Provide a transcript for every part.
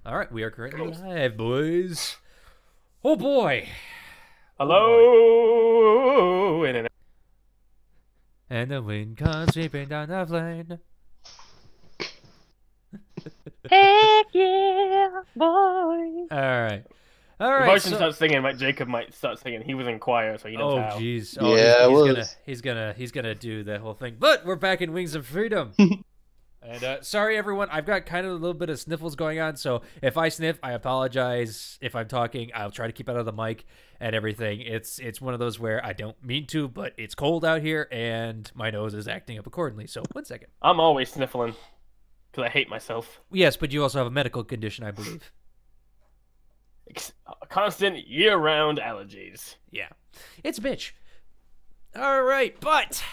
All right, we are currently live, boys. Oh boy. Hello, internet. And the wind comes sweeping down the plain. Heck yeah, boys. All right. All You right. probably shouldn't start singing. Jacob might start singing. He was in choir, so he knows Oh how. jeez. Oh, Yeah, it he's gonna do that whole thing. But we're back in Wings of Freedom. And sorry, everyone. I've got kind of a little bit of sniffles going on, so if I sniff, I apologize. If I'm talking, I'll try to keep out of the mic and everything. It's one of those where I don't mean to, but it's cold out here, and my nose is acting up accordingly. So 1 second. I'm always sniffling because I hate myself. Yes, but you also have a medical condition, I believe. Constant year-round allergies. Yeah, it's a bitch. All right, but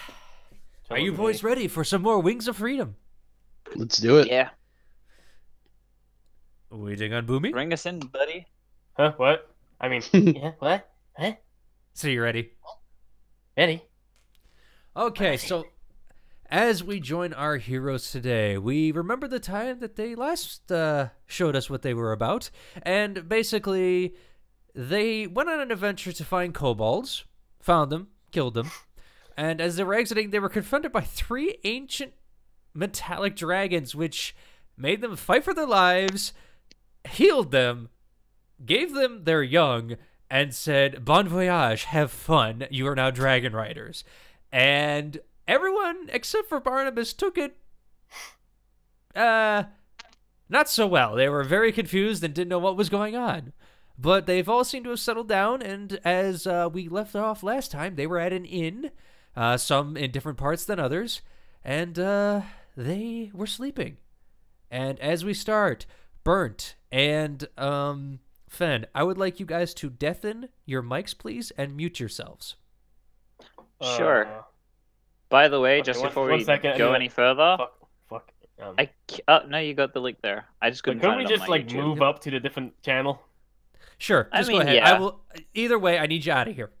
are you boys ready for some more Wings of Freedom? Let's do it. Yeah, Waiting on Boomy. bring us in, buddy. Huh? What? I mean, yeah. What? Huh? So you ready? Ready? Okay, so as we join our heroes today, we remember the time that they last showed us what they were about, and basically they went on an adventure to find kobolds, found them, killed them, and as they were exiting, they were confronted by 3 ancient metallic dragons, which made them fight for their lives, healed them, gave them their young, and said, "Bon voyage, have fun, you are now dragon riders." And everyone except for Barnabas took it not so well. They were very confused and didn't know what was going on. But they've all seemed to have settled down, and as we left off last time, they were at an inn, some in different parts than others, and they were sleeping. And as we start, Burnt and Fen, I would like you guys to deafen your mics, please, and mute yourselves. Sure. By the way, okay, just one- before one we second, go anyway. any further, Fuck. no, you got the link there. I just couldn't Couldn't find we it on just my like YouTube. move up to the different channel? Sure, I just mean, go ahead. yeah. I will. Either way, I need you out of here.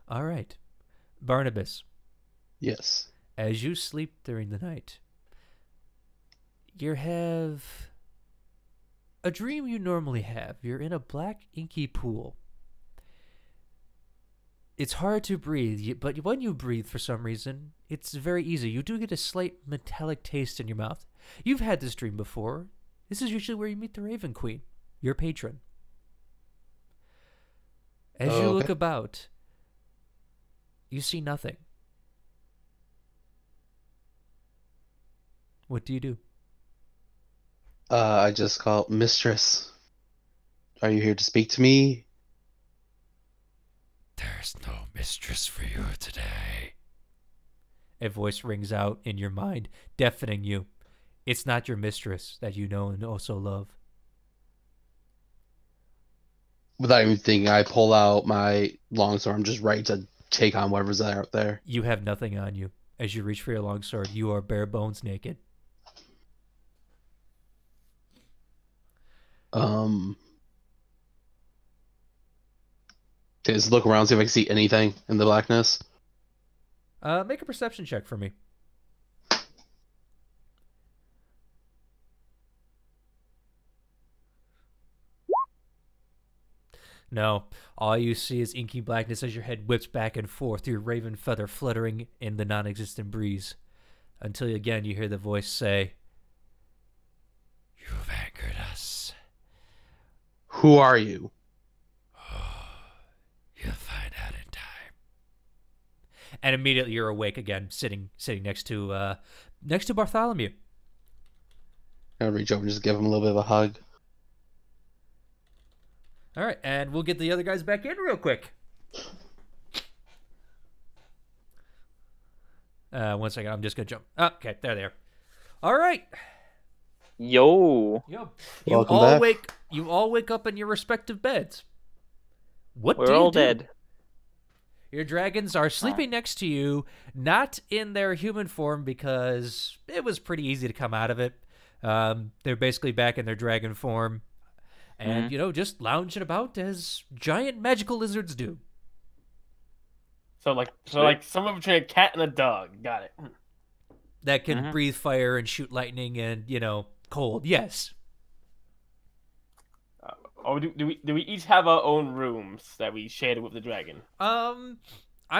All right, Barnabas. Yes. As you sleep during the night, you have a dream you normally have. You're in a black, inky pool. It's hard to breathe, but when you breathe, for some reason, it's very easy. You do get a slight metallic taste in your mouth. You've had this dream before. This is usually where you meet the Raven Queen, your patron. As you look Okay. about, you see nothing. What do you do? I just call Mistress. Are you here to speak to me? There's no mistress for you today. A voice rings out in your mind, deafening you. It's not your mistress that you know and also love. Without even thinking, I pull out my longsword. I'm just ready to take on whatever's out there. You have nothing on you. As you reach for your longsword, you are bare bones naked. Just look around, see if I can see anything in the blackness. Make a perception check for me. No, all you see is inky blackness as your head whips back and forth, your raven feather fluttering in the non-existent breeze. Until again you hear the voice say, "You've angered us. Who are you? You'll find out in time." And immediately you're awake again, sitting next to Bartholomew. I'll reach over and just give him a little bit of a hug. All right, and we'll get the other guys back in real quick. 1 second, I'm just gonna jump. Oh, okay, there they are. All right. Yo, You Welcome all back. wake up in your respective beds. What we're do you all do? dead. Your dragons are sleeping next to you, not in their human form because it was pretty easy to come out of it. They're basically back in their dragon form, and just lounging about as giant magical lizards do. So like somewhere between a cat and a dog. Got it. that can breathe fire and shoot lightning and, cold. Yes. Do we each have our own rooms that we shared with the dragon? I'm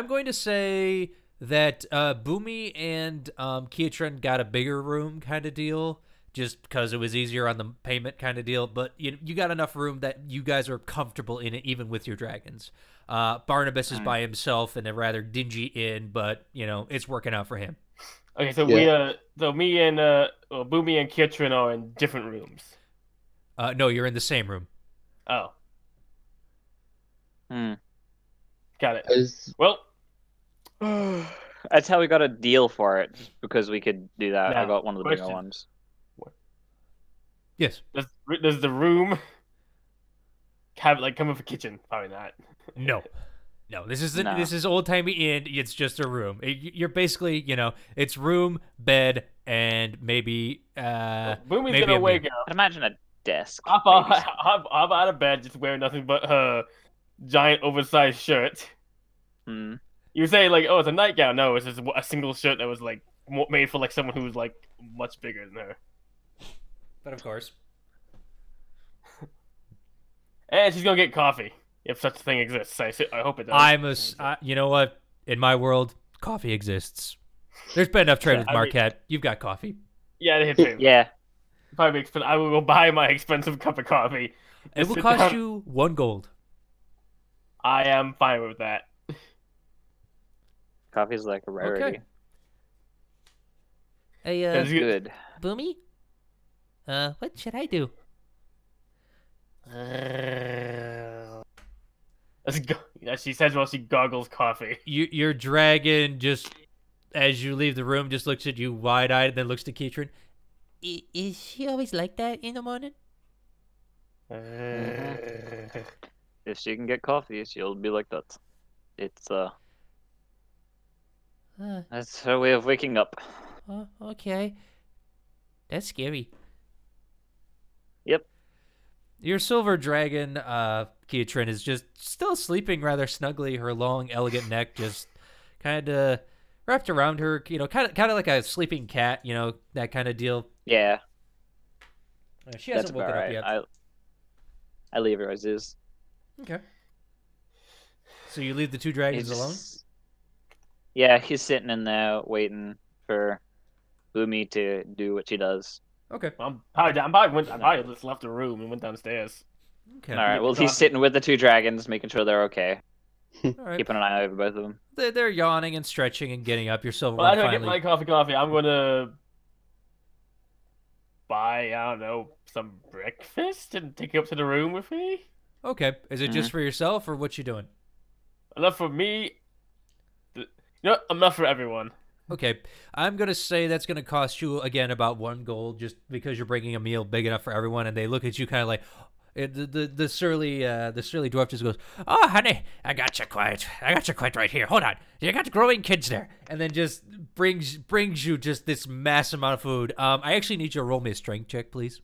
going to say that Boomy and Kietran got a bigger room kind of deal, just because it was easier on the payment kind of deal. But you got enough room that you guys are comfortable in it, even with your dragons. Barnabas is by himself in a rather dingy inn, but it's working out for him. Okay, so me and Boomy and Kietran are in different rooms. No, you're in the same room. Oh. Got it. Is- Well, That's how we got a deal for it, just because we could do that. Now, I got one of the bigger question. ones. Yes. does the room have come with a kitchen? Probably not. No. This is No. this is old timey inn. It's just a room. You're basically, it's room, bed, and maybe Boomy's maybe gonna a wake meal. up, I'd imagine a desk. hop out of bed, just wearing nothing but her giant oversized shirt. You say oh, it's a nightgown. No, it's just a single shirt that was made for someone who's much bigger than her. But of course. And she's gonna get coffee if such a thing exists. I hope it does. You know what? In my world, coffee exists. There's been enough trade with Marquette. You've got coffee. Yeah, they hit me. Yeah. Probably I will go buy my expensive cup of coffee. It will cost you 1 gold. I am fine with that. Coffee's like a rarity. Okay. Hey, It's good. Boomy? What should I do? She says while she goggles coffee. Your dragon just, as you leave the room, just looks at you wide-eyed and then looks to Kietran. Is she always like that in the morning? If she can get coffee, she'll be like that. It's that's her way of waking up. Okay. That's scary. Yep. Your silver dragon, Kietran, is just still sleeping rather snugly. Her long, elegant neck just kind of wrapped around her, kind of like a sleeping cat, that kind of deal. Yeah. She hasn't woken up yet. I leave her as is. Okay. So you leave the 2 dragons alone? Yeah, he's sitting in there waiting for Boomy to do what she does. Okay. I probably just left the room and went downstairs. Okay. All right. Well, he's sitting with the 2 dragons, making sure they're okay. All right. Keeping an eye over both of them. They're yawning and stretching and getting up. Your silver Well, one after I get finally. my coffee, I'm gonna buy, I don't know, some breakfast and take it up to the room with me. Okay. Is it just for yourself or what you doing? Enough for me. Enough for everyone. Okay. I'm going to say that's going to cost you, again, about 1 gold just because you're bringing a meal big enough for everyone. And they look at you kind of like, the surly dwarf just goes, "Oh, honey, I got you quite right here. Hold on, you got growing kids there," and then just brings you just this mass amount of food. I actually need you to roll me a strength check, please.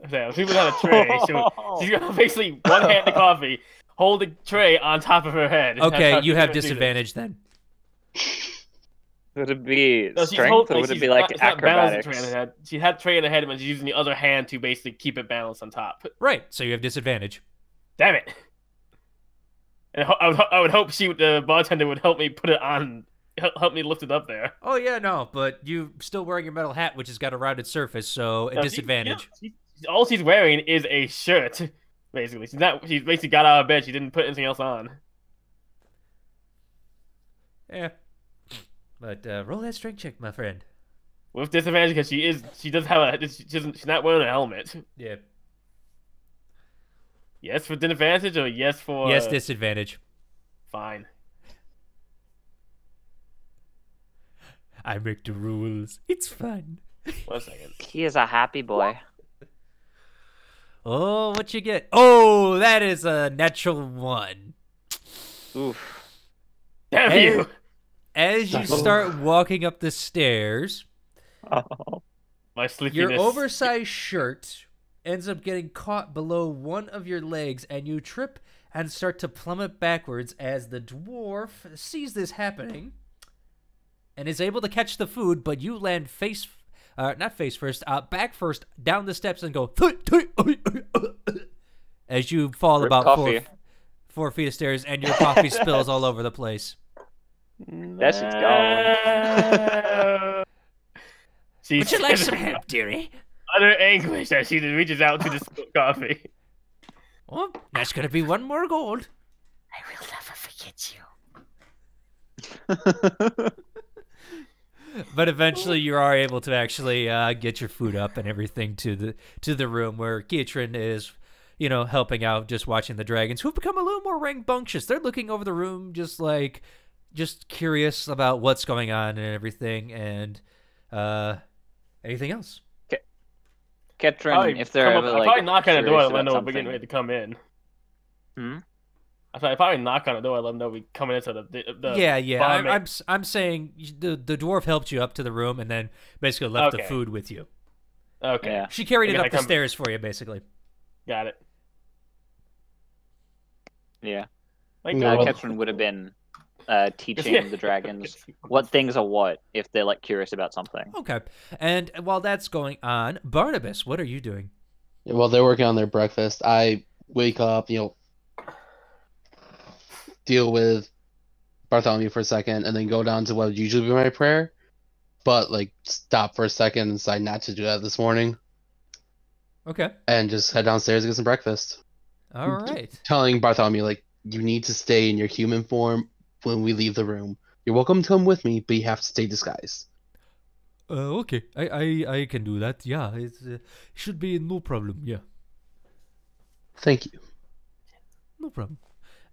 Yeah, she without a tray. She's gonna basically one hand the coffee, hold the tray on top of her head. Okay, you have disadvantage then. Would it be No, strength or would it be like acrobatics? She had tray in her head, but she's using the other hand to basically keep it balanced on top. Right, so you have disadvantage. Damn it! And I would hope the bartender would help me put it on, help me lift it up there. Oh yeah, no, but you still wearing your metal hat, which has got a rounded surface, so a disadvantage. All she's wearing is a shirt, basically. She's basically got out of bed. She didn't put anything else on. Yeah. But roll that strength check, my friend. With disadvantage because she's not wearing a helmet. Yeah. Yes for disadvantage or yes for... Yes, disadvantage. Fine. I make the rules. It's fun. 1 second. He is a happy boy. Oh, what you get? Oh, that is a natural 1. Oof. Damn you! As you start walking up the stairs, My sleepiness. your oversized shirt ends up getting caught below one of your legs, and you trip and start to plummet backwards as the dwarf sees this happening. and is able to catch the food, but you land not face first, back first, down the steps and go as you fall about 4 feet of stairs, and your coffee spills all over the place. That shit's gone. Would you like some help, dearie? Utter anguish as she reaches out to the spilled coffee. Oh, that's gonna be 1 more gold. I will never forget you. But eventually, you are able to actually get your food up and everything to the room where Keatrin is, helping out, just watching the dragons, who've become a little more rambunctious. They're looking over the room, just curious about what's going on and everything, and anything else. Keatrin, if they're ever, if I knock on the door, let them know we're something. getting ready to come in. Hmm? I thought if I knock on the door, let them know we coming into the Yeah. I'm saying the dwarf helped you up to the room and then basically left the food with you. Okay. Yeah. She carried it up the stairs for you, basically. Got it. Yeah. Well, Keatrin would have been teaching the dragons what things are what if they're curious about something. Okay. And while that's going on, Barnabas, what are you doing? While they're working on their breakfast, I wake up, deal with Bartholomew for a second, and then go down to what would usually be my prayer, but stop for a second and decide not to do that this morning. Okay. And just head downstairs and get some breakfast. All right. Telling Bartholomew, you need to stay in your human form when we leave the room. You're welcome to come with me, but you have to stay disguised. Okay. I can do that. Yeah. It should be no problem. Yeah. Thank you. No problem.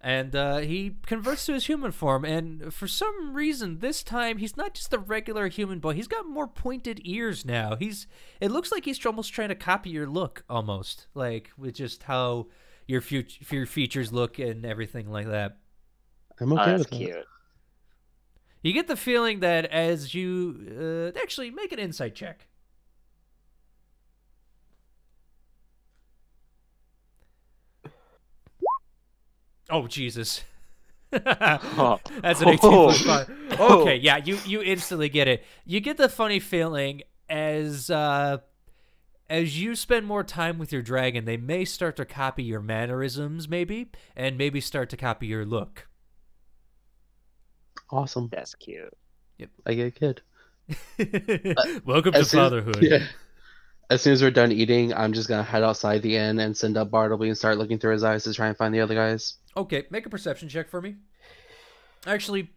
And he converts to his human form, and for some reason, this time, he's not just a regular human boy. He's got more pointed ears now. It looks like he's almost trying to copy your look, almost. With just how your features look and everything like that. I'm okay with That's cute. You get the feeling that as you... actually, make an insight check. Oh, Jesus. That's an 18 plus 5. Okay, yeah, you instantly get it. You get the funny feeling as you spend more time with your dragon, they may start to copy your mannerisms, maybe, and maybe start to copy your look. Awesome. That's cute. Yep. I get a kid. Welcome to fatherhood. Yeah. As soon as we're done eating, I'm just going to head outside the inn and send up Bartleby and start looking through his eyes to try and find the other guys. Okay, make a perception check for me. Actually,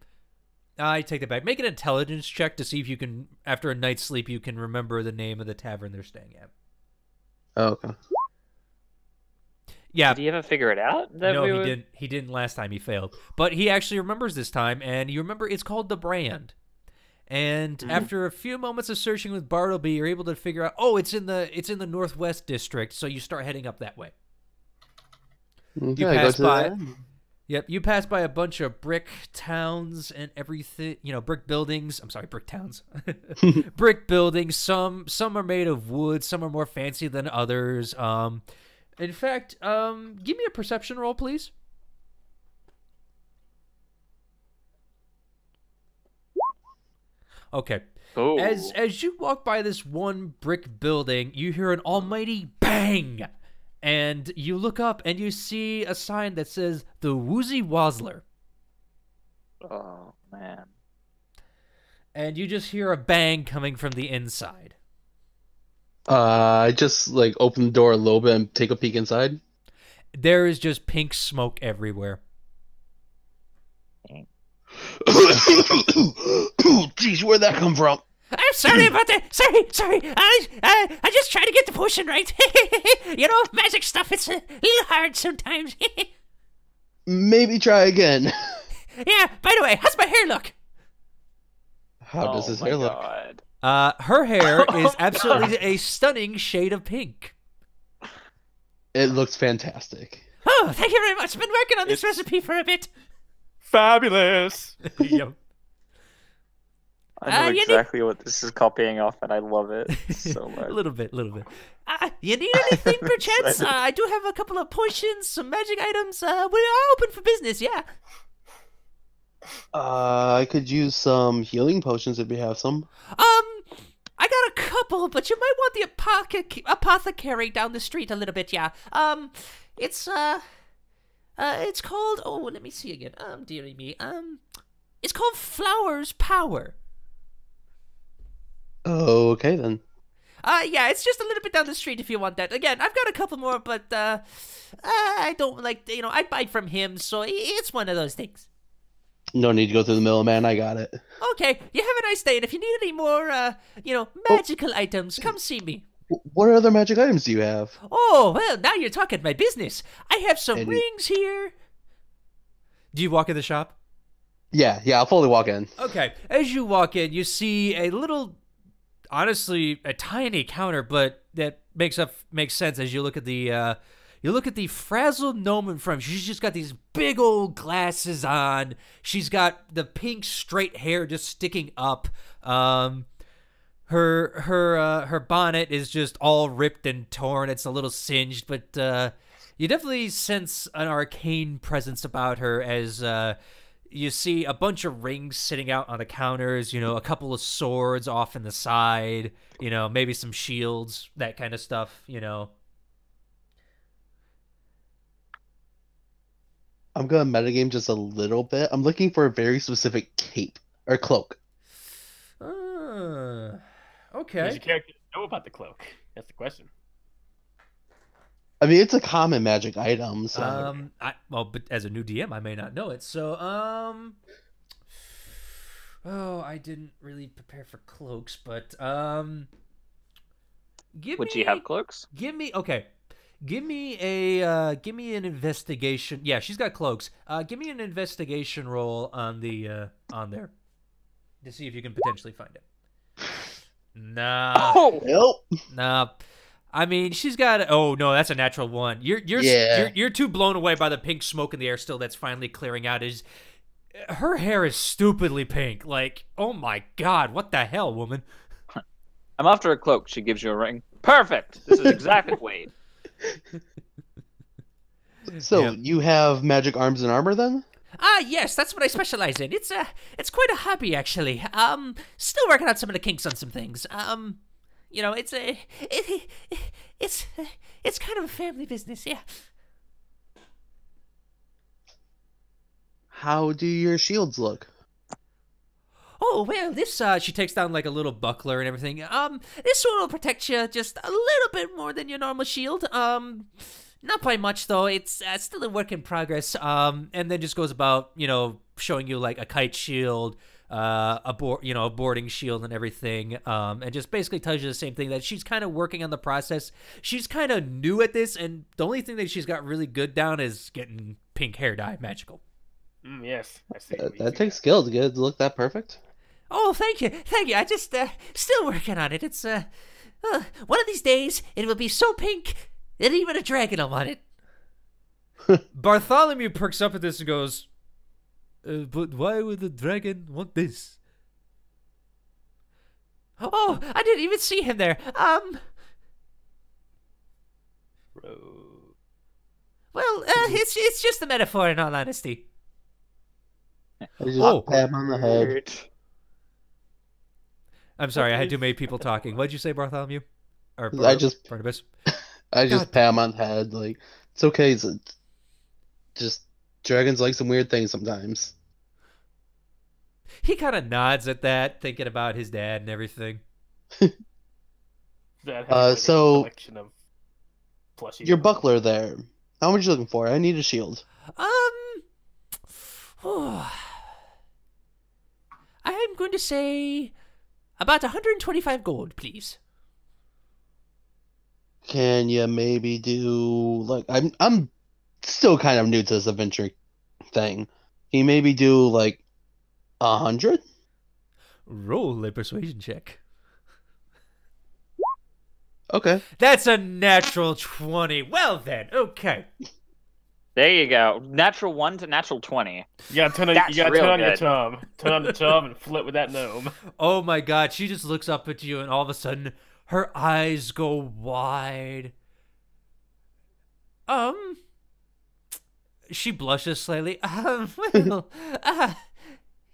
I take that back. Make an intelligence check to see if you can, after a night's sleep, you can remember the name of the tavern they're staying at. Oh, okay. Yeah. Did he ever figure it out? No, he didn't. He didn't last time. He failed. But he actually remembers this time, and you remember it's called the Brand. And after a few moments of searching with Bartleby, you're able to figure out, it's in the Northwest District, so you start heading up that way. Okay, You pass by. the Yep, you pass by a bunch of brick towns and everything. Brick buildings. I'm sorry, brick towns. Brick buildings. Some are made of wood. Some are more fancy than others. In fact, give me a perception roll, please. Okay. Oh. As you walk by this one brick building, you hear an almighty bang, and you look up and you see a sign that says the Woozy Wazzler. Oh, man. And you just hear a bang coming from the inside. I just open the door a little bit and take a peek inside. There is just pink smoke everywhere. Jeez, where'd that come from? I'm sorry about that. Sorry. I just try to get the potion right. Magic stuff, it's a little hard sometimes. Maybe try again. Yeah, by the way, how's my hair look? How does his hair look? Her hair is absolutely a stunning shade of pink. It looks fantastic. Oh, thank you very much. I've been working on this recipe for a bit. Fabulous. Yep. I know exactly what this is copying off, and I love it so much. A little bit. You need anything, perchance? I do have a couple of potions, some magic items. We're open for business, yeah. I could use some healing potions if you have some. I got a couple, but you might want the apothecary down the street a little bit, yeah. It's called, oh, let me see again. Dearie me. It's called Flower's Power. Okay, then. Yeah, it's just a little bit down the street if you want that. Again, I've got a couple more, but, I don't like, I buy from him, so it's one of those things. No need to go through the middleman. I got it. Okay, you have a nice day, and if you need any more, magical items, come see me. What other magic items do you have? Oh, well, now you're talking my business. I have some Any- rings here. Do you walk in the shop? Yeah, I'll fully walk in. Okay. As you walk in, you see a little, honestly, a tiny counter, but that makes sense as you look at the frazzled gnome in front. She's just got these big old glasses on. She's got the pink straight hair just sticking up. Her bonnet is just all ripped and torn. It's a little singed, but you definitely sense an arcane presence about her as you see a bunch of rings sitting out on the counters, a couple of swords off in the side, maybe some shields, that kind of stuff, I'm gonna metagame just a little bit. I'm looking for a very specific cape or cloak. Okay. Does your character know about the cloak? That's the question. I mean, it's a common magic item, so... But as a new DM, I may not know it. So, I didn't really prepare for cloaks, but Would she have cloaks? Give me an investigation. Yeah, she's got cloaks. Give me an investigation roll on the on there to see if you can potentially find it. Nah. Oh! Nope. Nah. I mean, she's got. Oh no, that's a natural one. You're too blown away by the pink smoke in the air. Still, that's finally clearing out. Her hair is stupidly pink. Like, oh my god, what the hell, woman? I'm after a cloak. She gives you a ring. Perfect. This is exactly Wade. So, Yeah. you have magic arms and armor, then? Yes, that's what I specialize in. It's quite a hobby, actually. Still working out some of the kinks on some things. It's kind of a family business, yeah. How do your shields look? Oh, well, this, She takes down like a little buckler and everything. this one will protect you just a little bit more than your normal shield. Not by much, though. It's still a work in progress. And then just goes about, showing you like a kite shield, a boarding shield and everything. And just basically tells you the same thing, that she's kind of working on the process. She's kind of new at this, and the only thing that she's got really good down is getting pink hair dye magical. Yes, I see. That takes skill to get it to look that perfect. Oh, thank you. I just, still working on it. It's, one of these days, it will be so pink that even a dragon will want it. Bartholomew perks up at this and goes, but why would the dragon want this? Oh, I didn't even see him there. Well, it's just a metaphor, in all honesty. I just Oh. pat him on the head. I'm sorry, I had too many people talking. What'd you say, Bartholomew? Or Barnabas? I just God. pat him on the head, like, it's okay. It's just, dragons like some weird things sometimes. He kind of nods at that, thinking about his dad and everything. That has, so- a collection of plushies. Your buckler there, how much are you looking for? I need a shield. I'm going to say about 125 gold, please. Can you maybe do, like, I'm still kind of new to this adventure thing. Can you maybe do, like, 100? Roll a persuasion check. Okay. That's a natural 20. Well then, okay. There you go. Natural 1 to natural 20. You gotta turn on, That's real your good. charm. Turn on the charm and flip with that gnome. Oh my god, she just looks up at you and all of a sudden her eyes go wide. Um, She blushes slightly.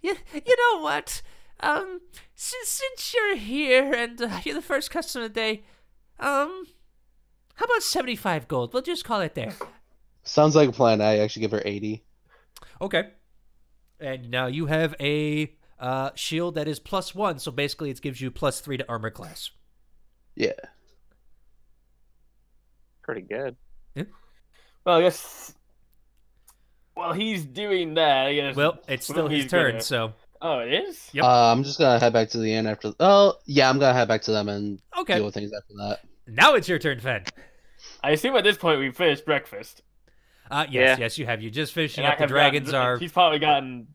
You know what? Since you're here and you're the first customer of the day, how about 75 gold? We'll just call it there. Sounds like a plan. I actually give her 80. Okay. And now you have a shield that is +1, so basically it gives you +3 to armor class. Yeah. Pretty good. Well, I guess. While he's doing that, I guess. Well, it's still his turn, so. Oh, it is? Yep. I'm just gonna head back to the inn after. Oh, yeah, I'm gonna head back to them and Okay. deal with things after that. Now it's your turn, Fen. I assume at this point we've finished breakfast. Yes, you have. You just finishing And up. The dragons are. She's probably gotten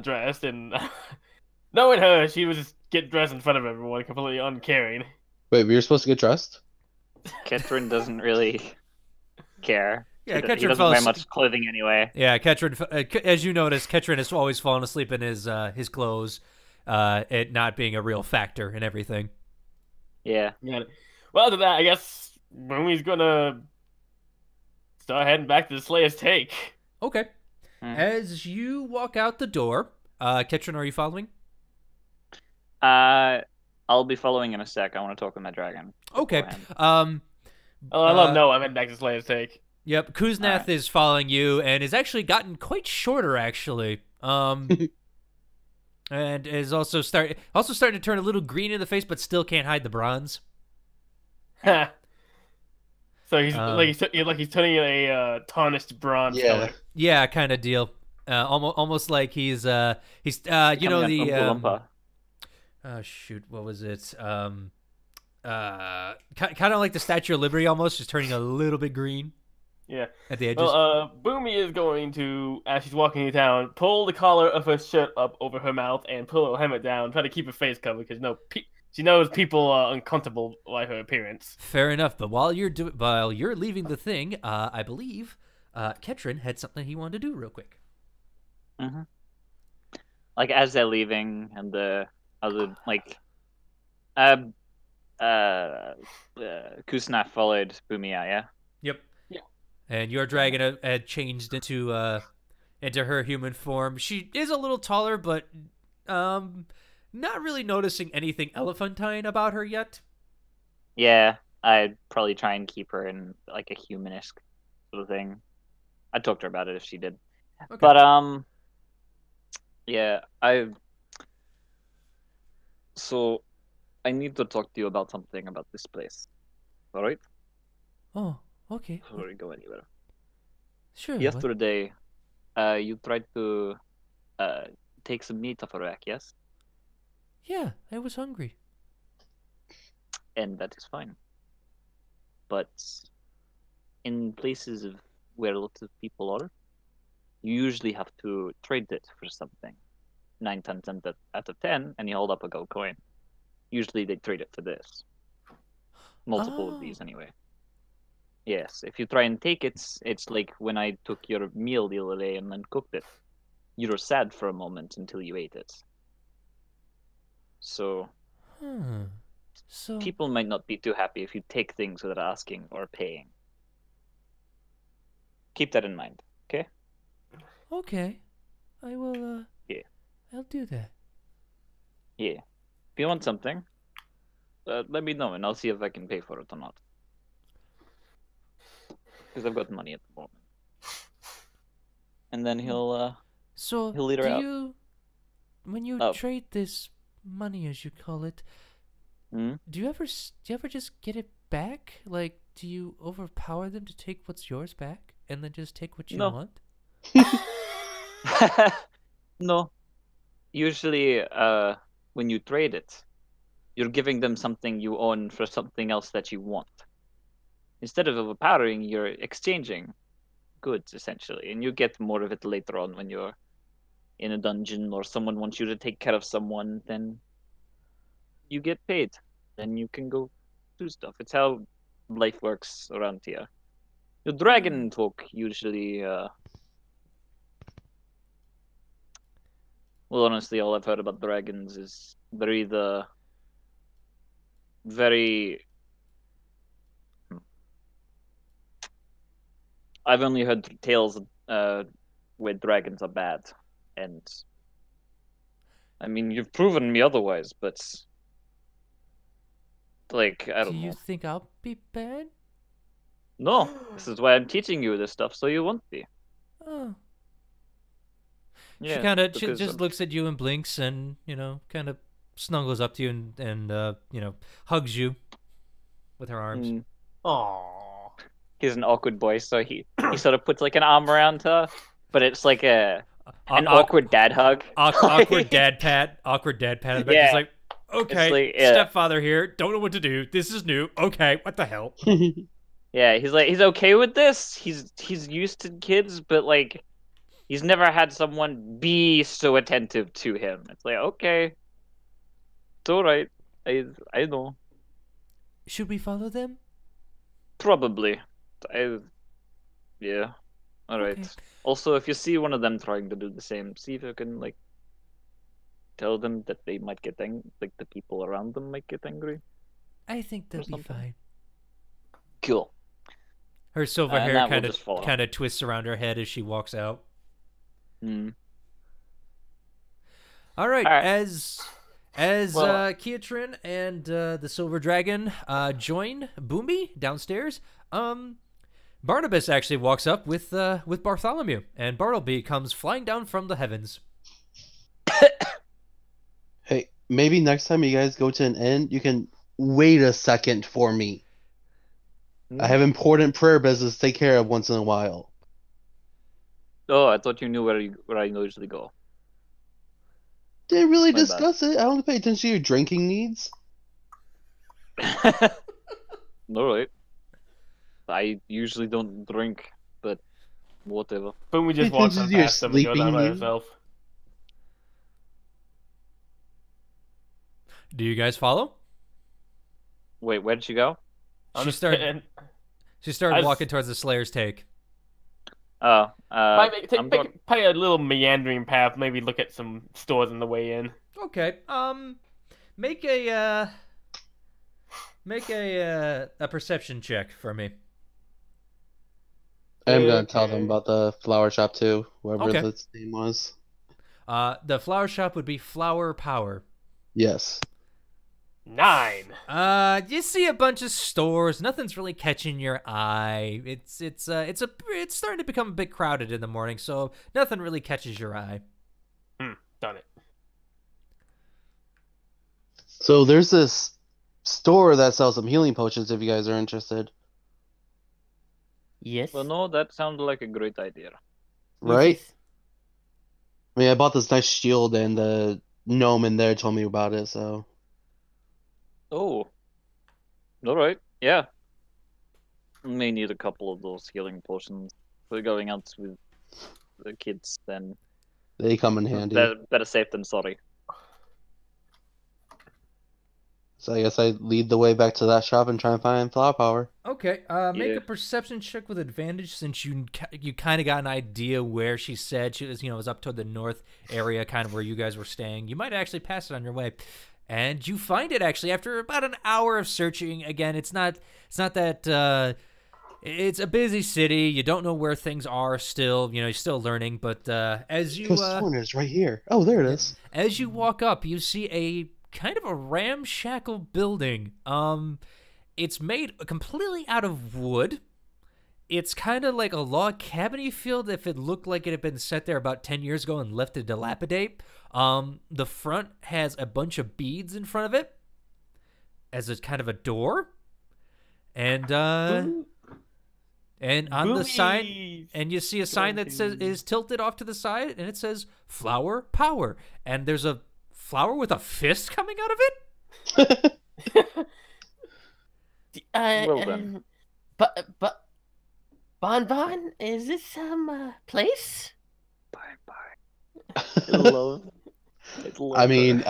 dressed, and knowing her, she was just get dressed in front of everyone, completely uncaring. Wait, we were supposed to get dressed? Ketrin doesn't really care. Yeah, he Ketrin doesn't fell wear asleep. much clothing anyway. Yeah, Ketrin. As you notice, Ketrin has always fallen asleep in his clothes, it not being a real factor in everything. Yeah. Yeah. Well, after that, I guess Boomy's gonna start heading back to the Slayer's Take. Okay. As you walk out the door, Ketrin, are you following? I'll be following in a sec. I want to talk with my dragon. Okay. beforehand. Oh, I love no. I'm heading back to Slayer's Take. Yep, Kuznath Alright. is following you and has actually gotten quite shorter, actually. And is also starting to turn a little green in the face, but still can't hide the bronze. So he's he's turning a tarnished bronze color. Yeah, kind of deal. Almost like he's you know Becoming a the Oompa Loompa. oh shoot, what was it? Kind of like the Statue of Liberty, almost just turning a little bit green. Yeah. At the edges. Well, Boomy is going to, as she's walking into town, pull the collar of her shirt up over her mouth and pull her helmet down, try to keep her face covered because she knows people are uncomfortable by her appearance. Fair enough, but while you're leaving the thing, I believe Ketrin had something he wanted to do real quick. Mm-hmm. Like as they're leaving, and the other Kusnaf followed Bumia, yeah. Yep. Yeah. And your dragon had changed into her human form. She is a little taller, but not really noticing anything elephantine about her yet. Yeah, I'd probably try and keep her in like a humanish sort of thing. I'd talk to her about it if she did. Okay. But yeah, so I need to talk to you about something about this place. All right? Oh, okay. Before we go anywhere. Sure. Yesterday, you tried to take some meat off a rack, yes? Yeah, I was hungry. And that is fine. But in places where lots of people are, you usually have to trade it for something. 9 times out of 10, and you hold up a gold coin. Usually they trade it for this. Multiple of these, anyway. Yes, if you try and take it, it's like when I took your meal the other day and then cooked it. You were sad for a moment until you ate it. So, So people might not be too happy if you take things without asking or paying. Keep that in mind, okay? okay, I will. Yeah. I'll do that. Yeah. If you want something, let me know and I'll see if I can pay for it or not. Because I've got money at the moment. And then he'll lead her out. When you trade this money, as you call it, do you ever just get it back? Like, do you overpower them to take what's yours back and then just take what you want? No. Usually, when you trade it, you're giving them something you own for something else that you want. Instead of overpowering, you're exchanging goods, essentially. And you get more of it later on when you're in a dungeon or someone wants you to take care of someone, then you get paid. Then you can go do stuff. It's how life works around here. Your dragon talk usually... Well, honestly, all I've heard about dragons is they're either very... I've only heard tales where dragons are bad. And I mean, you've proven me otherwise, but like, I Do don't you know. think I'll be bad? No, this is why I'm teaching you this stuff, so you won't be. Oh. Yeah, She because just looks at you and blinks and, kind of snuggles up to you and hugs you with her arms. Aww. He's an awkward boy, so he sort of puts like an arm around her, but it's like an Awk- awkward dad hug. Awkward dad pat. Awkward dad pat. Yeah. Just Yeah. like, okay, like, yeah. stepfather here. Don't know what to do. This is new. Okay, what the hell? Yeah, he's okay with this. He's used to kids, but like he's never had someone be so attentive to him. It's like, okay, it's all right. I know. Should we follow them? Probably. Yeah. All right. Okay. Also, if you see one of them trying to do the same, see if you can like tell them that they might get like the people around them might get angry. I think they'll be something. fine. Cool. Her silver And hair that will kind just fall of twists around her head as she walks out. Hmm. All right, All right. as Kiatrin and the Silver Dragon join Boomy downstairs, Barnabas actually walks up with Bartholomew, and Bartleby comes flying down from the heavens. Hey, maybe next time you guys go to an inn, you can wait a second for me. I have important prayer business to take care of once in a while. Oh, I thought you knew where I usually go. Didn't really My discuss it. I don't pay attention to your drinking needs. All right. I usually don't drink, but whatever. Boom, we just Pay walks attention on to your past them and goes on by sleeping herself. Do you guys follow? Wait, where did you go? I'm She just started. kidding. She started I s- walking towards the Slayer's Take. Oh, Probably a little meandering path. Maybe look at some stores on the way in. Okay. Make a perception check for me. I'm gonna tell Okay. them about the flower shop too, whatever Okay. its name was. The flower shop would be Flower Power. Yes. 9. You see a bunch of stores. Nothing's really catching your eye. It's starting to become a bit crowded in the morning, so nothing really catches your eye. Done it. So there's this store that sells some healing potions if you guys are interested. Yes. well, no, that sounded like a great idea. Right? I mean, I bought this nice shield and the gnome in there told me about it, so. Oh, all right, yeah. May need a couple of those healing potions. We're going out with the kids, then They come in handy. better safe than sorry. So I guess I lead the way back to that shop and try and find flower power. Okay. Make Yeah. a perception check with advantage since you kind of got an idea where she said she was. Was up toward the north area, kind of where you guys were staying. You might actually pass it on your way. And you find it actually after about an hour of searching. Again, it's not that it's a busy city. You don't know where things are still. You're still learning. But as you Because Zorn is right here. Oh, there it is. as you walk up, you see a kind of a ramshackle building. It's made completely out of wood. It's kind of like a log cabin you feel if it looked like it had been set there about 10 years ago and left to dilapidate. The front has a bunch of beads in front of it as a kind of a door. And on the sign, Boomies. and you see a sign that says is tilted off to the side, and it says Flower Power. And there's a flower with a fist coming out of it. Well done. But Bon, is this some place? Bye. I love I mean,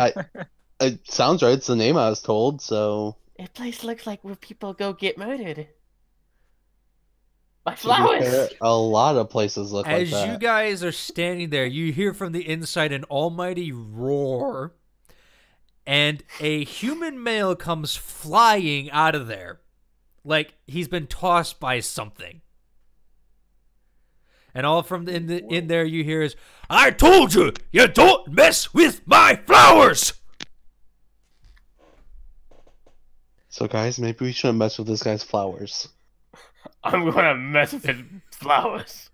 it sounds right. It's the name I was told, so. This place looks like where people go get murdered. By to be fair, flowers. a lot of places look like As that. you guys are standing there, you hear from the inside an almighty roar, and a human male comes flying out of there, like he's been tossed by something. And all from in there you hear is, "I told you, you don't mess with my flowers." So guys, maybe we shouldn't mess with this guy's flowers. I'm gonna mess with his flowers.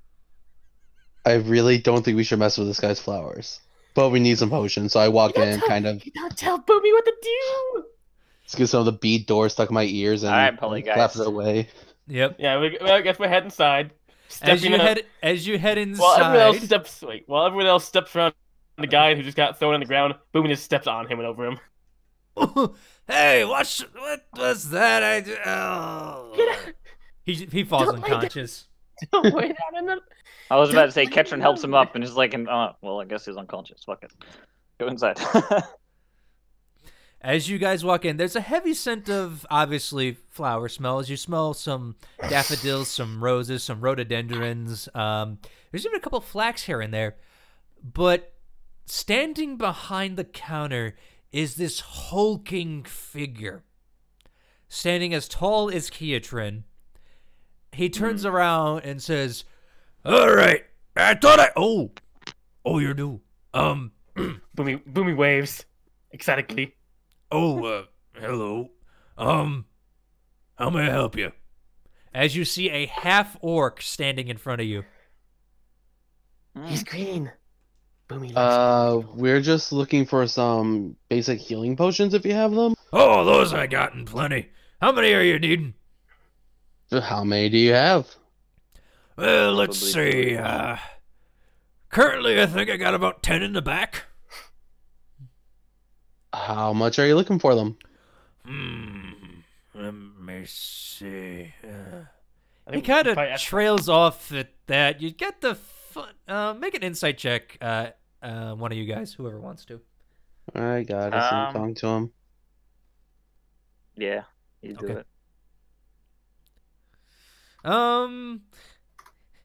I really don't think we should mess with this guy's flowers. But we need some potions, so I walk in kind of You don't tell Boomy what to do. just get some of the bead door stuck in my ears and Alright, Polly, guys. clap it away. Yep. Yeah, I guess we're heading inside. As you head While everyone inside, everyone else steps around the guy who just got thrown on the ground, Boomy just steps on him and over him. hey, what was that? He falls Don't lay down. unconscious. Don't lay down in the... I was about to say Ketron helps him up, and he's like, well, I guess he's unconscious. Fuck it. Go inside. As you guys walk in, there's a heavy scent of, obviously, flower smells. You smell some daffodils, some roses, some rhododendrons. There's even a couple flax here and there. But standing behind the counter is this hulking figure. Standing as tall as Keatrin. He turns around and says, "All right, I thought Oh, you're new. Boomy waves excitedly. Hello. How may I help you?" As you see a half-orc standing in front of you. He's green. Boomy. We're just looking for some basic healing potions if you have them. Oh, those I got in plenty. How many are you needing? How many do you have? Well, let's see. Currently, I think I got about 10 in the back. How much are you looking for them? Let me see. He kind of trails off at that. You get the fun. Make an insight check, one of you guys, whoever wants to. I got it. I'm talking to him. Yeah, you do it.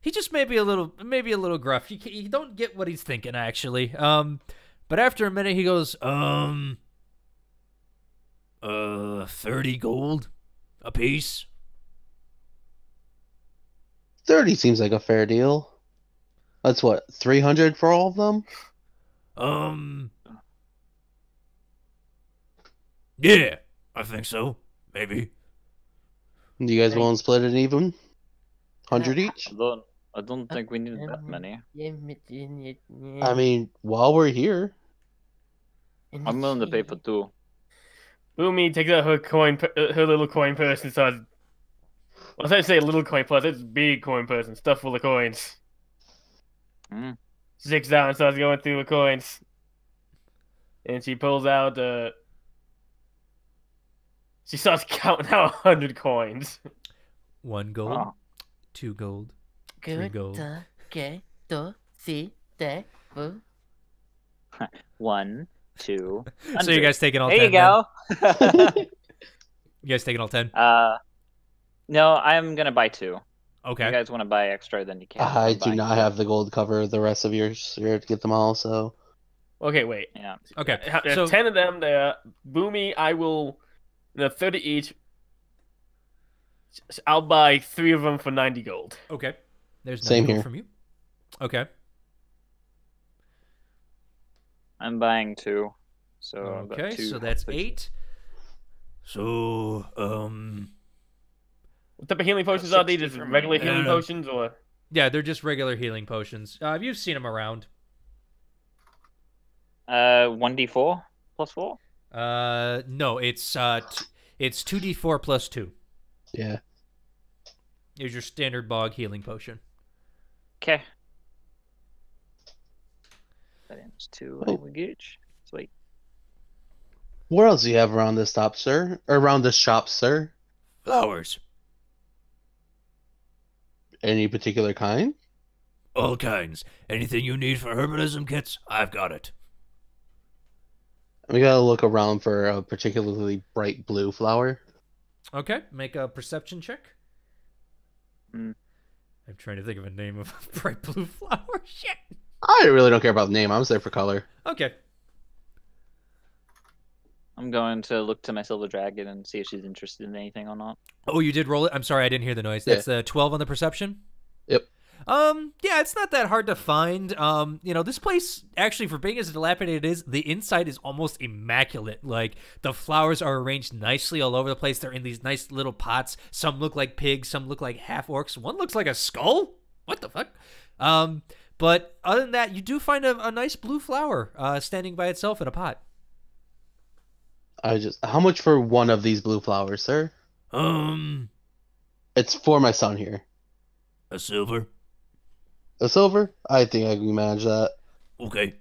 He just may be a little gruff. You don't get what he's thinking, actually. But after a minute, he goes, 30 gold a piece. 30 seems like a fair deal. That's what, 300 for all of them? Yeah, I think so. Maybe. Do you guys want to split it even? 100 each? I don't think we need that many. I mean, while we're here. I'm willing to pay for 2. Boomy takes out her little coin purse and starts. Well, I say little coin purse. It's big coin purse and stuff full of coins. She takes it out and starts going through the coins, and she pulls out. She starts counting out 100 coins. 1 gold, 2 gold, 3 gold. 1, 2. So you guys taking all 10? There you go. You guys taking all 10? No, I'm gonna buy 2. Okay. If you guys want to buy extra, then you can. I do not have the gold cover the rest of yours here to get them all, so. Okay, wait. Yeah. Okay. There's So 10 of them. Boomy, I will. 30 each. I'll buy 3 of them for 90 gold. okay. There's no Same gold here. from you. Okay. I'm buying 2. So I've got Okay. 2 So that's potions. 8. So What type of healing potions are these? 60 Just for me. regular healing potions, or? yeah, they're just regular healing potions. You've seen them around. 1d4 plus 4. No, it's 2d4 plus 2. Yeah. Here's your standard bog healing potion. Okay. That is 2 Oh. gauge. Sweet. What else do you have around this shop, sir? Or around this shop, sir? Flowers. Any particular kind? All kinds. Anything you need for herbalism kits, I've got it. We gotta look around for a particularly bright blue flower. Okay, make a perception check. Hmm. I'm trying to think of a name of a bright blue flower. Shit. I really don't care about the name. I'm just there for color. Okay. I'm going to look to my silver dragon and see if she's interested in anything or not. Oh, you did roll it? I'm sorry, I didn't hear the noise. That's 12 on the perception? Yep. Yeah, it's not that hard to find. You know, this place, actually, for being as dilapidated it is, the inside is almost immaculate. Like, the flowers are arranged nicely all over the place. They're in these nice little pots. Some look like pigs, some look like half-orcs. One looks like a skull? What the fuck? But other than that, you do find a nice blue flower, standing by itself in a pot. How much for one of these blue flowers, sir? It's for my son here. A silver. A silver? I think I can manage that. Okay.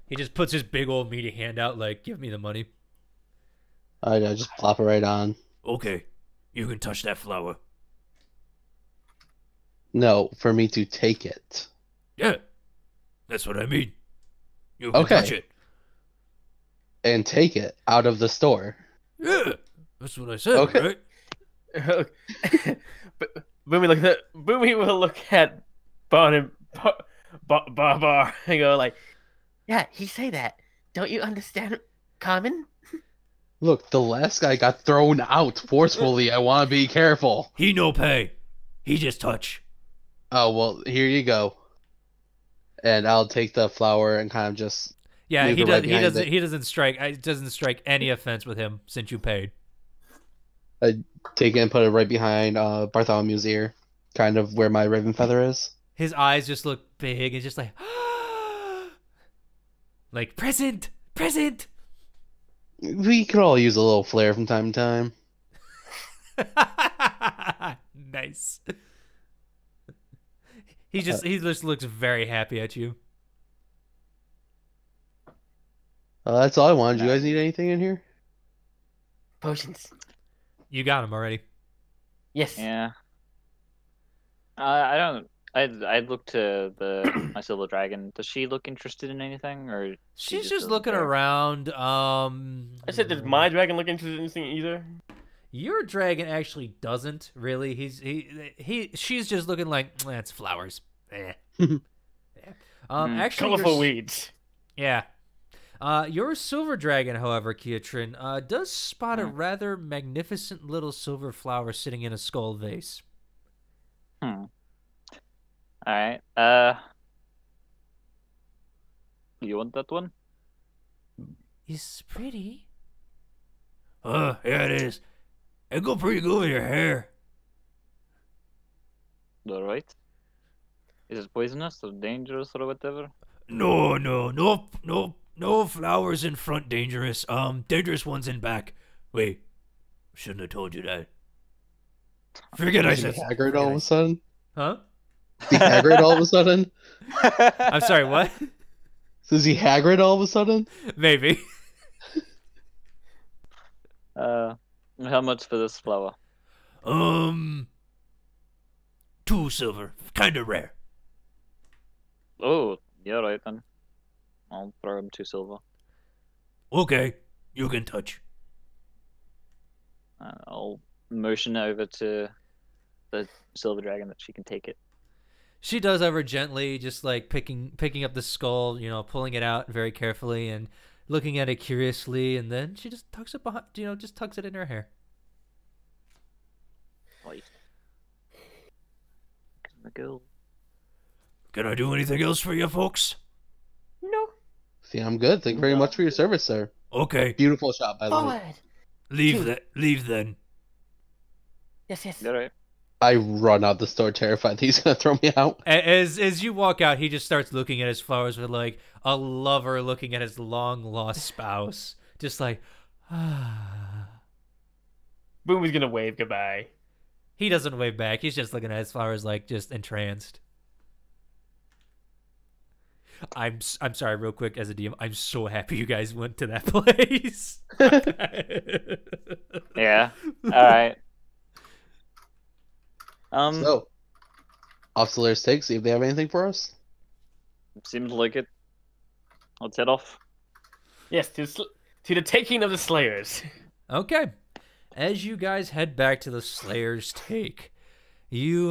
He just puts his big old meaty hand out, like, give me the money. I just plop it right on. Okay. You can touch that flower. No, for me to take it. Yeah. That's what I mean. You can Okay. touch it. And take it out of the store. Yeah. That's what I said, Okay. right? But Boomy will look at Bon and Bar and go like, "Yeah, he say that. Don't you understand, Common?" Look, the last guy got thrown out forcefully. I want to be careful. He no pay. He just touch. Oh, well, here you go. And I'll take the flower and kind of just... Yeah, leave he it does. right He behind doesn't. it. He doesn't strike. It doesn't strike any offense with him since you paid. I take it and put it right behind Bartholomew's ear. Kind of where my raven feather is. His eyes just look big and just like present. We could all use a little flair from time to time. Nice. He just looks very happy at you. That's all I wanted. Do you guys need anything in here? Potions. You got him already. Yes. Yeah. I don't. I'd look to my silver dragon. Does she look interested in anything, or She's just doesn't looking care? around. I said, did my dragon look into anything either? Your dragon actually doesn't really. She's just looking like that's flowers. Eh. Yeah. Actually, Colorful weeds. Yeah. Your silver dragon, however, Kiatrin, does spot a rather magnificent little silver flower sitting in a skull vase. All right. You want that one? It's pretty. Yeah, it is. It go pretty good with your hair. All right. Is it poisonous or dangerous or whatever? No flowers in front dangerous. Dangerous ones in back. Wait, shouldn't have told you that. Forget I Is he said. haggard all of a sudden? Huh? Is he haggard all of a sudden? I'm sorry, what? Is he haggard all of a sudden? Maybe. How much for this flower? 2 silver. Kinda rare. Oh, yeah, right then. I'll throw him 2 silver. Okay, you can touch. I'll motion over to the silver dragon that she can take it. She does ever gently, just like picking up the skull, pulling it out very carefully and looking at it curiously, and then she just tucks it behind, just tucks it in her hair. Right. The girl. Can I do anything else for you folks? No. See, I'm good. Thank you very much for your service, sir. Okay, Beautiful shot, by the way. Forward. leave then. Yes. All right. I run out the store terrified that he's going to throw me out. As you walk out, he just starts looking at his flowers with like a lover looking at his long lost spouse, just like, Boomy's gonna wave goodbye. He doesn't wave back. He's just looking at his flowers like just entranced. I'm sorry, real quick, as a DM, I'm so happy you guys went to that place. Yeah. All right. So, Officers take, see if they have anything for us. Seems like it. Let's head off. Yes, to the taking of the Slayers. Okay. As you guys head back to the Slayer's Take, you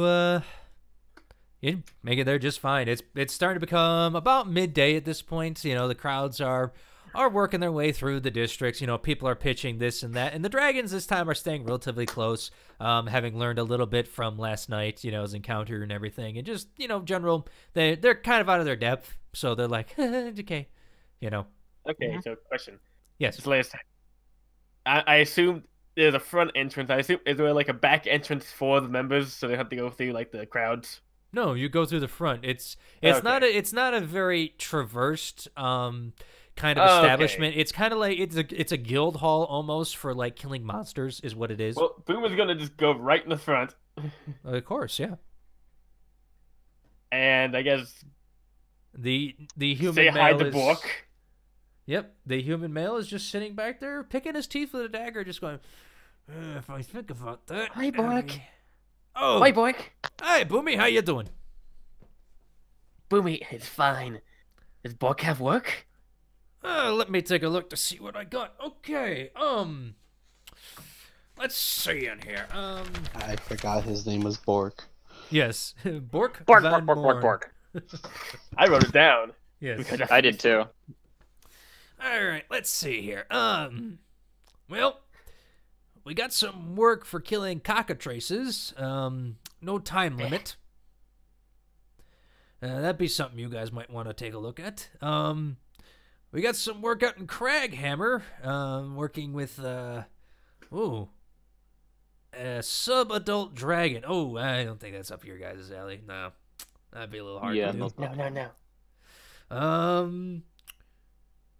make it there just fine. It's starting to become about midday at this point. The crowds are are working their way through the districts. You know, people are pitching this and that, and the dragons this time are staying relatively close, having learned a little bit from last night, you know, his encounter and everything, and just, you know, general, they're kind of out of their depth, so they're like, okay, you know. Okay, so question. Yes. Just last time. I assume there's a front entrance. I assume, is there like a back entrance for the members, so they have to go through like the crowds? No, you go through the front. It's Okay. not a very traversed kind of establishment. Okay. It's kind of like it's a guild hall almost for like killing monsters is what it is. Well, Boomer's gonna just go right in the front, Of course, yeah. and I guess The human say hi male to is Bork. Yep, the human male is just sitting back there picking his teeth with a dagger, just going. If I think about that. Hi, Bork. Oh, Hi, Bork. hi, Boomy, how you doing? Boomy, it's fine. Does Bork have work? Let me take a look to see what I got. Okay, let's see in here. I forgot his name was Bork. Yes, Bork. Bork, Van bork, bork, bork, Morn. bork. I wrote it down. Yes. Because I did too. All right, let's see here. Well, we got some work for killing cockatrices. No time limit. That'd be something you guys might want to take a look at. We got some work out in Craghammer, working with, a sub-adult dragon. Oh, I don't think that's up your guys' alley. No, that'd be a little hard Yeah, to do. No.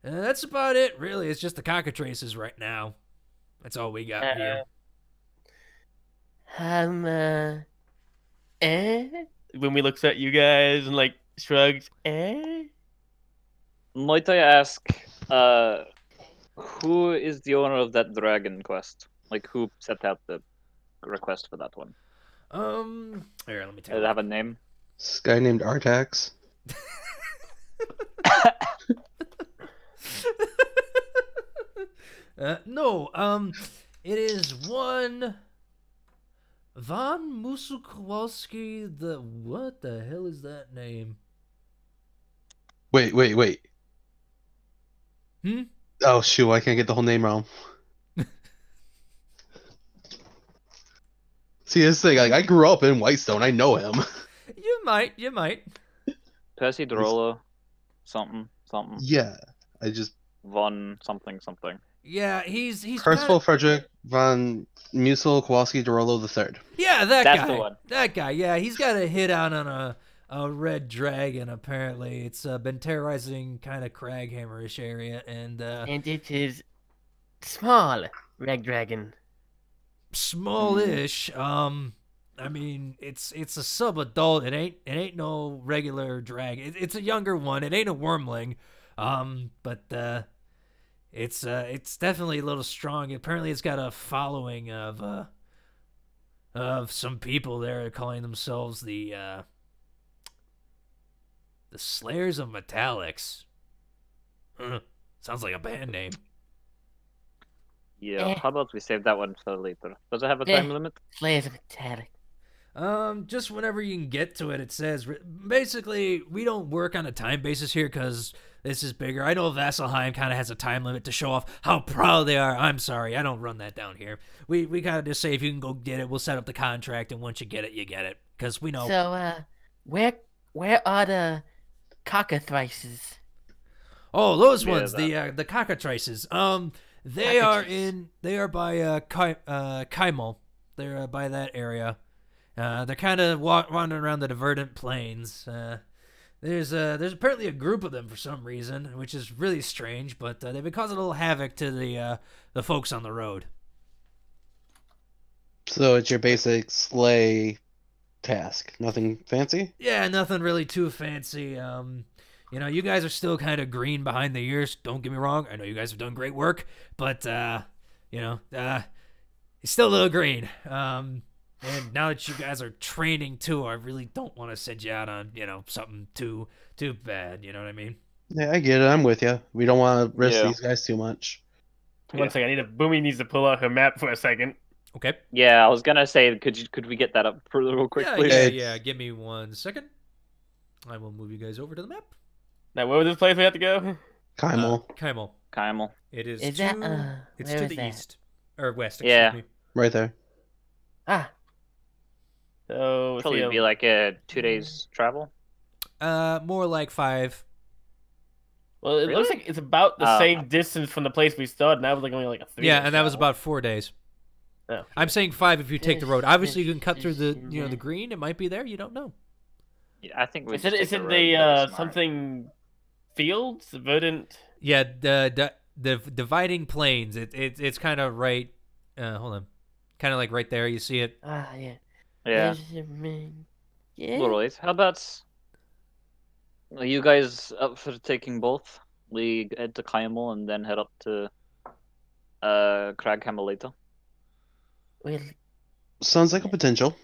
That's about it, really. It's just the cockatrices right now. That's all we got here. When we looks at you guys and like shrugs. Might I ask, who is the owner of that dragon quest? Like, who set out the request for that one? Here, let me take Does it have a name? This guy named Artax. No, it is one Von Musukowski. What the hell is that name? Wait. Hmm? Oh shoot, I can't get the whole name wrong. See, this thing, like, I grew up in Whitestone. I know him. You might. Percy Dorolo, something. Yeah, I just Von something. Yeah, he's Percival Frederick von Musel Kowalski Dorolo III. Yeah, that That's guy. the one. That guy. Yeah, he's got a hit out on a red dragon. Apparently, it's been terrorizing kind of Craghammerish area, and it is small, red dragon. smallish. I mean, it's a sub-adult. It ain't no regular dragon. It's a younger one. It ain't a wormling. But it's definitely a little strong. Apparently, it's got a following of some people there calling themselves the Slayers of Metallics. Sounds like a band name. Yeah, how about we save that one for later? Does it have a time limit? Slayers of Metallic. Just whenever you can get to it, it says. Basically, we don't work on a time basis here because this is bigger. I know Vasselheim kind of has a time limit to show off how proud they are. I'm sorry, I don't run that down here. We kind of just say if you can go get it, we'll set up the contract, and once you get it, you get it. Because we know. So, where are the cockatrices? Oh, those Yeah, ones, the cockatrices. They are by Kaimel. They're by that area. They're kind of wandering around the Verdant Plains. There's apparently a group of them for some reason, which is really strange. But they've been causing a little havoc to the folks on the road. So it's your basic slay task. Nothing fancy? Yeah, nothing really too fancy. You guys are still kind of green behind the ears. Don't get me wrong. I know you guys have done great work, but you're still a little green. And now that you guys are training too, I really don't want to send you out on something too bad. You know what I mean? Yeah, I get it. I'm with you. We don't want to risk Yeah. these guys too much. One second, Boomy needs to pull out her map for a second. Okay. Yeah, I was gonna say, could we get that up real quick, please? Yeah. Give me 1 second. I will move you guys over to the map. Now, where was this place we have to go? Kaimel. Kaimel. Kymel. It is, Is to, that, it's where to is the that? east. Or west, excuse Yeah. me. Right there. Ah, So Probably be like a 2 days travel. More like 5. well, it looks Really? like it's about the same distance from the place we started. Now it's like only like a 3. Yeah, and that was about 4 days. Oh, I'm saying 5 if you take the road. Obviously, you can cut through the Yeah. the green. It might be there. You don't know. Yeah, I think we Is just it take is it road, the that'd be smart. something fields verdant? Yeah, the dividing plains. It's kind of right. Hold on, kind of like right there. You see it. yeah. Yeah. There's your man. Yeah. Alright. How about are you guys up for taking both? We head to Kymel and then head up to Craghammer later. Well, Sounds like a potential.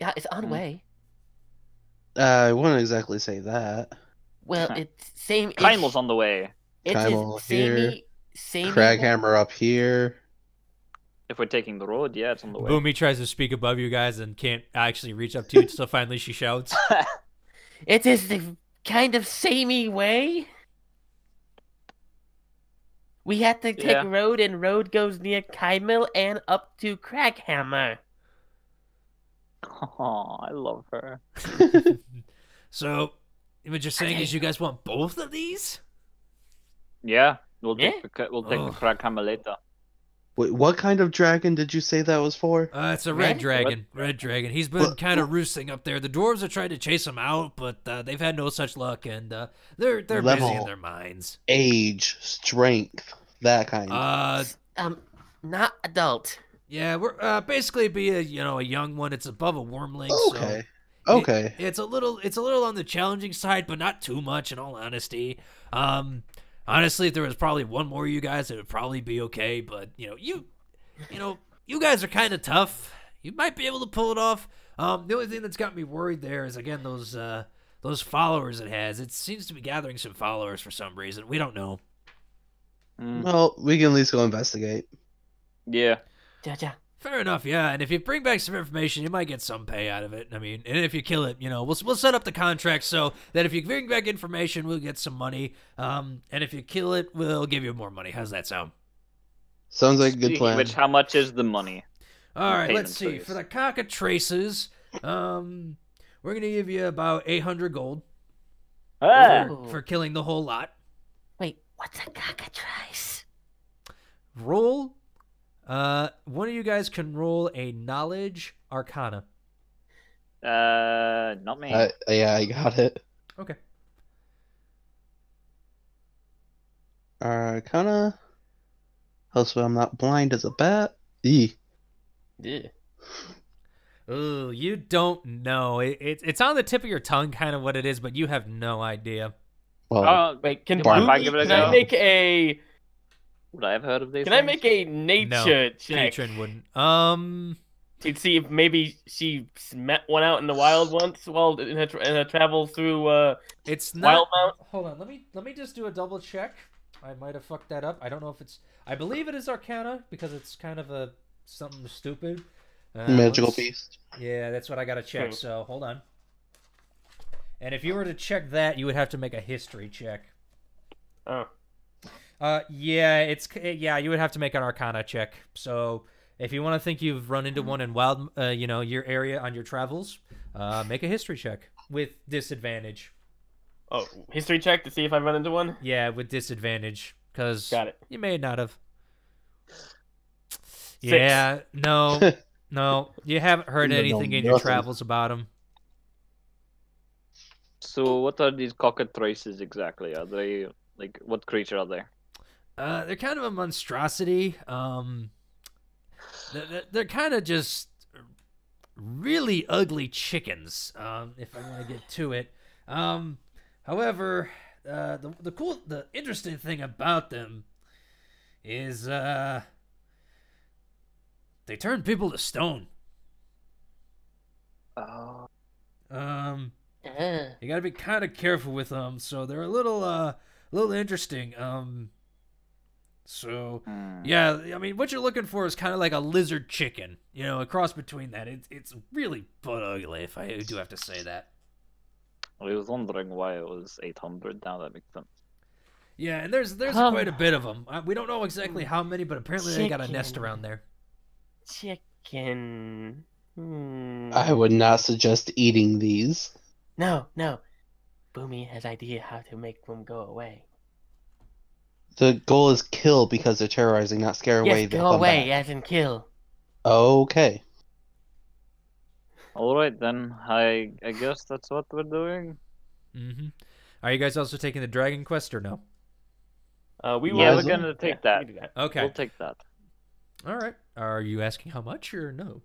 yeah, it's on way. I wouldn't exactly say that. Well, it's same. Kymel's on the way. It's Kymel here. samey. Craghammer up here. If we're taking the road, yeah, it's on the way. Boomy tries to speak above you guys and can't actually reach up to you. So finally, she shouts. It is the kind of samey way. We had to take Yeah. road, and road goes near Kymel and up to Craghammer. Oh, I love her. So, what you're saying is you guys want both of these? Yeah, we'll Yeah. take the Oh. Craghammer later. Wait, what kind of dragon did you say that was for? It's a red Red? dragon. Red dragon. He's been kind of roosting up there. The dwarves are trying to chase him out, but they've had no such luck, and they're busy in Level. their minds. Age, strength, that kind. Not adult. Yeah, we're basically be a young one. It's above a wormling. Okay. So Okay. it's a little on the challenging side, but not too much. In all honesty, honestly, if there was probably one more of you guys, it would probably be okay. But you guys are kind of tough. You might be able to pull it off. The only thing that's got me worried there is again those followers it has. It seems to be gathering some followers for some reason. We don't know. Well, we can at least go investigate. Yeah. Ja. Fair enough, yeah. And if you bring back some information, you might get some pay out of it. I mean, and if you kill it, we'll set up the contract so that if you bring back information, we'll get some money. And if you kill it, we'll give you more money. How's that sound? Sounds like a good Speaking plan. of which, how much is the money? All right, Payment, let's see. please. For the cockatraces, we're gonna give you about 800 gold Ah! for killing the whole lot. Wait, what's a cockatrice? Roll. One of you guys can roll a knowledge arcana. Not me. Yeah, I got it. Okay. Arcana. Also, I'm not blind as a bat. E. Yeah. Ooh, you don't know. It's on the tip of your tongue, kind of what it is, but you have no idea. Well, Wait, can You mind if I Boomy- give it a can I go? make a Would I have heard of these? can I things? make a nature check Patron wouldn't. to see if maybe she met one out in the wild once while in her travel through It's not. Wildmount? Hold on, let me just do a double check. I might have fucked that up. I don't know if it's. I believe it is Arcana because it's kind of a something stupid. magical let's- beast. Yeah, that's what I gotta check. Hmm. So hold on. And if you were to check that, you would have to make a history check. Oh. Yeah, you would have to make an Arcana check. So if you want to think you've run into one in wild, your area on your travels, make a history check with disadvantage. Oh, history check to see if I run into one? Yeah, with disadvantage because Got it. you may not have. Yeah, no, you haven't heard You don't anything know in your nothing. travels about him. So, what are these cockatrices exactly? Are they like what creature are they? They're kind of a monstrosity. They're kind of just really ugly chickens. If I want to get to it. However, the interesting thing about them is they turn people to stone. Oh. You gotta be kind of careful with them. So they're a little interesting. So yeah, I mean, what you're looking for is kind of like a lizard chicken, a cross between that. It's really butt ugly, if I do have to say that. I was wondering why it was 800. Now that makes sense. Yeah, and there's quite a bit of them. We don't know exactly how many, but apparently they got a nest Chicken. around there. Chicken. I would not suggest eating these. No. Boomy has idea how to make them go away. The goal is kill because they're terrorizing, not scare away. Yes, They'll go come away, back. as in kill. Okay. All right then. I guess that's what we're doing. Mm-hmm. Are you guys also taking the dragon quest or no? We Yeah, will. we're gonna take we that. can do that. Okay. We'll take that. All right. Are you asking how much or no?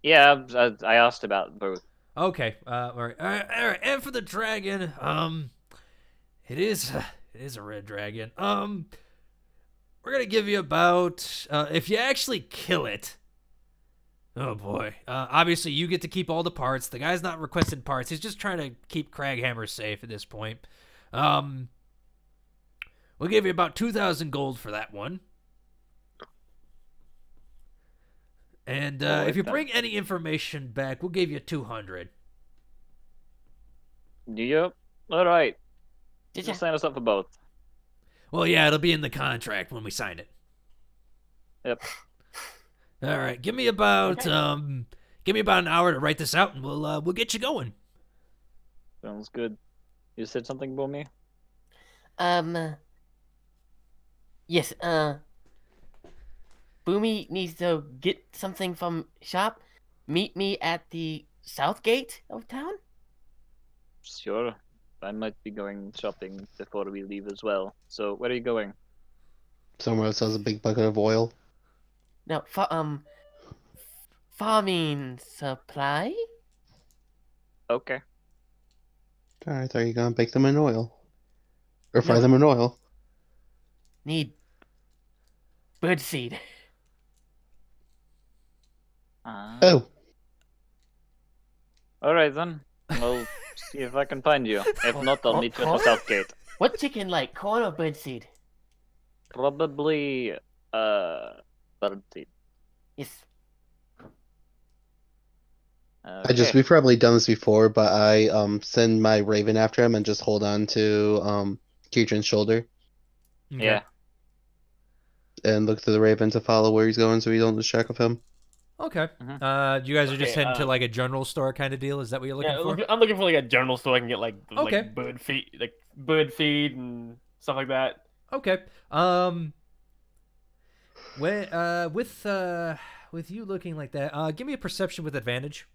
Yeah, I asked about both. Okay. All right. All right. And for the dragon, it is a red dragon. We're gonna give you about if you actually kill it. Oh boy. Obviously you get to keep all the parts. The guy's not requesting parts. He's just trying to keep Craghammer safe at this point. We'll give you about 2,000 gold for that one. And if you bring any information back, we'll give you 200. Yep. All right. Did Just you? sign us up for both. Well, yeah, it'll be in the contract when we sign it. Yep. All right, give me about an hour to write this out, and we'll get you going. Sounds good. You said something about me? Yes, Boomy needs to get something from shop. Meet me at the south gate of town. Sure. I might be going shopping before we leave as well. So where are you going? Somewhere else has a big bucket of oil. No, farming supply. Okay. I thought you were gonna bake them in oil. Or fry No. them in oil. Need birdseed. Oh. All right then. I'll see if I can find you. If not, I'll meet you at the south gate. What chicken like, corn or birdseed? Probably birdseed. Yes. We've probably done this before, but I send my raven after him and just hold on to Keitron's shoulder Okay. Yeah. and look to the raven to follow where he's going so we don't lose track of him. Okay. Mhm. You guys are just Okay, heading to like a general store kind of deal. Is that what you're looking Yeah, for? I'm looking for like a general store I can get like Okay. bird feed and stuff like that. Okay. With you looking like that, give me a perception with advantage,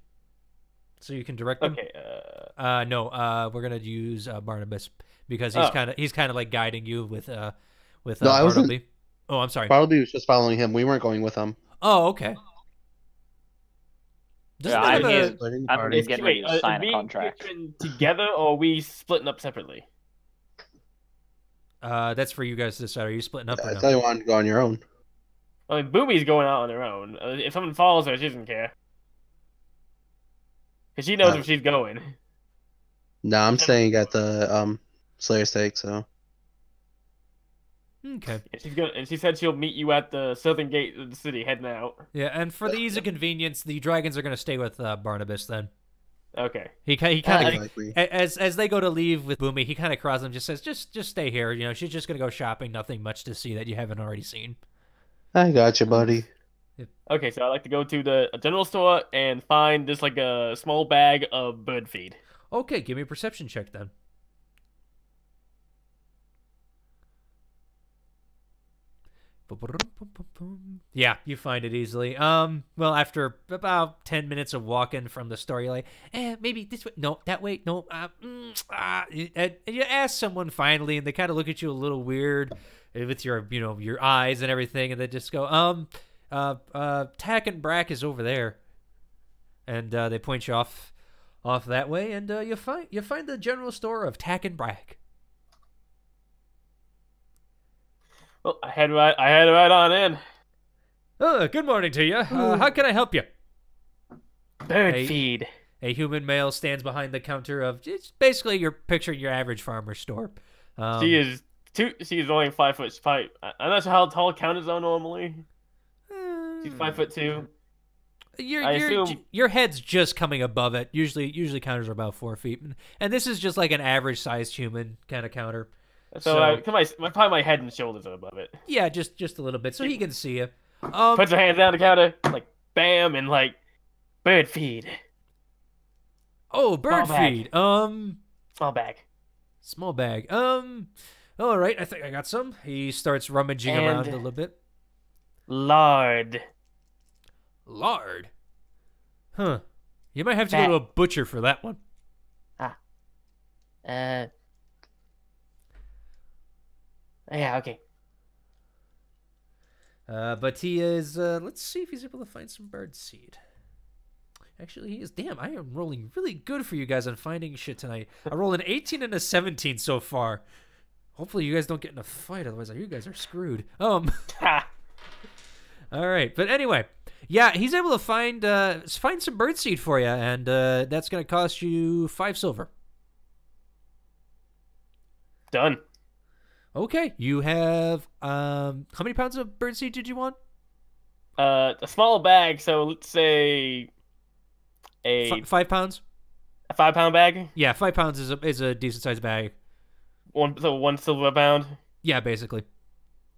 so you can direct them. Okay. No. We're gonna use Barnabas because Oh. he's kind of like guiding you with No, I wasn't- Bartleby. Oh, I'm sorry. Bartleby was just following him. We weren't going with him. Oh, okay. Doesn't Yeah, that I'm have a- here. I'm getting ready to sign a contract. Together or are we splitting up separately? That's for you guys to decide. Are you splitting up or I no? thought you wanted to go on your own. I mean, Boomy's going out on her own. If someone follows her, she doesn't care. Because she knows where she's going. No, I'm staying at the Slayer stake, so Okay. And she said she'll meet you at the southern gate of the city, heading out. Yeah, and for the ease of convenience, the dragons are gonna stay with Barnabas then. Okay. He kind Highly of likely. as they go to leave with Boomy, he kind of crosses them, just says, just stay here. You know, she's just gonna go shopping. Nothing much to see that you haven't already seen. I got you, buddy. Okay, so I like to go to the general store and find just like a small bag of bird feed. Okay, give me a perception check then. Yeah, you find it easily. Well, after about 10 minutes of walking from the store, you're like, maybe this way. No, that way. No. And you ask someone finally, and they kind of look at you a little weird with your, your eyes and everything, and they just go, Tack and Brack is over there, and they point you off that way, and you find the general store of Tack and Brack. Well, I head right on in. Good morning to you. How can I help you? Bird Hey. feed. A human male stands behind the counter of. It's basically you're picturing your average farmer's store. She is only 5'5". I'm not sure how tall counters are normally. She's 5'2". I assume- Your head's just coming above it. Usually counters are about 4 feet, and this is just like an average sized human kind of counter. So, probably my head and shoulders are above it. Yeah, just a little bit, so he can see you. Puts her hands down the counter, like bam, and like bird feed. Oh, bird Small bag. feed. Small bag. Small bag. All right, I think I got some. He starts rummaging around a little bit. Lard. Lard. Huh. You might have to go to a butcher for that one. Yeah, okay. But he is, let's see if he's able to find some bird seed. Actually, he is. Damn, I am rolling really good for you guys on finding shit tonight. I rolled an 18 and a 17 so far. Hopefully you guys don't get in a fight, otherwise you guys are screwed. All right, but anyway, yeah, he's able to find some bird seed for you, and that's going to cost you 5 silver. Done. Okay, you have how many pounds of bird seed did you want? A small bag, so let's say 5 pounds. A 5-pound bag. Yeah, 5 pounds is a decent sized bag. One silver a pound. Yeah, basically.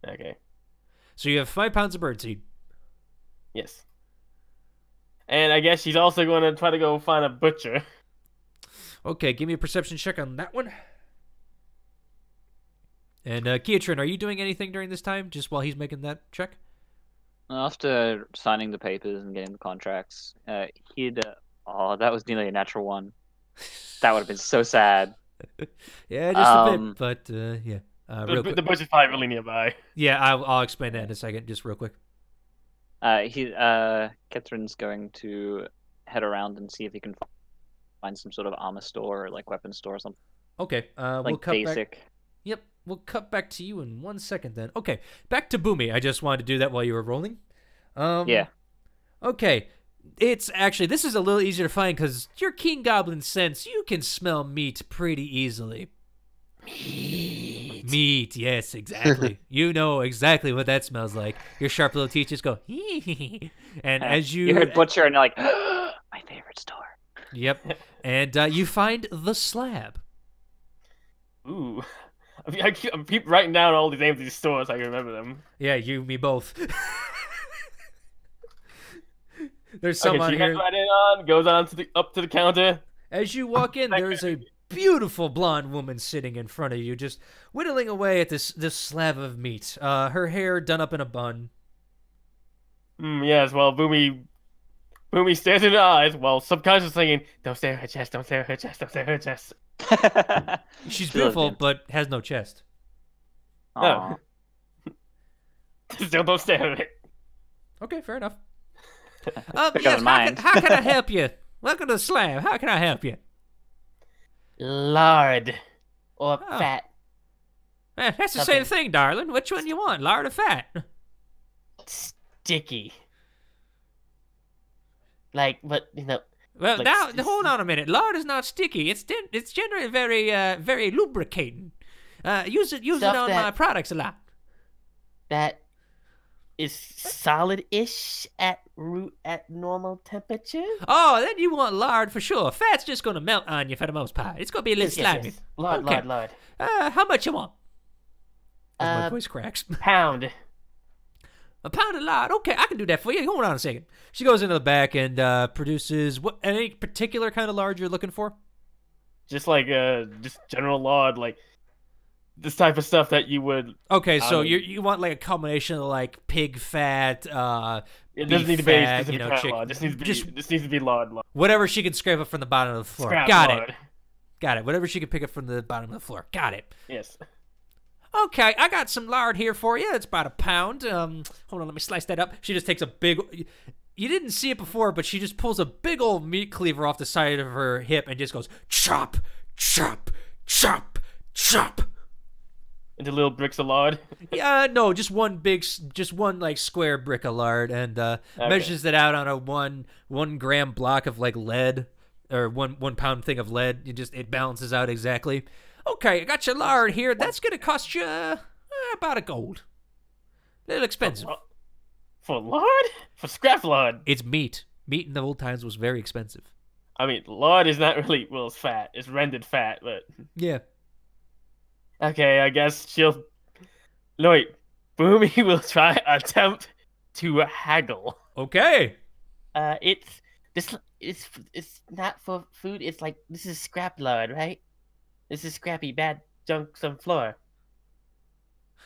Okay. So you have 5 pounds of bird seed. Yes. And I guess she's also going to try to go find a butcher. Okay, give me a perception check on that one. And Keatrin, are you doing anything during this time, just while he's making that check? After signing the papers and getting the contracts, he'd... oh, that was nearly a natural one. That would have been so sad. Yeah, just a bit, but yeah. Real quick. The butcher's probably really nearby. Yeah, I'll explain that in a second, just real quick. Catherine's going to head around and see if he can find some sort of armor store or like weapon store or something. Okay, like we'll cut basic. back. Yep, we'll cut back to you in 1 second then. Okay, back to Boomy. I just wanted to do that while you were rolling. Yeah. Okay, it's actually, this is a little easier to find because your King Goblin sense, you can smell meat pretty easily. Meat, yes, exactly. You know exactly what that smells like. Your sharp little teeth just go, and as you heard butcher and you're like, my favorite store. Yep, and you find the slab. Ooh. I keep writing down all these names of these stores so I can remember them. Yeah, you, me both. There's some on she here. heads right on, goes on to up to the counter. As you walk in, there's a beautiful blonde woman sitting in front of you, just whittling away at this slab of meat. Her hair done up in a bun. Yes, well, Boomy stares in her eyes while subconsciously singing, "Don't stare at her chest, don't stare at her chest, don't stare at her chest." She's beautiful, but has no chest. No. Still don't stare at it. Okay, fair enough. Yes, how can I help you? Welcome to the slab. How can I help you? Lard or fat. That's the same thing, darling. Which one you want, lard or fat? Sticky. Like, but you know. Well, like, now hold on a minute. Lard is not sticky. It's generally very lubricating. Use it on my products a lot. That is solid-ish at normal temperature. Oh, then you want lard for sure. Fat's just gonna melt on you for the most part. It's gonna be a little slimy. Yes. Lard. How much you want? As my voice cracks. Pound. A pound of lard. Okay, I can do that for you. Hold on a second. She goes into the back and produces any particular kind of lard you're looking for? Just like just general lard, like this type of stuff that you would. Okay, so you want like a combination of like pig fat, it doesn't need to be specific kind of lard. This needs to be lard. Whatever she can scrape up from the bottom of the floor. Scrap Got lard. it. Got it. Whatever she can pick up from the bottom of the floor. Got it. Yes. Okay, I got some lard here for you. It's about a pound. Hold on, let me slice that up. She just takes a big... You didn't see it before, but she just pulls a big old meat cleaver off the side of her hip and just goes, chop, chop, chop, chop. Into little bricks of lard? Yeah, no, just one like square brick of lard, and measures it out on a one gram block of like lead, or one pound thing of lead. It balances out exactly. Okay, I got your lard here. That's gonna cost you about a gold. A little expensive. For lard? For scrap lard? It's meat. Meat in the old times was very expensive. I mean, lard is not really, well, it's fat. It's rendered fat, but... Yeah. Okay, I guess she'll. No, wait. Boomy will try attempt to haggle. Okay. It's this. It's not for food. It's like this is scrap lard, right? This is scrappy bad junk on floor.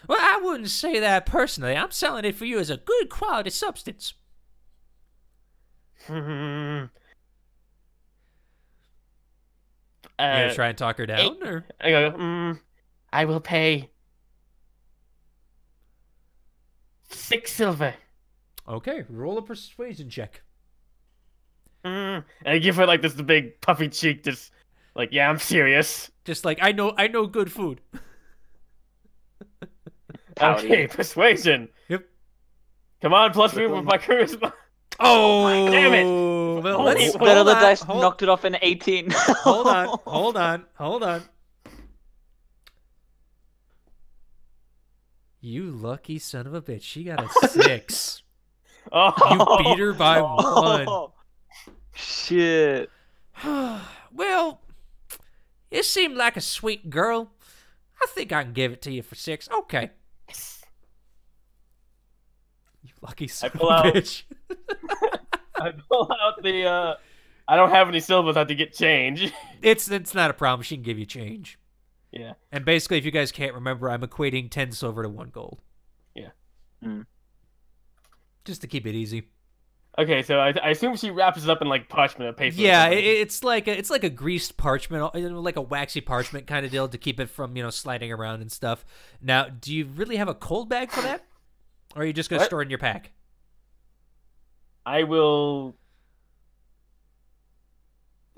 Well, I wouldn't say that personally. I'm selling it for you as a good quality substance. Uh, You gonna try and talk her down, or I go. I will pay 6 silver. okay? Roll a persuasion check. And I give her like this big puffy cheek, just like, yeah, I'm serious. Just like I know good food. Howdy. Okay, persuasion. Yep. Come on, +3 with my charisma. Oh, damn it. Well, Holy let's crap. Better hold the on, dice hold- knocked it off an 18. Hold on. You lucky son of a bitch. She got a 6. Oh, You beat her by 1. Shit. Well, you seem like a sweet girl. I think I can give it to you for 6. Okay. You lucky son of pull a out- bitch. I pull out the. I don't have any silvers. I have to get change. It's not a problem. She can give you change. Yeah. And basically, if you guys can't remember, I'm equating 10 silver to 1 gold. Yeah. Just to keep it easy. Okay, so I assume she wraps it up in like parchment or paper. or Yeah, something. it's like a greased parchment, like a waxy parchment kind of deal to keep it from sliding around and stuff. Now, do you really have a cold bag for that, or are you just gonna What? store it in your pack? I will.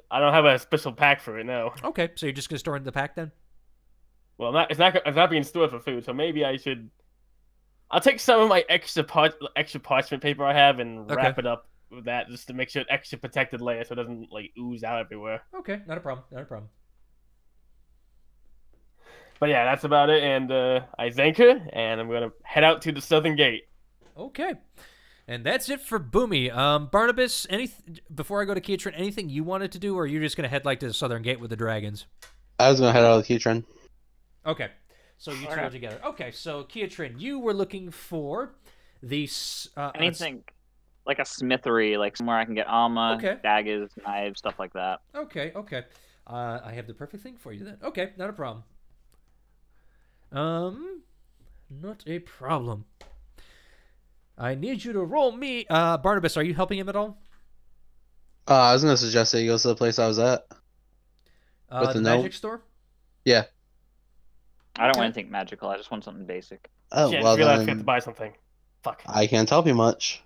I don't have a special pack for it now. Okay, so you're just gonna store it in the pack then. Well, it's not being stored for food, so maybe I should. I'll take some of my extra parchment paper I have and wrap Okay. it up with that, just to make sure it's extra protected layer, so it doesn't like ooze out everywhere. Okay, not a problem. But yeah, that's about it. And I thank her, and I'm gonna head out to the southern gate. Okay, and that's it for Boomy. Barnabas, before I go to Keatron, anything you wanted to do, or are you just gonna head like to the southern gate with the dragons? I was gonna head out of the Keytron. Okay, so you two are together. Okay, so Keatron, you were looking for the Anything like a smithery, like somewhere I can get armor, Okay. daggers, knives, stuff like that. Okay. I have the perfect thing for you then. Okay, not a problem. Not a problem. I need you to roll me. Barnabas, are you helping him at all? I was gonna suggest that he goes to the place I was at. With The the note? magic store? Yeah. I don't Okay. want anything magical. I just want something basic. Oh Shit, I well, realized I have to then buy something. Fuck. I can't help you much.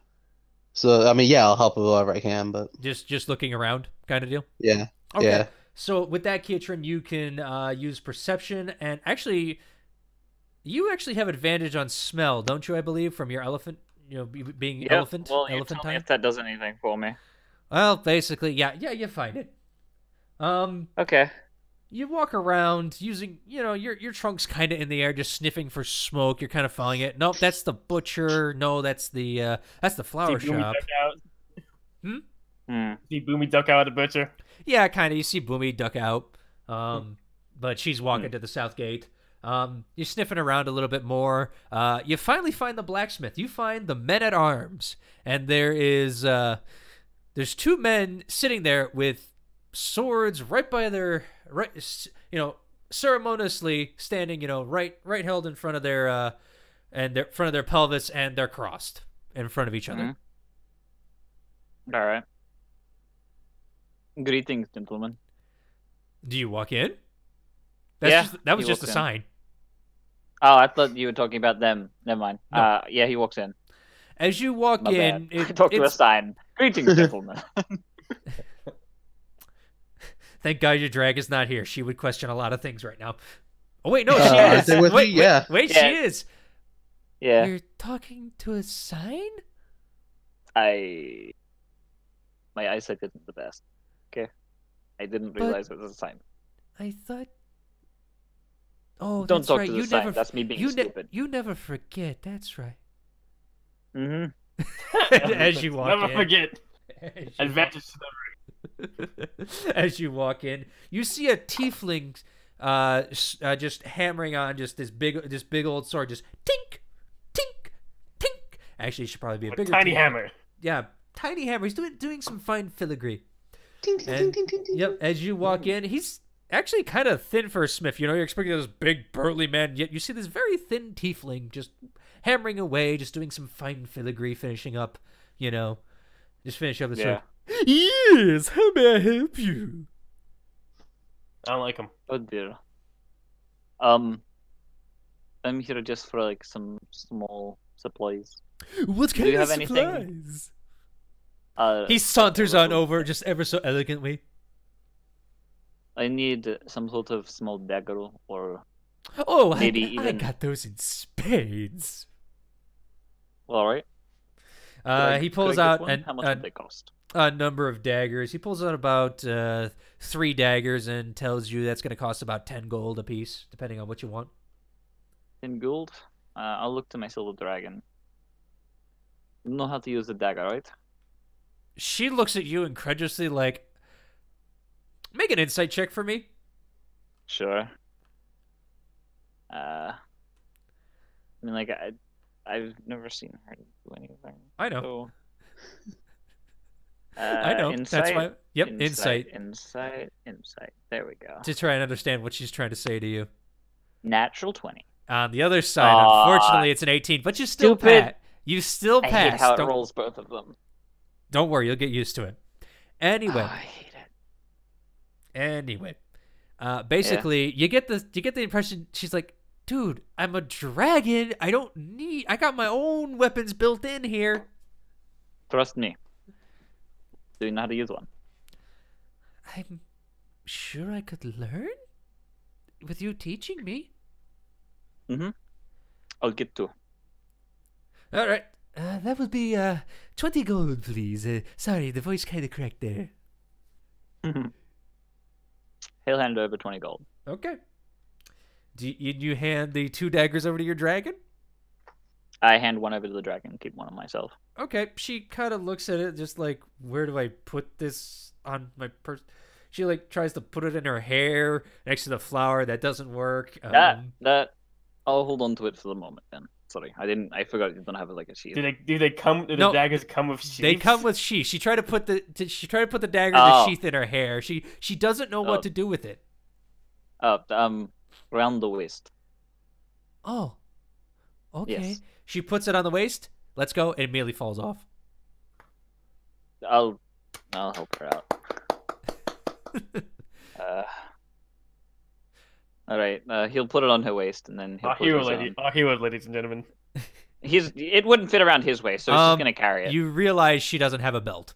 So I mean, yeah, I'll help whoever I can, but Just looking around kind of deal? yeah, Okay. yeah. So with that, Keatron, you can use perception, and actually, you actually have advantage on smell, don't you? I believe from your elephant, being Yep. elephant, Well, you elephant tell me time. if that does anything for me. Well, basically, yeah, you find it. Okay. You walk around using, your trunk's kind of in the air, just sniffing for smoke. You're kind of following it. Nope, that's the butcher. No, that's the flower See Boomy shop. duck out. Hmm. See Boomy duck out at the butcher. Yeah, kind of. You see Boomy duck out, but she's walking to the south gate. You're sniffing around a little bit more. You finally find the blacksmith. You find the men at arms, and there's 2 men sitting there with swords right by their ceremoniously standing, right held in front of their front of their pelvis, and they're crossed in front of each other. All right. Greetings, gentlemen. Do you walk in? Yeah, That was he just a walks in. sign. Oh, I thought you were talking about them. Never mind. No. Yeah, he walks in. As you walk My in, bad. I talked to a it's- sign. Greetings, gentlemen. Thank God your dragon's not here. She would question a lot of things right now. Oh wait, no, she Is is. it with Wait, me? Yeah. wait, Yeah. she is. Yeah. You're talking to a sign? My eyesight isn't the best. Okay. I didn't realize it was a sign. I thought. Oh, Don't that's talk right. to the You sign. never. That's me being you stupid. You never forget. That's right. Mm-hmm. As you walk Never in. forget. As you Advantage to As you walk in, you see a tiefling just hammering on just this big old sword, just tink, tink, tink. Actually, it should probably be a bigger tiny tink. hammer. Yeah, tiny hammer. He's doing some fine filigree. Ting, ting, ting, ting, ting, ting. Yep, as you walk in, he's actually kind of thin for a smith. You know, you're expecting this big burly man, yet you see this very thin tiefling just hammering away, just doing some fine filigree, finishing up. You know, just finish up the sword. Yes, how may I help you? I don't like him. Oh dear. I'm here just for like some small supplies. What Do kind you of have supplies? anything? He saunters on over just ever so elegantly. I need some sort of small dagger or Oh, maybe I even. got those in spades. All right. He Could pulls I get out one? How much would they cost? a number of daggers. He pulls out about 3 daggers and tells you that's going to cost about 10 gold apiece, depending on what you want. 10 gold. I'll look to my silver dragon. You know how to use the dagger, right? She looks at you incredulously like, make an insight check for me. Sure. I mean, like I've never seen her do anything. I know. So, I know. Insight, That's why. Yep, insight. Insight. There we go. To try and understand what she's trying to say to you. Natural 20. On the other side, unfortunately, it's an 18, but you still Stupid. pass. You still I pass. hate how it Don't, rolls both of them. don't worry, you'll get used to it. Anyway. Oh, I hate it. Anyway, basically, you get the impression she's like, dude, I'm a dragon. I got my own weapons built in here. Trust me. Do you know how to use one? I'm sure I could learn with you teaching me. Mm-hmm. I'll get to. All right, that would be 20 gold, please. Sorry, the voice kind of cracked there. He'll hand over 20 gold. Okay. Do you hand the 2 daggers over to your dragon? I hand one over to the dragon and keep one on myself. Okay, she kind of looks at it just like, where do I put this on my person? She like tries to put it in her hair next to the flower. That doesn't work. That I'll hold on to it for the moment then. Sorry, I forgot you don't have it like a sheath. Do they come? Do the No, daggers come with sheaths? They come with sheath. She tried to put the dagger, Oh. the sheath in her hair. She doesn't know what to do with it. Around the waist. Oh, okay. Yes. She puts it on the waist. Let's go. It immediately falls off. I'll help her out. All right. He'll put it on her waist and then he'll Our put hero, his lady, own. our hero, ladies and gentlemen. It wouldn't fit around his waist, so he's just gonna carry it. You realize she doesn't have a belt.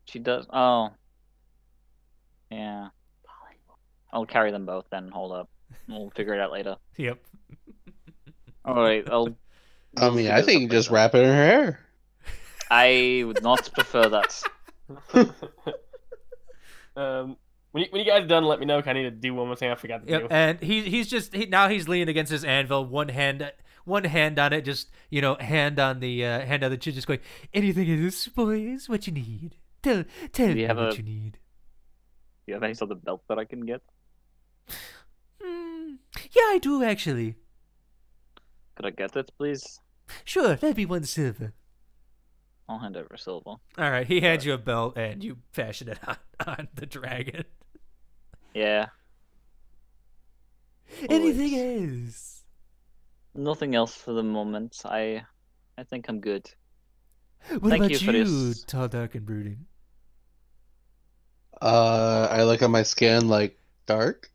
She does. Oh. Yeah. I'll carry them both then. Hold up. We'll figure it out later. Yep. All right. I mean, I think you just wrap it in her hair. I would not prefer that. When you guys are done, let me know. 'Cause I need to do one more thing I forgot to Yep. do. And he's leaning against his anvil, one hand on it, just hand on the chin, just going, anything else, boys? What you need? Tell me what you need. Do you have any sort of belt that I can get? Yeah, I do actually. Could I get it, please? Sure, that'd be 1 silver. I'll hand over silver. All right, he hands you a belt, and you fashion it on the dragon. Yeah. Anything else? Nothing else for the moment. I think I'm good. What Thank about you for this. tall, dark, and brooding? I look at my skin like dark.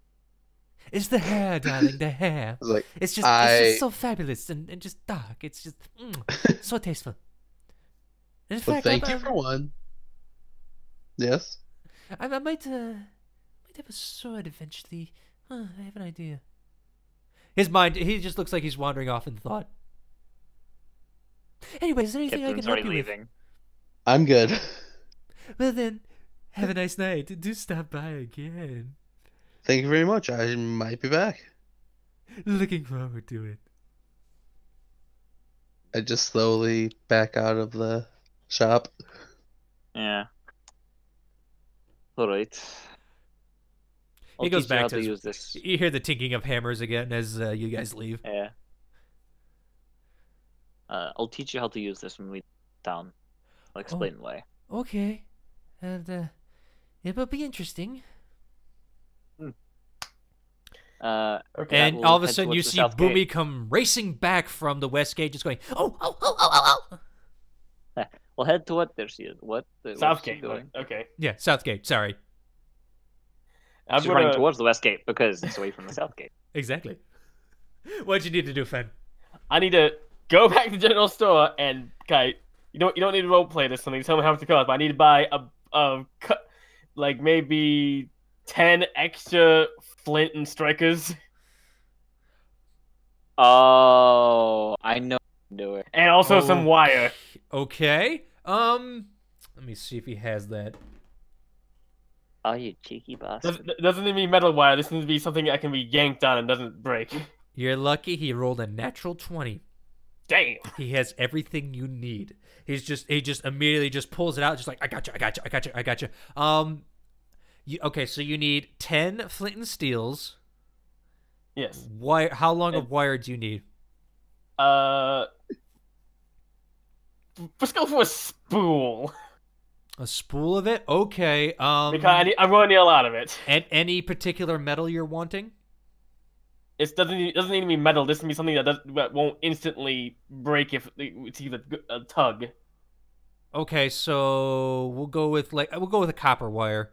It's the hair, darling, the hair. Like It's just so fabulous and just dark. It's just so tasteful. In well, fact, thank you for one. Yes. I might have a sword eventually. I have an idea. His mind, he just looks like he's wandering off in thought. Anyway, is there anything I can Captain's help already you leaving. I'm good. with? Well then, have a nice night. Do stop by again. Thank you very much. I might be back. Looking forward to it. I just slowly back out of the shop. Yeah. Alright. I'll He goes teach you how back to to his, use this. You hear the tinking of hammers again as you guys leave. Yeah. I'll teach you how to use this when we down. I'll explain why. Okay. And it will be interesting. Okay. And all of a sudden, you see Boomy come racing back from the west gate, just going, Oh, oh, oh, oh, oh, oh. We'll head to what there's here. What? South what's she gate. doing? Okay. yeah, south gate. Sorry. I'm She's gonna... running towards the west gate because it's away from the south gate. Exactly. What'd you need to do, Fen? I need to go back to the general store and you don't need to roleplay this something. Tell me how much it costs. But I need to buy like maybe 10 extra flint and strikers. Oh, I know. Do it. And also some wire. Okay. Let me see if he has that. Oh, you cheeky bastard. Doesn't need to be metal wire. This needs to be something that can be yanked on and doesn't break. You're lucky he rolled a natural 20. Damn. He has everything you need. He just immediately just pulls it out, just like, I got you. Okay, so you need 10 flint and steels. Yes. How long of wire do you need? Let's go for a spool. A spool of it? Okay. Because I'm going to need a lot of it. And any particular metal you're wanting? It doesn't need to be metal. This can be something that won't instantly break if it's either a tug. Okay, so we'll go with a copper wire.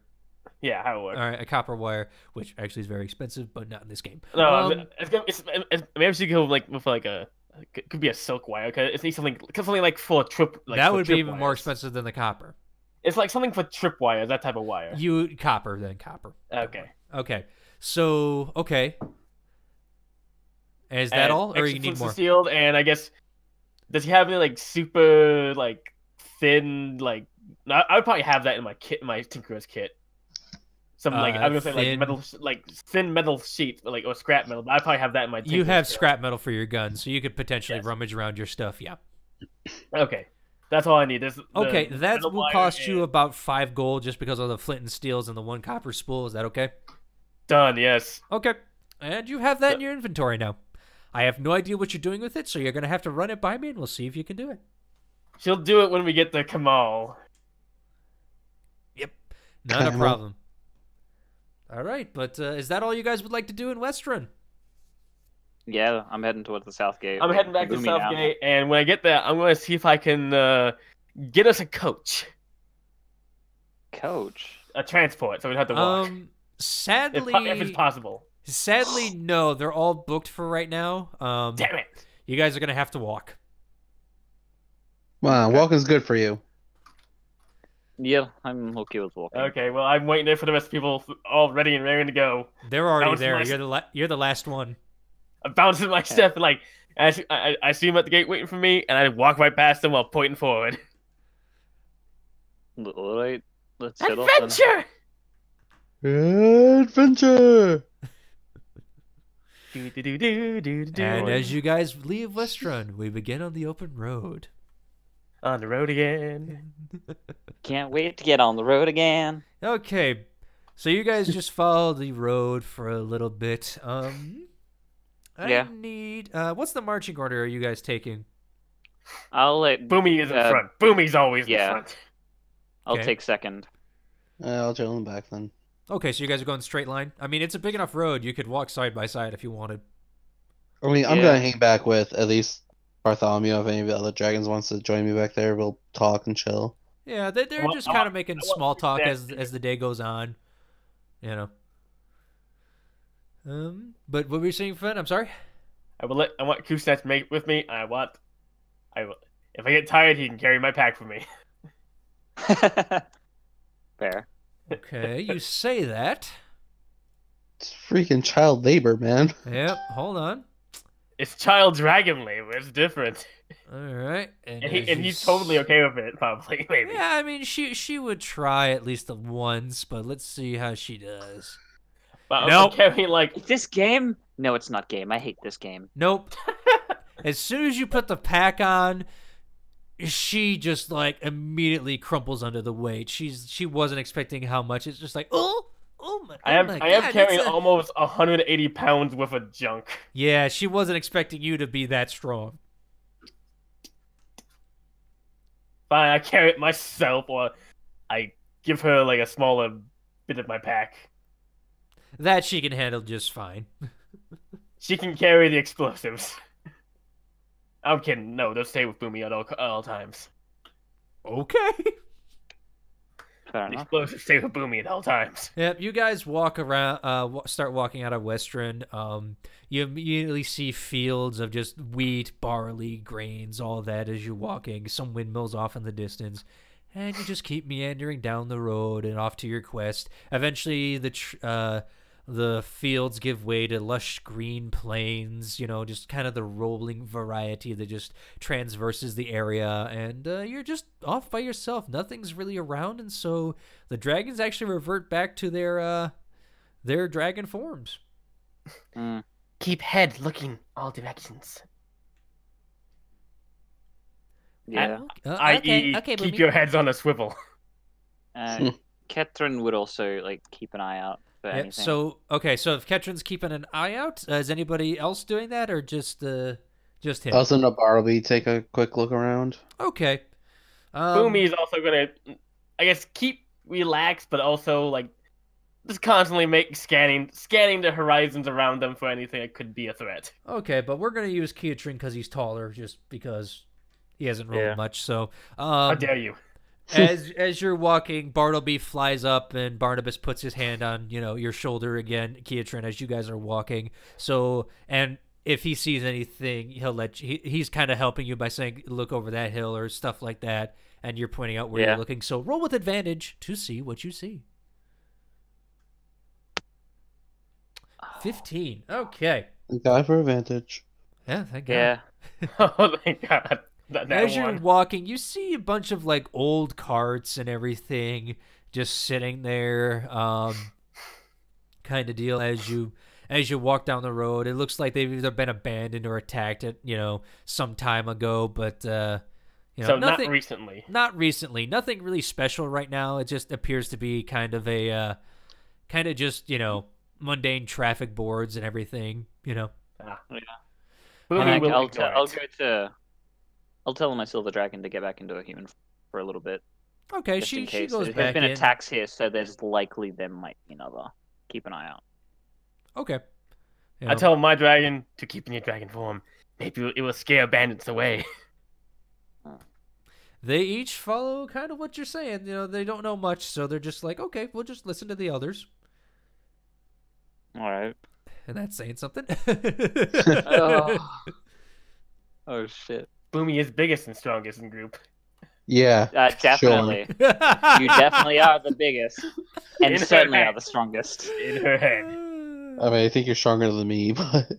Yeah, how it works. All right, a copper wire, which actually is very expensive, but not in this game. No, maybe she go with it could be a silk wire. Cause it needs something like for trip. Like that for would trip be even wires. more expensive than the copper. It's like something for trip wires, that type of wire. Copper, then copper. Okay. Okay. So is that all, or you need more? Sealed, and I guess does he have any like super like thin like? I would probably have that in my kit, my Tinkerer's kit. Some like I was gonna say like metal, like thin metal sheet, or scrap metal. But I probably have that in my. You have scrap metal for your gun, so you could potentially rummage around your stuff. Yeah. Okay, that's all I need. Okay, that will cost you about 5 gold just because of the flint and steels and the 1 copper spool. Is that okay? Done. Yes. Okay, and you have that in your inventory now. I have no idea what you're doing with it, so you're gonna have to run it by me, and we'll see if you can do it. She'll do it when we get to Kamal. Yep, not a problem. All right, but is that all you guys would like to do in Westrun? Yeah, I'm heading towards the south gate. I'm heading back to South Gate, and when I get there, I'm going to see if I can get us a coach. Coach? A transport, so we don't have to walk. Sadly, if it's possible. Sadly, no. They're all booked for right now. Damn it! You guys are gonna have to walk. Wow, walking's good for you. Yeah, I'm okay with walking. Okay, well, I'm waiting there for the rest of the people all ready and raring to go. They're already there. You're the last one. I'm bouncing my step, and like I see him at the gate waiting for me, and I walk right past him while pointing forward. All right, let's head off then. Adventure! And as you guys leave Westrun, we begin on the open road. On the road again. Can't wait to get on the road again. Okay, so you guys just follow the road for a little bit. I need. What's the marching order are you guys taking? I'll let Boomy is in front. Boomy's always in front. I'll take second. I'll turn back then. Okay, so you guys are going straight line. I mean, it's a big enough road. You could walk side by side if you wanted. I mean, I'm gonna hang back with at least Bartholomew. If any of the other dragons wants to join me back there, we'll talk and chill. Yeah, they're just kind of making small talk as the day goes on. You know. But what were you saying, Finn? I'm sorry. I want Kusnat to make with me. I will. If I get tired, he can carry my pack for me. Fair. Okay, you say that. It's freaking child labor, man. Yep. Hold on. It's child dragon labor. It's different. All right. And he's totally okay with it, probably. Maybe. Yeah, I mean, she would try at least once, but let's see how she does. But nope. This game? No, it's not game. I hate this game. Nope. As soon as you put the pack on, she just immediately crumples under the weight. She wasn't expecting how much. It's just like, oh my I am my I am God, carrying that's a- almost 180 pounds worth of junk. Yeah, she wasn't expecting you to be that strong. Fine, I carry it myself, or I give her like a smaller bit of my pack. That she can handle just fine. She can carry the explosives. I'm kidding. No, they'll stay with Boomy at all times. Okay. Fair The enough. explosives stay with Boomy at all times. Yep, you guys walk around, start walking out of Western. You immediately see fields of just wheat, barley, grains, all that as you're walking. Some windmills off in the distance, and you just keep meandering down the road and off to your quest. Eventually, the fields give way to lush green plains. You know, just kind of the rolling variety that just transverses the area, and you're just off by yourself. Nothing's really around, and so the dragons actually revert back to their dragon forms. Mm. Keep head looking all directions. Yeah. I.e., okay, keep Boomy. your heads on a swivel. Ketrin would also like keep an eye out for Yep, anything. so if Ketrin's keeping an eye out, is anybody else doing that, or just him? Also, no Bartleby take a quick look around. Okay. Boomy is also gonna, I guess, keep relaxed, but also like just constantly scanning the horizons around them for anything that could be a threat. Okay, but we're gonna use Keatrin because he's taller, just because he hasn't rolled Yeah. much. So, How dare you? as you're walking, Bartleby flies up and Barnabas puts his hand on your shoulder again, Keatrin, as you guys are walking. So, and if he sees anything, he'll let you. He's kind of helping you by saying, "Look over that hill" or stuff like that, and you're pointing out where Yeah. you're looking. So, roll with advantage to see what you see. 15. Okay. Guy for advantage. Yeah, thank God. Yeah. Oh thank God! That As you're one. walking, you see a bunch of like old carts and everything just sitting there, kind of deal. As you walk down the road, it looks like they've either been abandoned or attacked at some time ago, but So nothing. not recently. Not recently. Nothing really special right now. It just appears to be kind of a just mundane traffic boards and everything. Ah. Yeah. Boomy And will I'll ignore I'll it. go to. I'll tell my silver dragon to get back into a human for a little bit, Okay, just in she case. goes There's back been in. attacks here, so there's likely there might be another. Keep an eye out. Okay. I tell my dragon to keep in your dragon form. Maybe it will scare bandits away. They each follow kind of what you're saying. They don't know much, so they're just like, okay, we'll just listen to the others. All right. And that's saying something. Oh. Oh shit. Boomy is biggest and strongest in group. Yeah. Definitely. You definitely are the biggest, and In her certainly head. are the strongest. In her head. I mean, I think you're stronger than me, but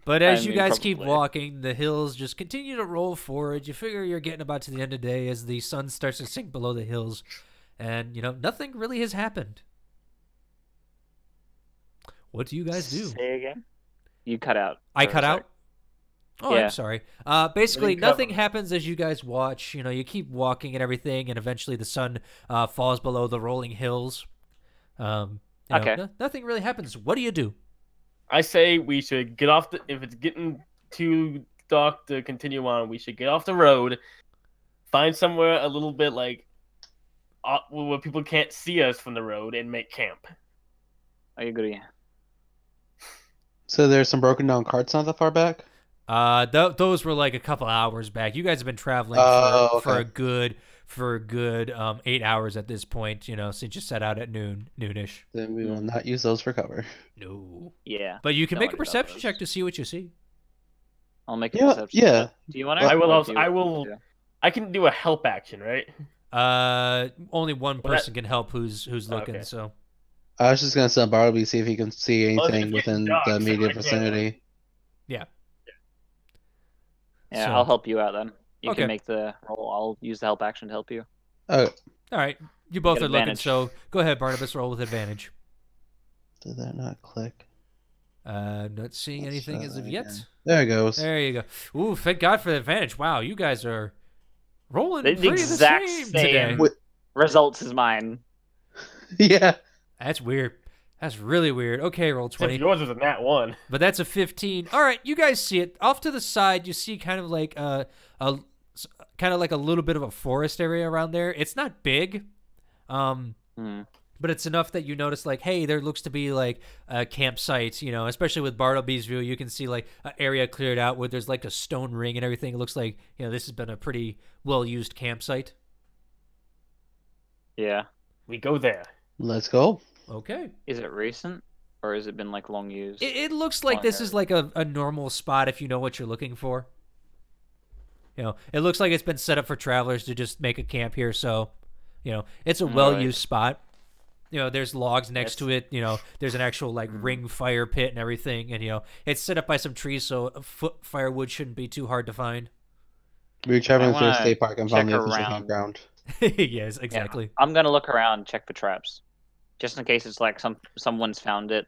But as I you mean, guys keep probably. walking, the hills just continue to roll forward. You figure you're getting about to the end of the day as the sun starts to sink below the hills. And, nothing really has happened. What do you guys do? Say again. You cut out. I for a cut sec. out? Oh, Yeah. I'm sorry. Basically, Really cover. nothing happens as you guys watch. You keep walking and everything, and eventually the sun falls below the rolling hills. Okay. Nothing really happens. What do you do? I say we should get off if it's getting too dark to continue on, we should get off the road, find somewhere a little bit like where people can't see us from the road, and make camp. I agree. so there's some broken down carts not that far back. Those were like a couple hours back. You guys have been traveling Oh, for a okay. good 8 hours at this point. Since you set out at noonish. Then we will not use those for cover. No, Yeah. but you can No make a idea about perception those. check to see what you see. I'll make a Yeah, perception. yeah. Do you want to? I will Or also- do you- I will- yeah. I can do a help action, right? Only one Well, that- person can help who's looking. Okay. So I was just gonna send Bartleby see if he can see Well, it's anything getting within dark, the so immediate I can't. vicinity. Yeah, So- I'll help you out then. You Okay. can make the roll. I'll use the help action to help you. Oh, all right, you both get are looking. advantage. So go ahead, Barnabas. Roll with advantage. did that not click? Not seeing Let's anything try as of that yet. again. There it goes. There you go. Ooh, thank God for the advantage. Wow, you guys are rolling The pretty exact the same same. today. Wait. Results is mine. Yeah. That's weird. That's really weird. Okay, roll Except 20. yours was a nat 1. But that's a 15. All right, you guys see it. Off to the side, you see kind of like a little bit of a forest area around there. It's not big. But it's enough that you notice, like, hey, there looks to be, like, a campsite, you know, especially with Bartleby's view. You can see, like, an area cleared out where there's, like, a stone ring and everything. It looks like, you know, this has been a pretty well-used campsite. Yeah. We go there. Let's go. Okay. Is it recent? Or has it been, like, long used? It looks like this is, like, a normal spot if you know what you're looking for. You know, it looks like it's been set up for travelers to just make a camp here, so, you know, it's a well-used spot. You know, there's logs next to it. You know, there's an actual, like, ring fire pit and everything. And, you know, it's set up by some trees, so firewood shouldn't be too hard to find. We were traveling through a state park and found the official around. campground. Yes, exactly. Yeah. I'm going to look around, check for traps. Just in case it's like someone's found it,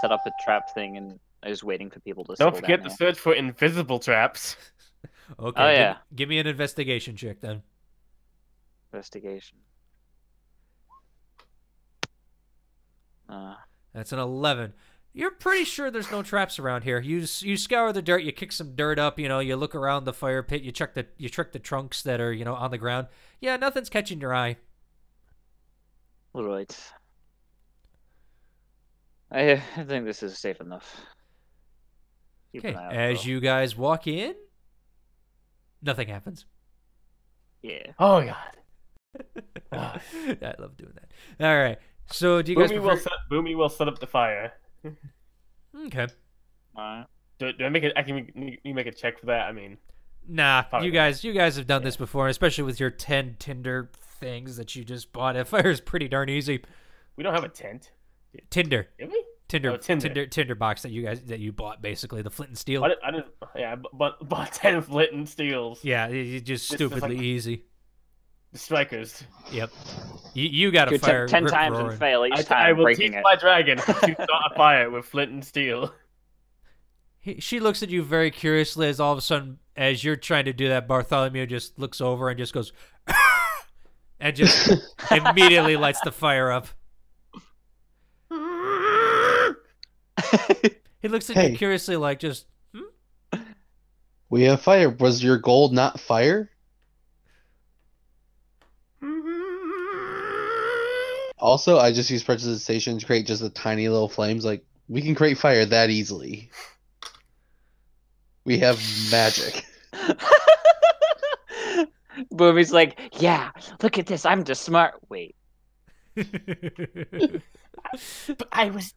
set up a trap thing, and is waiting for people to Don't forget to search for invisible traps. Okay. Oh, yeah. Give me an investigation check, then. Investigation. That's an 11. You're pretty sure there's no traps around here. You scour the dirt, you kick some dirt up, you know, you look around the fire pit, you check the trunks that are, you know, on the ground. Yeah, nothing's catching your eye. All right. I think this is safe enough. Keep Okay, an eye out, as though. you guys walk in, nothing happens. Yeah. Oh, God. I love doing that. All right. So, do you guys Boomy will set up the fire. Okay. Alright. Do I make it? I can you make a check for that? I mean, Nah, Probably you guys have done this before, especially with your 10 Tinder things that you just bought. That fire is pretty darn easy. we don't have a tent. Tinder. Did we? Tinder, Oh, Tinder. Tinder box that you bought, basically the flint and steel. I didn't. Yeah, bought 10 flint and steels. Yeah, it's just This is stupidly like- easy. The strikers. Yep. You got to Good fire 10 rip times roaring. and fail each I time will breaking teach it. my dragon to start a fire with flint and steel. She looks at you very curiously as all of a sudden, as you're trying to do that, Bartholomew just looks over and just goes, and just immediately lights the fire up. He looks at you curiously like just, We have fire. Was your goal not fire? Also, I just use prestidigitation to create just a tiny little flames. Like, we can create fire that easily. We have magic. Boomy's like, yeah, look at this. I'm just smart. Wait. But I was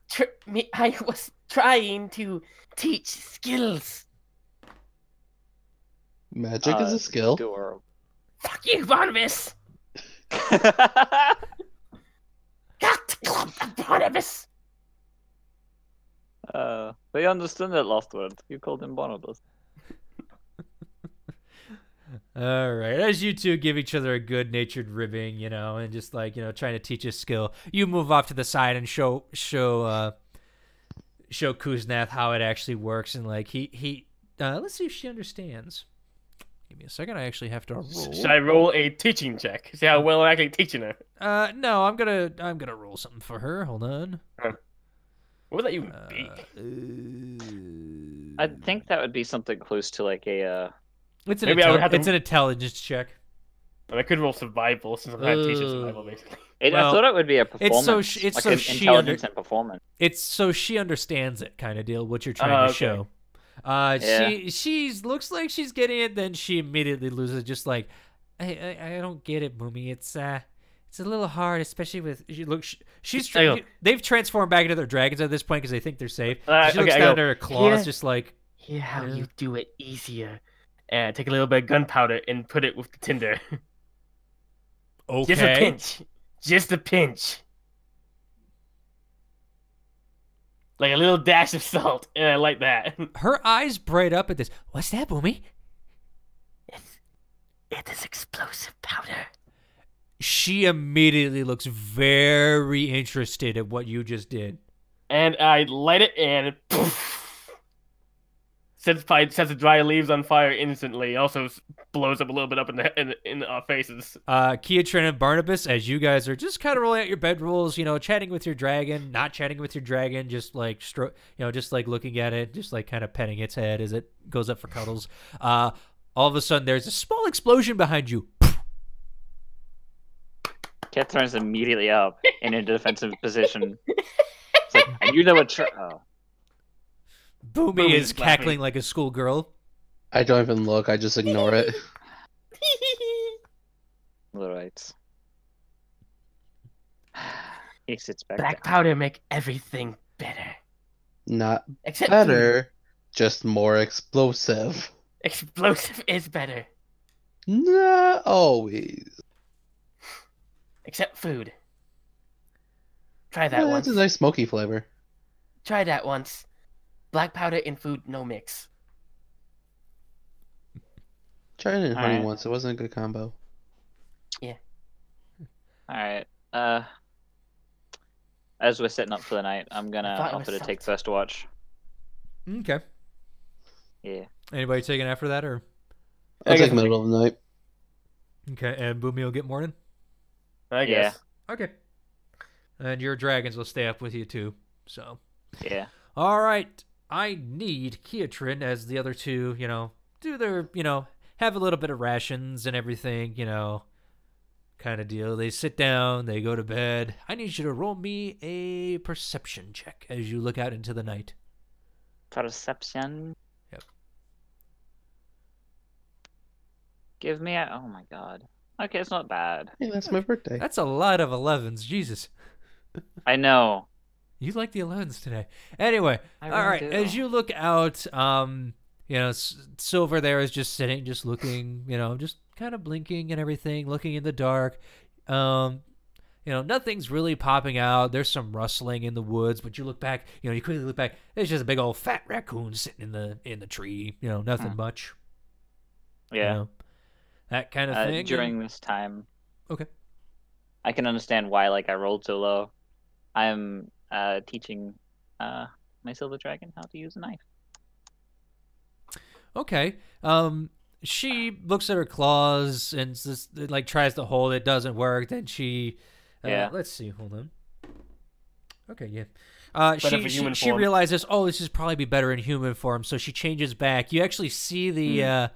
trying to teach skills. Magic is a skill. Adorable. Fuck you, Barnabas! Got to club the Barnabas! They understood that last word. You called him Barnabas. all right. As you two give each other a good-natured ribbing, you know, and just like, you know, trying to teach a skill, you move off to the side and show Kuznath how it actually works, and like he let's see if she understands. Give me a second. I actually have to roll. Should I roll a teaching check? See how well I'm actually teaching her. No, I'm gonna roll something for her. Hold on. What would that even be? I think that would be something close to like a. It's an Maybe I would have to- it's an intelligence check. I could roll survival since I'm not teaching survival, basically. I Well, thought it would be a performance. it's like so an she intelligence and performance. It's so she understands it, kind of deal. What you're trying to okay. show. Yeah. She looks like she's getting it, then she immediately loses. Just like, I don't get it, Moomy. It's a little hard, especially with they've transformed back into their dragons at this point because they think they're safe. She looks down at her claws, just like, Here's how you do it easier. And take a little bit of gunpowder and put it with the tinder. okay. Just a pinch. Just a pinch. Like a little dash of salt. And I like that. Her eyes bright up at this. What's that, Moomy? It is explosive powder. She immediately looks very interested at what you just did. And I light it and poof. sets the dry leaves on fire instantly. Also blows up a little bit up in our faces. Keatrin and Barnabas, as you guys are just kind of rolling out your bedrolls, chatting with your dragon, not chatting with your dragon, just like just like looking at it, just like kind of petting its head as it goes up for cuddles. All of a sudden, there's a small explosion behind you. Kit turns immediately up in a defensive position. It's like, you know what? Boomy is cackling like a schoolgirl. I don't even look. I just ignore it. All right. He sits back. Black down. powder make everything better. Not Except better, just more explosive. explosive is better. Not always. Except food. Try that That's once. a nice smoky flavor. Try that once. Black powder in food, no mix. Tried it in honey Alright. once. It wasn't a good combo. All right. As we're setting up for the night, I'm gonna I thought it offer was to take salt. first watch. Okay. Yeah. Anybody taking after that, or I'll I take guess- middle of the night. okay? And Boomy will get morning. I guess. Okay. And your dragons will stay up with you too. So, Yeah. all right. I need Keatrin as the other two, do their, have a little bit of rations and everything, kind of deal. They sit down, they go to bed. I need you to roll me a perception check as you look out into the night. Perception. Yep. Give me a. Oh my god. Okay, it's not bad. Hey, that's my birthday. That's a lot of 11s. Jesus. I know. You like the 11s today. Anyway, I all really right. do. As you look out, Silver there is just sitting, just looking, just kind of blinking and everything, looking in the dark. Nothing's really popping out. There's some rustling in the woods, but you look back, you quickly look back. There's just a big old fat raccoon sitting in the tree. Nothing much. Yeah. That kind of thing. During this time. Okay. I can understand why I rolled so low. I'm teaching my silver dragon how to use a knife. Okay. She looks at her claws and just tries to hold it. Doesn't work. Then she, Yeah. Let's see. Hold on. Okay. Yeah. for human She form. realizes, oh, this is probably be better in human form. So she changes back. You actually see the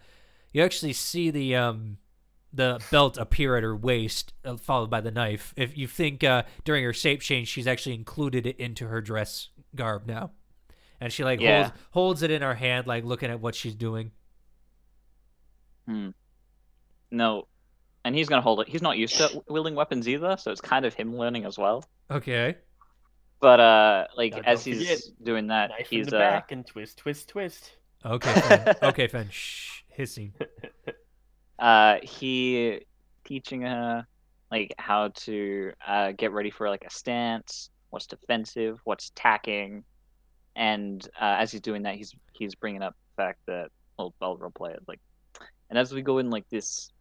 the belt appear at her waist, followed by the knife. If you think during her shape change, she's actually included it into her dress garb now, and she Yeah. holds it in her hand, looking at what she's doing. No. And he's gonna hold it. He's not used to wielding weapons either, so it's kind of him learning as well. Okay. But Now, as don't he's forget, doing that, Knife in he's the back and twist, twist, twist. Okay. Fen. Okay, Fen. Shh. Hissing. he teaching her how to get ready for a stance, what's defensive, what's attacking, and as he's doing that, he's bringing up the fact that I'll roleplay it and as we go in this,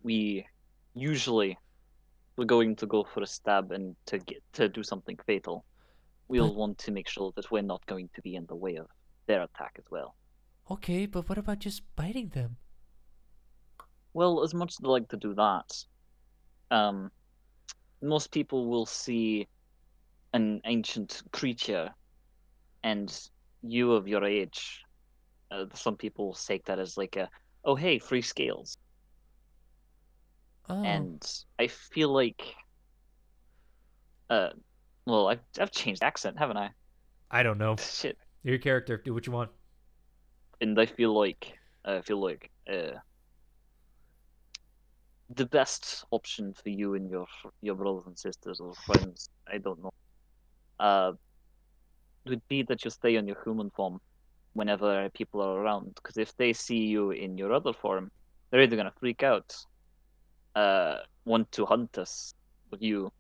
we're going to go for a stab and to do something fatal. We'll want to make sure that we're not going to be in the way of their attack as well. Okay, but what about just biting them? Well, as much as they like to do that, most people will see an ancient creature, and you of your age, some people take that as oh hey, free scales. Oh. And I feel well, I've changed accent, haven't I? I don't know. Shit. Your character. Do what you want. And I feel the best option for you and your brothers and sisters or friends, I don't know, would be that you stay in your human form whenever people are around. Because if they see you in your other form, they're either gonna freak out, want to hunt us with you,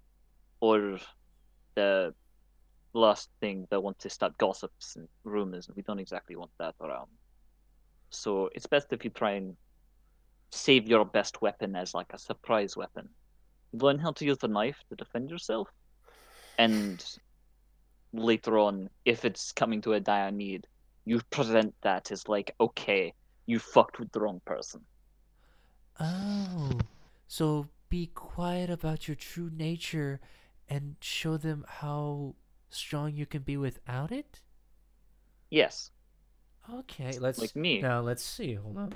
or the last thing they want to start gossips and rumors, and we don't exactly want that around. So it's best if you try and save your best weapon as a surprise weapon. Learn how to use the knife to defend yourself, and later on, if it's coming to a dire need, you present that as like, okay, you fucked with the wrong person. Oh, so be quiet about your true nature and show them how strong you can be without it? Yes, Okay, like me. let's see. Hold on.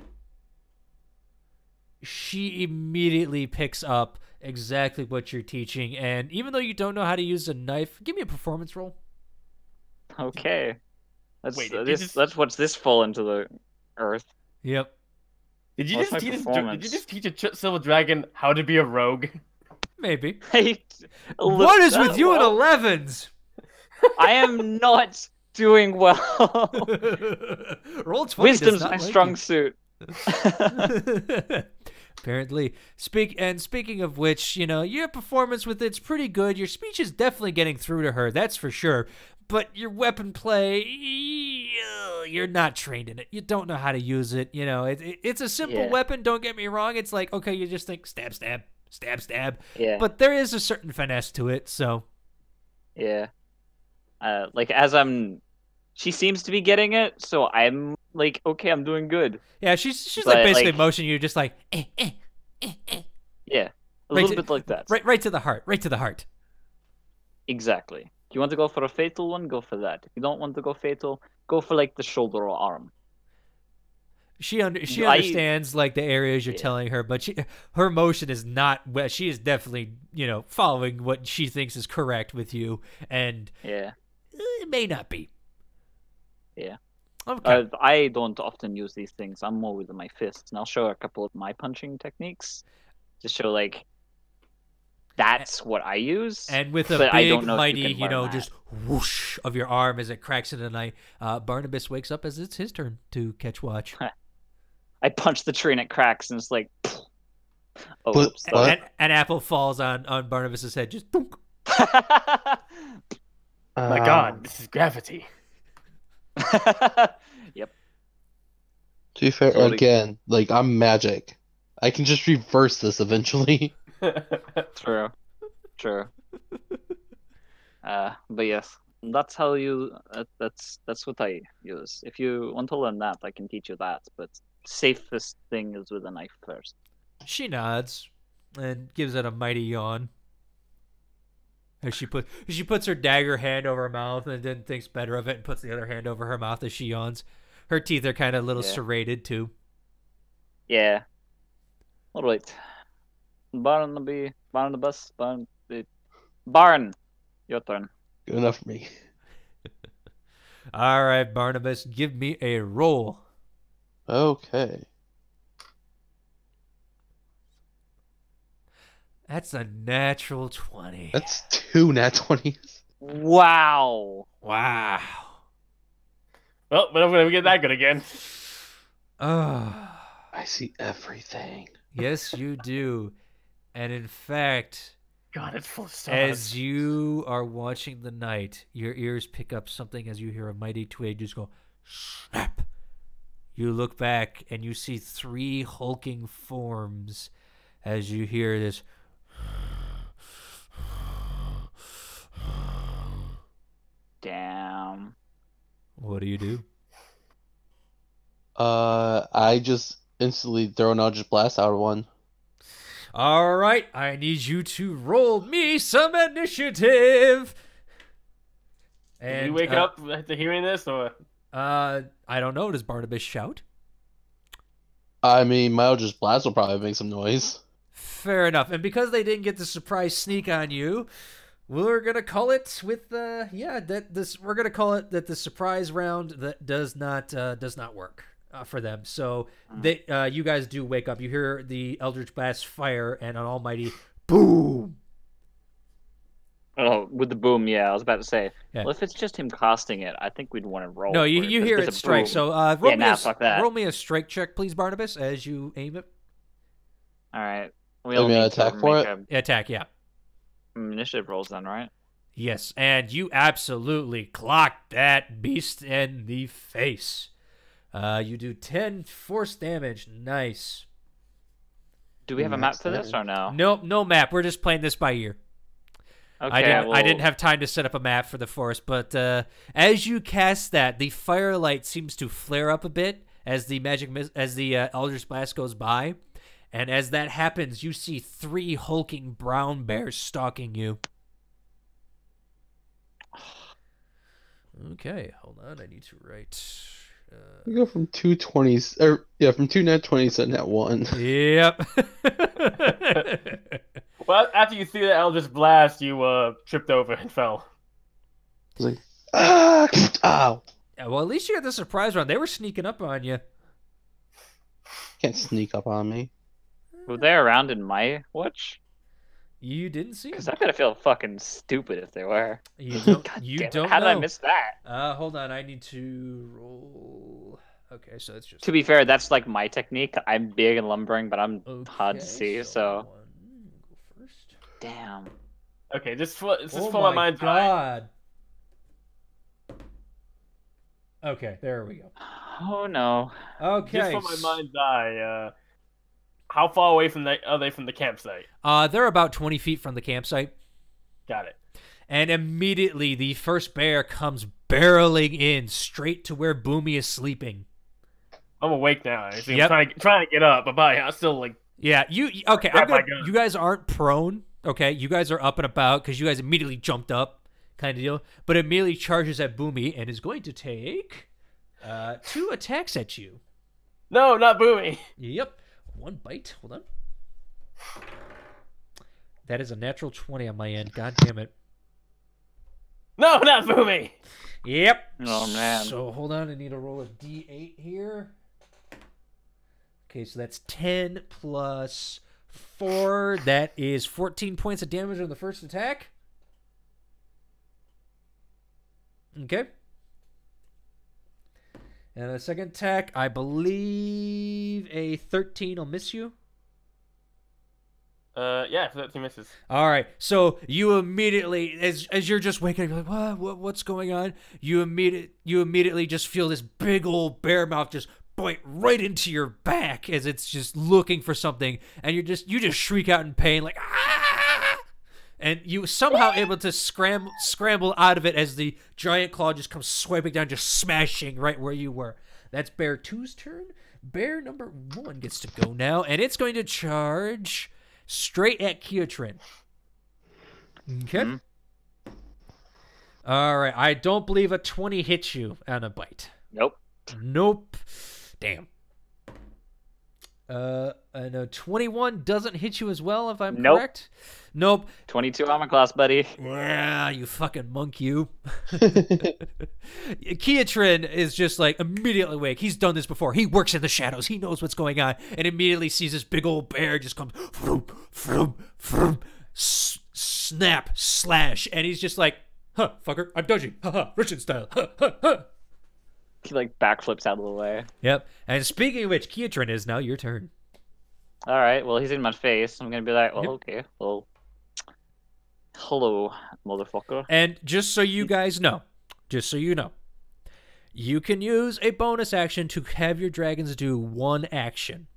She immediately picks up exactly what you're teaching, and even though you don't know how to use a knife, give me a performance roll. Okay, let's Wait, did you this. just- Let's watch this fall into the earth. Yep. Did you What's just my teach? Did performance? you just teach a silver dragon how to be a rogue? Maybe. What is with you and 11s? I am not doing well. Roll 20 does Wisdom's not my like strong you. suit. Apparently. Speaking of which, you know, your performance with it's pretty good. Your speech is definitely getting through to her, that's for sure. But your weapon play, you're not trained in it. You don't know how to use it. You know, it's a simple Yeah. weapon, don't get me wrong. It's like, okay, you just think stab, stab, stab, stab. Yeah. But there is a certain finesse to it, so. Yeah. Like she seems to be getting it, so I'm like, okay, I'm doing good. Yeah, she's like But, basically like- motioning you just like, Yeah, a Right little to- bit like that. right to the heart, right to the heart. Exactly. If you want to go for a fatal one, go for that. If you don't want to go fatal, go for like the shoulder or arm. She I- understands like the areas you're Yeah. telling her, but her motion is not. She is definitely following what she thinks is correct with you, and Yeah. it may not be. Yeah. Okay. I don't often use these things. I'm more with my fists, and I'll show a couple of my punching techniques to show like that's what I use. And with a but I big, don't know if you mighty, can learn that. just whoosh of your arm as it cracks into the night, Barnabas wakes up as it's his turn to catch watch. I punch the tree and it cracks, and it's like, oh, But- oops, but- And an apple falls on Barnabas's head, just dunk. My God, this is gravity. Yep. To be fair, Totally. again, like I'm magic. I can just reverse this eventually. True. True. But yes, that's how you. That's what I use. If you want to learn that, I can teach you that. But safest thing is with a knife first. She nods and gives it a mighty yawn. As she puts her dagger hand over her mouth and then thinks better of it and puts the other hand over her mouth as she yawns. Her teeth are kind of a little Yeah. serrated too. Yeah. All right. Barn. Your turn. Good enough for me. All right, Barnabas, give me a roll. Okay. That's a natural 20. That's 2 nat 20s. Wow. Wow. Well, we're never gonna get that good again. Oh, I see everything. yes, you do. And in fact, God, it's full of stars. as you are watching the night, your ears pick up something as you hear a mighty twig just go snap. You look back and you see 3 hulking forms as you hear this. Damn. What do you do? I just instantly throw an Eldritch Blast out of one. All right, I need you to roll me some initiative. Did And you wake up after hearing this, or I don't know. Does Barnabas shout? I mean, my Eldritch Blast will probably make some noise. Fair enough. And because they didn't get the surprise sneak on you, we're gonna call it with we're gonna call it that the surprise round that does not work for them. So they you guys do wake up. You hear the Eldritch Blast fire and an almighty boom. Oh, with the boom, yeah, I was about to say. Yeah. Well, if it's just him casting it, I think we'd want to roll. No, for you it, hear but if it it's a strike. boom- So fuck that. roll me a strike check, please, Barnabas, as you aim it. All right. We Let all me need attack to for make it? Attack, yeah. initiative rolls then, right? Yes, and you absolutely clocked that beast in the face. You do 10 force damage. Nice. Do we have a map Max for this or no? Nope, no map. We're just playing this by ear. Okay, I didn't have time to set up a map for the forest, but as you cast that, the firelight seems to flare up a bit as the Eldritch Blast goes by, and as that happens, you see 3 hulking brown bears stalking you. Okay, hold on. I need to write. We go from 220s, from 2 net 20s to net 1. Yep. Well, after you see the Eldritch Blast, you tripped over and fell. It's like, ow! Yeah, well, at least you got the surprise round. They were sneaking up on you. Can't sneak up on me. Were they around in my watch? You didn't see Because them. I'm gonna feel fucking stupid if they were. You don't. God You damn it, don't how know. did I miss that? Hold on. I need to roll. Okay, so it's just. To be fair, that's like my technique. I'm big and lumbering, but I'm hard to see. So Go first. damn. Okay, just for Oh my mind's eye. God. Okay, there we go. Oh no. Okay. Just for my mind's eye, how far away are they from the campsite? They're about 20 feet from the campsite. Got it. And immediately the first bear comes barreling in straight to where Boomy is sleeping. I'm awake now. Actually. Yep. I'm trying to get up, but I'm still like. Yeah, okay, Grab my gun. you guys aren't prone, okay? You guys are up and about because you guys immediately jumped up, kind of deal. But immediately charges at Boomy and is going to take 2 attacks at you. No, not Boomy. Yep. 1 bite. Hold on. That is a natural 20 on my end. God damn it. No, not Boomy. Yep. Oh man. So hold on, I need to roll a d8 here. Okay, so that's 10 plus 4. That is 14 points of damage on the first attack. Okay. And the second attack, I believe a 13 will miss you. Yeah, 13 misses. All right, so you immediately, as you're just waking up, you're like, what's going on? You immediately just feel this big old bear mouth just bite right into your back as it's just looking for something, and you just shriek out in pain like ah! And you somehow able to scramble out of it as the giant claw just comes swiping down, just smashing right where you were. That's Bear 2's turn. Bear number 1 gets to go now, and it's going to charge straight at Keotrin. Okay. Mm-hmm. All right. I don't believe a 20 hits you on a bite. Nope. Nope. Damn. And a 21 doesn't hit you as well, if I'm correct? Nope. 22 armor class, buddy. Yeah, you fucking monk, you. Keotrin is just like immediately awake. He's done this before. He works in the shadows. He knows what's going on, and immediately sees this big old bear just come, vroom, vroom, vroom, snap, slash, and he's just like, huh, fucker, I'm dodging, haha, Russian style, huh, huh, huh. He like backflips out of the way. Yep. And speaking of which, Keotrin is now your turn. All right. Well, he's in my face. I'm gonna be like, well, Yep. okay. Well, hello, motherfucker. And just so you guys know, you can use a bonus action to have your dragons do 1 action.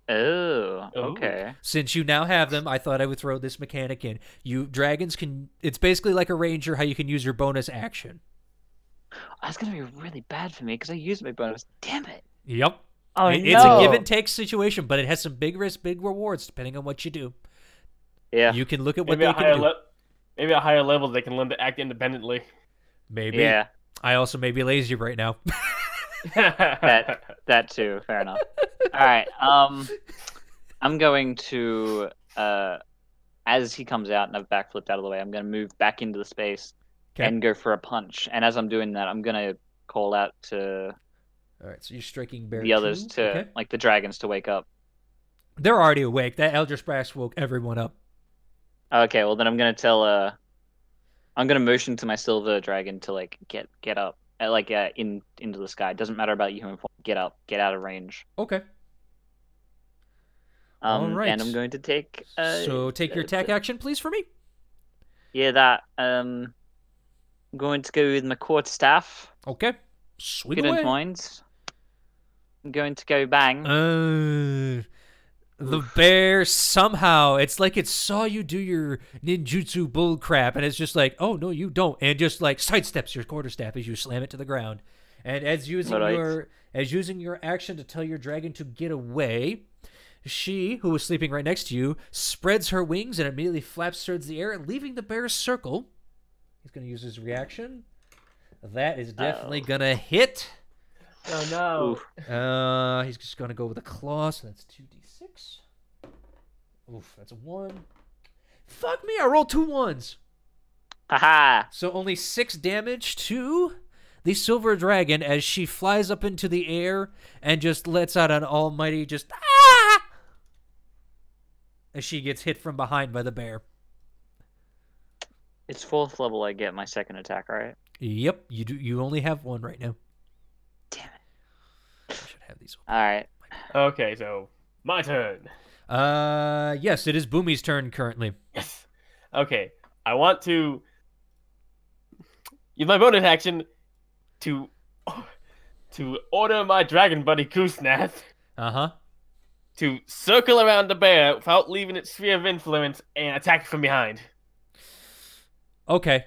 Oh, okay. Since you now have them, I thought I would throw this mechanic in. Dragons can, it's basically like a ranger, how you can use your bonus action. That's gonna be really bad for me because I used my bonus. Damn it. Yep. Oh, It's a give and take situation, but it has some big risks, big rewards, depending on what you do. Yeah. You can look at what Maybe they can do. Maybe at higher levels they can learn to act independently. Maybe. Yeah. I also may be lazy right now. That too. Fair enough. All right. I'm going to as he comes out and I've backflipped out of the way, I'm going to move back into the space and go for a punch. And as I'm doing that, I'm going to call out to All right, so you're striking Bear the others 2. to Okay. like the dragons to wake up. They're already awake. That Eldritch Blast woke everyone up. Okay, well then I'm gonna tell I'm gonna motion to my silver dragon to like get up, into the sky. Doesn't matter about you, get up, get out of range. Okay. All right. And I'm going to take. So take your attack action, please, for me. Yeah, that. I'm going to go with my quarter staff. Okay. Swing Good away. points. I'm going to go bang. The bear somehow, it's like it saw you do your ninjutsu bull crap, and it's just like, oh, no, you don't. And just like sidesteps your quarterstaff as you slam it to the ground. And as using your action to tell your dragon to get away, she, who was sleeping right next to you, spreads her wings and immediately flaps towards the air, leaving the bear's circle. He's going to use his reaction. That is definitely going to hit. Oh, no. He's just going to go with a claw, so that's 2d6. Oof, that's a 1. Fuck me, I rolled 2 1s. Haha. So only 6 damage to the silver dragon as she flies up into the air and just lets out an almighty just ah! As she gets hit from behind by the bear. It's 4th level. I get my second attack, right? Yep, you do. You only have 1 right now. Damn it. I should have these. All right. Okay, so my turn. Yes, it is Boomy's turn currently. Yes. Okay, I want to use my bonus action to order my dragon buddy Kusnath to circle around the bear without leaving its sphere of influence and attack from behind. Okay.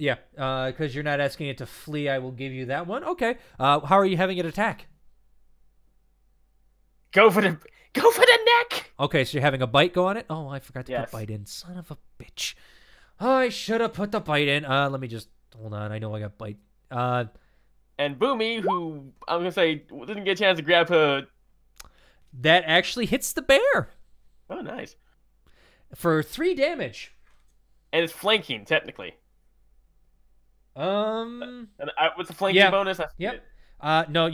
Yeah, because you're not asking it to flee, I will give you that one. Okay. How are you having it attack? Go for the neck. Okay, so you're having a bite go on it? Oh, I forgot to Yes. put bite in. Son of a bitch. Oh, I should have put the bite in. Let me just hold on. I know I got bite. And Boomy, who I'm gonna say didn't get a chance to grab her. That actually hits the bear Oh, nice. for 3 damage. And it's flanking technically. And what's the flanking Yeah. bonus? I Yep. forget. No,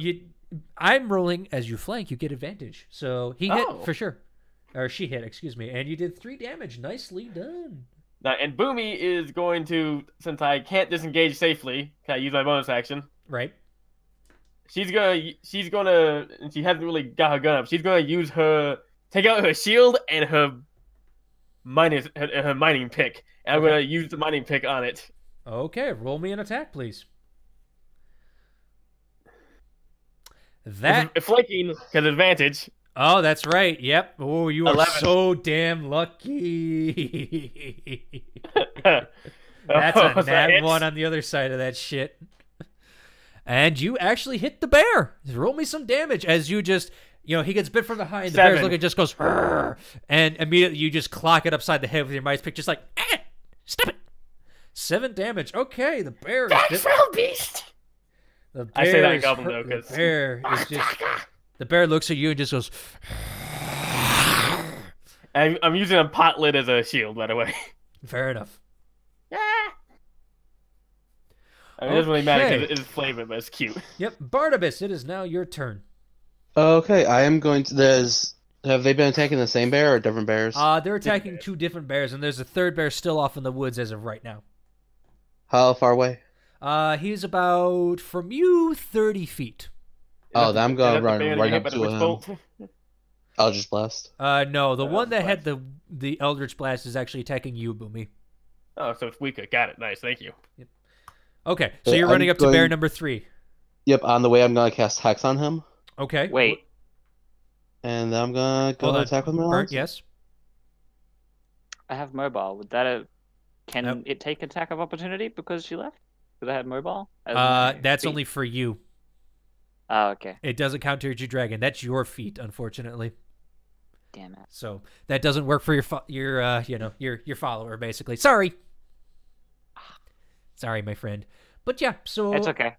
I'm rolling as you flank. You get advantage. So he hit Oh. for sure. Or she hit, excuse me. And you did 3 damage. Nicely done. Now, and Boomy is going to, since I can't disengage safely, can I use my bonus action? Right. She's gonna, and she hasn't really got her gun up. She's gonna take out her shield and her mining pick. And I'm Okay. gonna use the mining pick on it. Okay, roll me an attack, please. That. It's flanking because advantage. Oh, that's right. Yep. Oh, you are 11. so damn lucky. That's Oh, a so nat it's- 1 on the other side of that shit. And you actually hit the bear. Roll me some damage as you just, he gets bit from behind. The bear's 7. looking, just goes, "Rrr," and immediately you just clock it upside the head with your mice pick, just like, stop it. 7 damage. Okay, the bear is beast. the bear I say that in is Goblin, hurt- though, the 'cause- bear is just. The bear looks at you and just goes. I'm using a pot lid as a shield, by the way. Fair enough. I mean, it doesn't really matter Okay. because it is flavor, but it's cute. Yep, Barnabas, it is now your turn. Okay, I am going to. Have they been attacking the same bear or different bears? They're attacking 2 different bears, and there's a 3rd bear still off in the woods as of right now. How far away? He's about from you 30 feet. Oh, then I'm gonna Is that the run bear that right got up hit by to the witch him. bolt? Eldritch Blast. No, the Oh, one that had blast. the Eldritch Blast is actually attacking you, Boomy. Oh, so it's weaker. Got it. Nice. Thank you. Okay, so Okay, you're running I'm up to bear going- number 3. Yep, on the way I'm gonna cast Hex on him, Okay. Wait. and then I'm gonna go Hold on. attack with my Bert, lance. yes. I have mobile. Would that can Nope. it take attack of opportunity because she left? Because I had mobile. As my That's feat? only for you. Oh, okay. It doesn't count towards your dragon. That's your feat, unfortunately. Damn it. So that doesn't work for your follower, basically. Sorry, my friend. But yeah, so It's okay.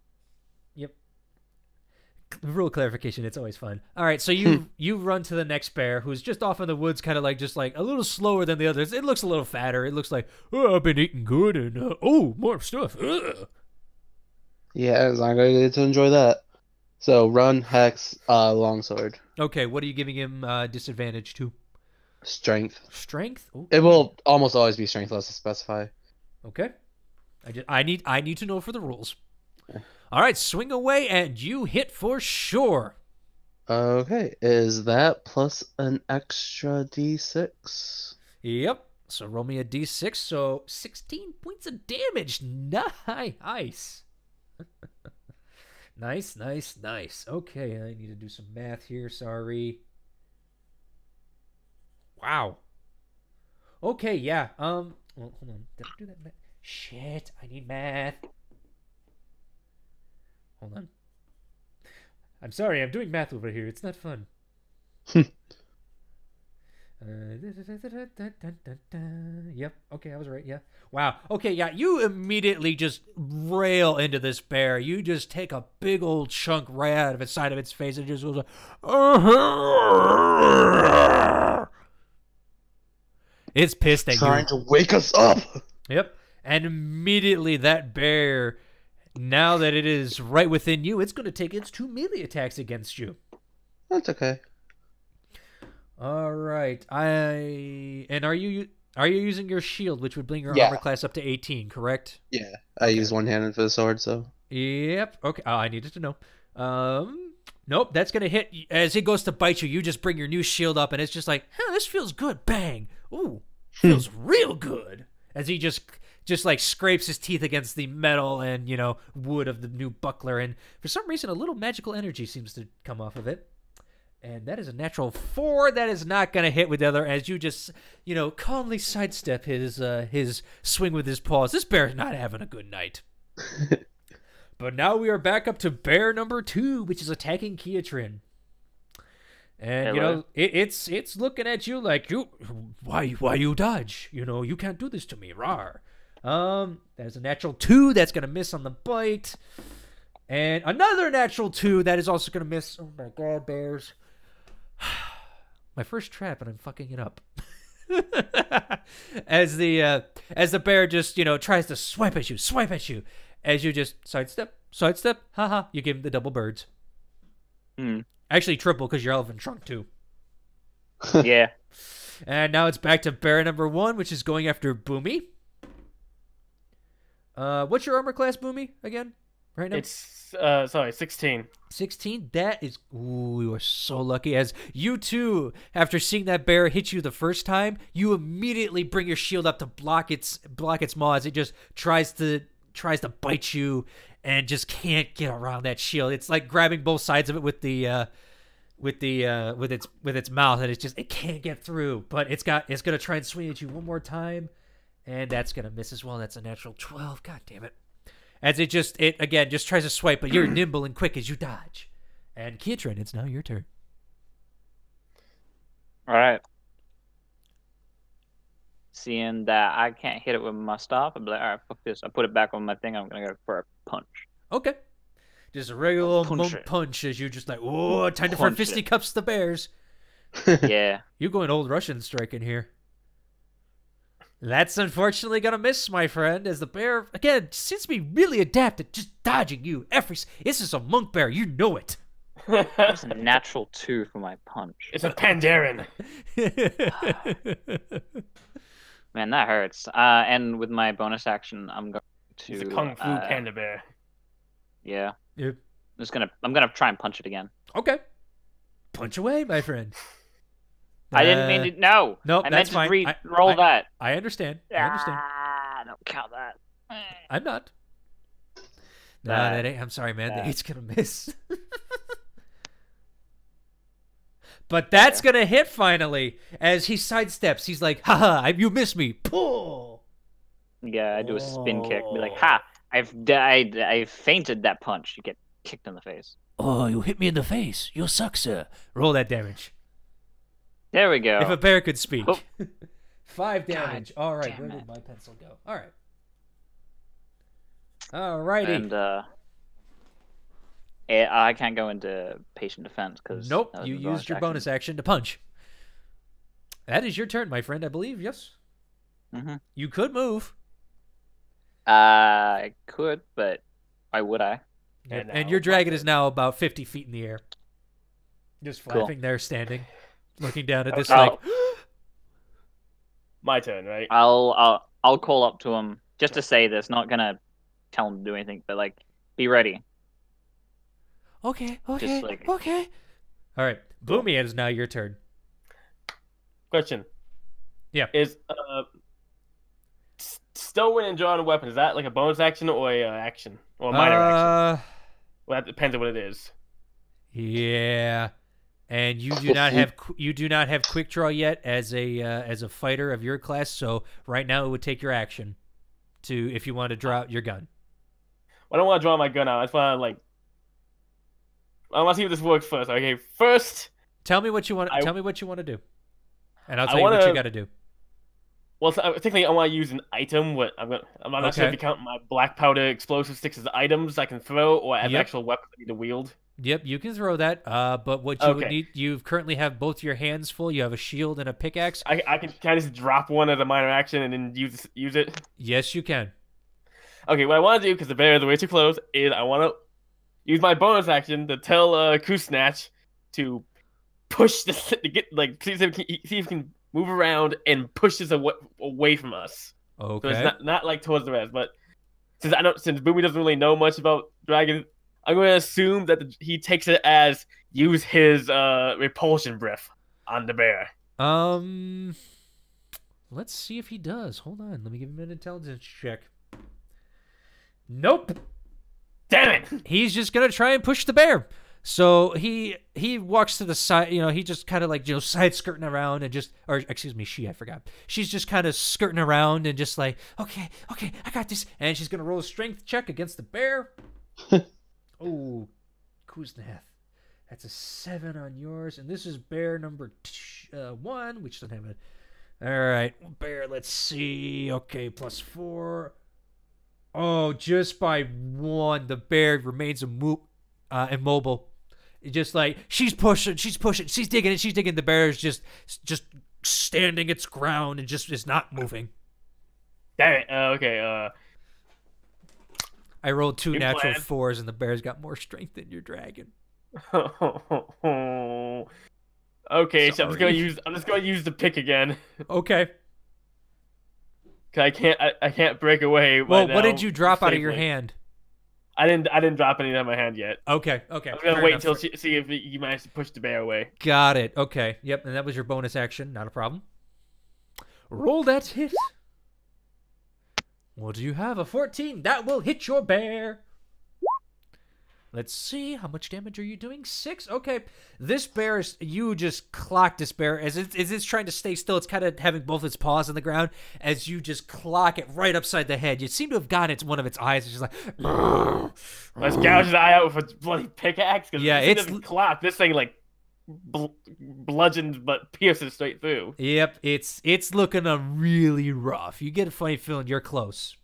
rule clarification. It's always fun. All right, so you run to the next bear, who's just off in the woods, kind of like just like a little slower than the others. It looks a little fatter. It looks like, oh, I've been eating good, and more stuff. Ugh. Yeah, I'm gonna get to enjoy that. So run, Hex, longsword, Okay, what are you giving him disadvantage to? strength. Strength. Ooh. It will almost always be strength, unless to specify. Okay. I need to know for the rules. All right, swing away, and you hit for sure. Okay, is that plus an extra d6? Yep. So roll me a d6. So 16 points of damage. Nice. Nice, nice, nice. Okay, I need to do some math here. Sorry. Wow. Okay, yeah. Well, hold on. Did I do that math? Shit, I need math. Hold on. I'm sorry, I'm doing math over here. It's not fun. Yep. Okay, I was right. Yeah. Wow. Okay. Yeah. You immediately just rail into this bear. You just take a big old chunk right out of its side of its face and just goes like, it's pissed at Trying you. to wake us up. Yep. And immediately that bear, now that it is right within you, it's going to take its 2 melee attacks against you. That's okay. All right. Are you using your shield, which would bring your Yeah. armor class up to 18, correct? Yeah, I use one-handed for the sword, so. Yep. Okay. Oh, I needed to know. Nope. That's gonna hit as it goes to bite you. You just bring your new shield up, and it's just like, this feels good. Bang. Ooh, feels real good. As he just like scrapes his teeth against the metal and wood of the new buckler, and for some reason, a little magical energy seems to come off of it. And that is a natural 4. That is not going to hit with the other as you just, calmly sidestep his swing with his paws. This bear's not having a good night. But now we are back up to bear number 2, which is attacking Keatrin. And, it's looking at you like, why you dodge? You can't do this to me, rawr. There's a natural 2 that's going to miss on the bite. And another natural 2 that is also going to miss. Oh my god, bears. My first trap, and I'm fucking it up. As the bear just tries to swipe at you, as you just sidestep, haha, you give him the double birds. Actually triple because you're elven trunk too. Yeah. And now it's back to bear number 1, which is going after Boomy. What's your armor class, Boomy, again? Right now? It's 16. 16? That is... Ooh, you are so lucky. As you too, after seeing that bear hit you the first time, you immediately bring your shield up to block its maw as it just tries to bite you and just can't get around that shield. It's like grabbing both sides of it with its mouth, and it can't get through. But it's gonna try and swing at you one more time, and that's gonna miss as well. That's a natural 12. God damn it. As it again just tries to swipe, but you're nimble and quick as you dodge. And Keatrin, it's now your turn. All right. Seeing that I can't hit it with my staff, I'm like, all right, fuck this. I put it back on my thing. I'm gonna go for a punch. Okay. Just a regular punch as you just like, oh, time to for fisticuffs the bears. Yeah. You're going old Russian striking here. That's unfortunately gonna miss, my friend, as the bear, again, seems to be really adept at just dodging you. This is a monk bear, you know it. That's a natural 2 for my punch. It's a Pandaren. Man, that hurts. And with my bonus action, I'm going to... It's a Kung Fu Panda Bear. Yeah. Yep. I'm gonna try and punch it again. Okay. Punch away, my friend. I didn't mean to... No! Nope, I that's meant fine. to roll that. I understand. Don't count that. I'm not. No, that ain't... I'm sorry, man. The 8's gonna miss. But that's gonna hit finally as he sidesteps. He's like, haha, you missed me. Pull. Yeah, I do a spin kick. Be like, ha! I've fainted that punch. You get kicked in the face. Oh, you hit me in the face. You suck, sir. Roll that damage. There we go. If a bear could speak. Oh. 5 damage. All right, where did my pencil go? All right. All righty. And I can't go into patient defense because nope, you used your bonus action to punch. That is your turn, my friend, I believe. Yes. Mm-hmm. You could move. I could, but why would I? And your dragon is now about 50 feet in the air. Just flapping there, standing, looking down at this like... My turn, right? I'll call up to him just to say this, not gonna tell him to do anything, but like, be ready. Okay. Just like... Okay. All right, Boomy, it is now your turn. Question. Yeah. Is stowing and drawing a weapon, is that like a bonus action or a action or a minor action? Well, that depends on what it is. Yeah. And you do not have quick draw yet as a fighter of your class, so right now it would take your action to if you want to draw out your gun. I don't want to draw my gun out. I just want to I want to see if this works first. Okay, first. Tell me what you want. Tell me what you want to do, and I'll tell I you what wanna- you got to do. Well, so, technically, I want to use an item. I'm not sure if you count my black powder explosive sticks as items I can throw, or as actual weapons I need to wield. Yep, you can throw that. But what you would need, you currently have both your hands full. You have a shield and a pickaxe. Can I just drop one as a minor action and then use it? Yes, you can. Okay, what I want to do, because the bear is way too close, is I want to use my bonus action to tell Kusnatch to push this to get see if he can move around and push this away from us. Okay. So it's not like towards the rest, but since Boomy doesn't really know much about dragons, I'm going to assume that he takes it as use his repulsion breath on the bear. Let's see if he does. Hold on, let me give him an intelligence check. Nope. Damn it! He's just gonna try and push the bear. So he walks to the side. He just kind of side skirting around and I forgot. She's just kind of skirting around and just like, okay, I got this. And she's gonna roll a strength check against the bear. Oh, Kuznath. That's a 7 on yours, and this is bear number 1, which doesn't have it. All right, bear. Let's see. Okay, +4. Oh, just by 1, the bear remains immobile. It's just like she's pushing, she's digging. The bear is just standing its ground and just is not moving. Damn it. Okay. I rolled 2 natural plan. 4s, and the bear's got more strength than your dragon. Okay, so Sorry. I'm just gonna use the pick again. Okay. 'Cause I can't break away. Well, right what now did you drop out of your safely. hand? I didn't drop anything out of my hand yet. Okay. I'm Fair gonna wait enough. until see if you manage to push the bear away. Got it. Okay. Yep, and that was your bonus action. Not a problem. Roll that hit. What do you have? A 14. That will hit your bear. Let's see. How much damage are you doing? 6. Okay. This bear is... You just clock this bear. As it's trying to stay still, it's kind of having both its paws on the ground. As you just clock it right upside the head. You seem to have gotten one of its eyes. It's just like... Let's gouge the eye out with a bloody pickaxe. Yeah, it it's... doesn't clock. This thing, bludgeons but pierces straight through. Yep. It's looking really rough. You get a funny feeling you're close.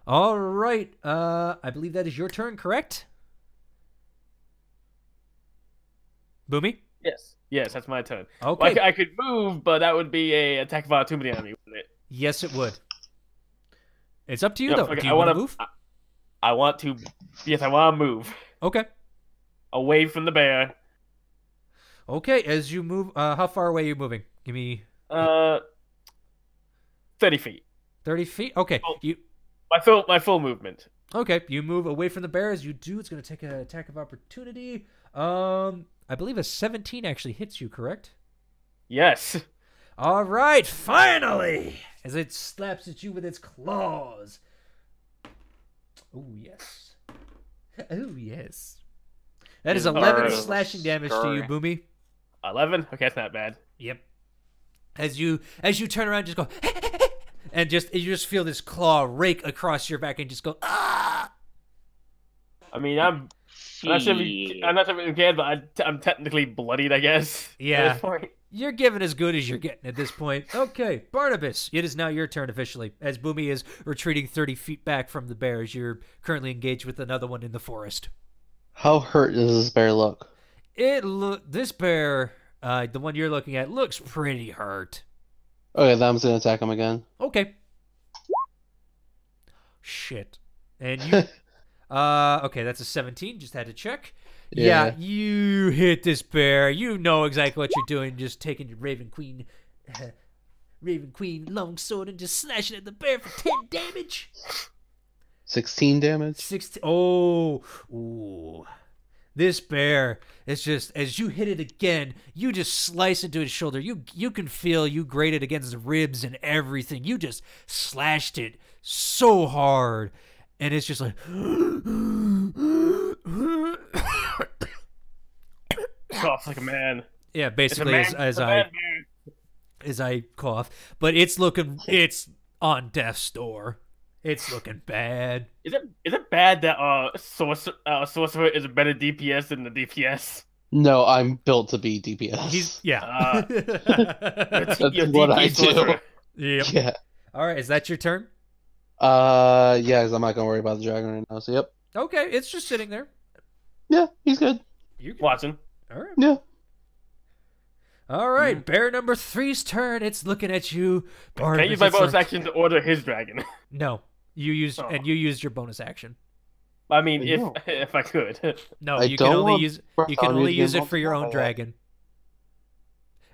All right. I believe that is your turn, correct? Boomy? Yes, that's my turn. Okay. Well, I could move, but that would be a attack of opportunity on me, wouldn't it? Yes, it would. It's up to you, No, though. okay, Do you want to move? I want to. Yes, I want to move Okay. away from the bear. Okay, as you move, how far away are you moving? Give me 30 feet. 30 feet? Okay. Oh. You My full movement. Okay, you move away from the bear. As you do, it's going to take an attack of opportunity. I believe a 17 actually hits you, correct? Yes. All right, finally! As it slaps at you with its claws. Oh, yes. Oh, yes. That is 11 slashing damage to you, Boomy. 11? Okay, that's not bad. Yep. As you turn around, just go, and you just feel this claw rake across your back and just go, ah! I mean, I'm not sure if you can, but I'm technically bloodied, I guess. Yeah. At this point. You're giving as good as you're getting at this point. Okay, Barnabas, it is now your turn officially, as Boomy is retreating 30 feet back from the bear as you're currently engaged with another one in the forest. How hurt does this bear look? This bear, the one you're looking at, looks pretty hurt. Okay, then I'm just gonna attack him again. Okay. Shit. And you... okay, that's a 17. Just had to check. Yeah, you hit this bear. You know exactly what you're doing. Just taking your Raven Queen longsword and just slashing at the bear for 10 damage. 16 damage? 16. Oh. Ooh. This bear is just, as you hit it again, you just slice into its shoulder. You can feel you grated against the ribs and everything. You just slashed it so hard. and it's just like Coughs like a man. yeah, It's a basically man. as It's a I man, man. as I cough, but it's on death's door. It's looking bad. Is it bad that sorcerer is a better DPS than the DPS? No, I'm built to be DPS. Yeah. That's Your what DP I do. sorcerer. Yep. Yeah. All right, is that your turn? Yeah, 'cause I'm not gonna worry about the dragon right now. So yep. Okay, it's just sitting there. Yeah, he's good. You can... Watching. All right. Yeah. All right, bear number 3's turn. It's looking at you. Can I Barnabas, use my it's bonus like- action to order his dragon? No, you used Oh. and you used your bonus action. I mean, No. if I could. No, I you can don't only want use you can Bartholomew only to use get it for your own involved in that. dragon.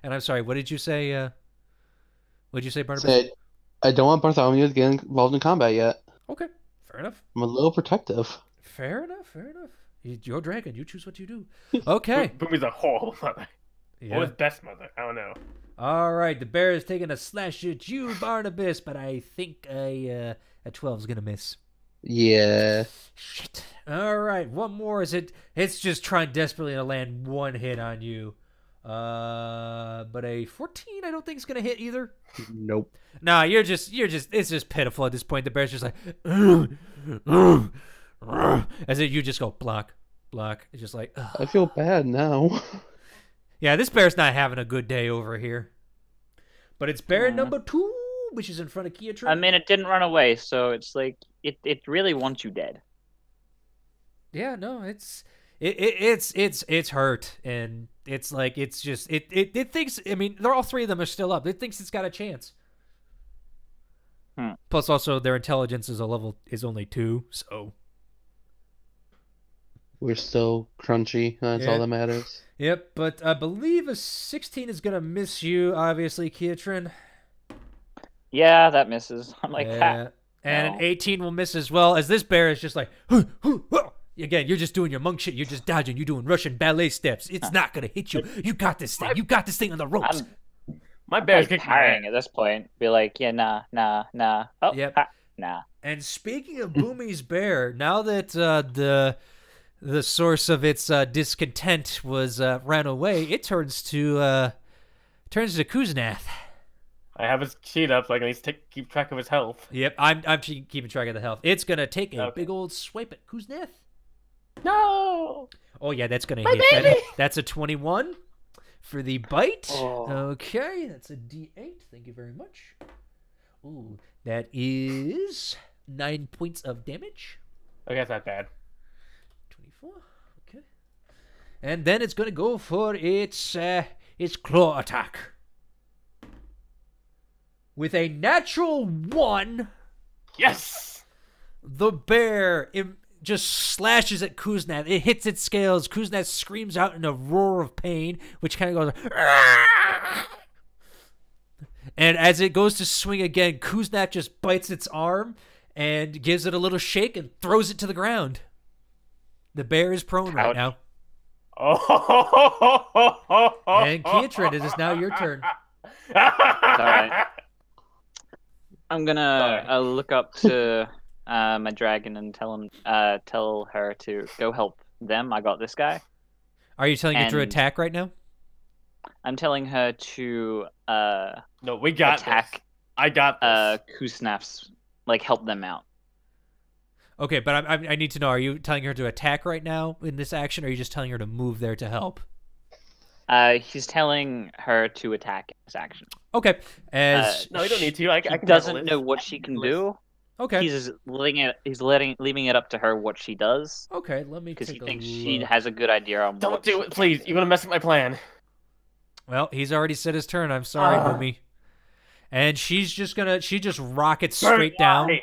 And I'm sorry, what did you say? What did you say, Barnabas? Said, I don't want Bartholomew to get involved in combat yet. Okay, fair enough. I'm a little protective. Fair enough. Fair enough. Your dragon. You choose what you do. Okay. Boomy's a horrible mother. Or Yeah. his best mother. I don't know. All right. The bear is taking a slash at you, Barnabas, but I think a 12 is gonna miss. Yeah. Shit. All right. One more. It's just trying desperately to land one hit on you. But a 14, I don't think is gonna hit either. Nope. Nah, it's just pitiful at this point. The bear's just like, as if you just go block. It's just like, ugh. I feel bad now. Yeah, this bear's not having a good day over here. But it's bear number 2, which is in front of Kiatran. I mean, it didn't run away, so it's like it really wants you dead. Yeah, no, it's hurt, and it's like it thinks. I mean, they're all 3 of them are still up. It thinks it's got a chance. Plus, also their intelligence is only 2, so We're still crunchy. That's Yeah. all that matters. yep. But I believe a 16 is gonna miss you, obviously, Kiatran. Yeah, that misses. I'm like, Yeah. ha. And No. an 18 will miss as well, as this bear is just like, again, you're just doing your monk shit. You're just dodging. You're doing Russian ballet steps. It's not going to hit you. You got this thing. You got this thing on the ropes. My bear's Like kicking my tiring ass. at this point. Be like, yeah, nah. Oh, Yep. ha, nah. And speaking of Boomy's bear, now that the source of its discontent was ran away, it turns to Kuznath. I have his sheet up, so I can at least keep track of his health. Yep, I'm keeping track of the health. It's gonna take a Okay. big old swipe at Kuznath. No! Oh yeah, that's gonna My hit. baby! That's a 21 for the bite. Oh. Okay, that's a D8. Thank you very much. Ooh, that is 9 points of damage. Okay, that's not bad. 24. Okay, and then it's gonna go for its claw attack with a natural 1. Yes! The bear just slashes at Kuznath. It hits its scales. Kuznath screams out in a roar of pain, which kind of goes, "Argh!" And as it goes to swing again, Kuznath just bites its arm and gives it a little shake and throws it to the ground. The bear is prone right Ouch. now. Oh! And Kiatran, it is now your turn. Alright. I'm gonna Sorry. look up to my dragon and tell her to go help them. I got this guy. Are you telling it to And- attack right now? I'm telling her to No, we got attack this. I got this. Kusnaf's, like help them out. Okay, but I need to know, are you telling her to attack right now in this action, or are you just telling her to move there to help? He's telling her to attack in this action. Okay. As No, you don't need to. I He can doesn't handle know this. what she can do. Okay. He's leaving it up to her what she does Okay, let me because take he a thinks she look. has a good idea on Don't what do she it, please. You're gonna mess up my plan. Well, he's already said his turn. I'm sorry, Boomy. And she just rockets straight down.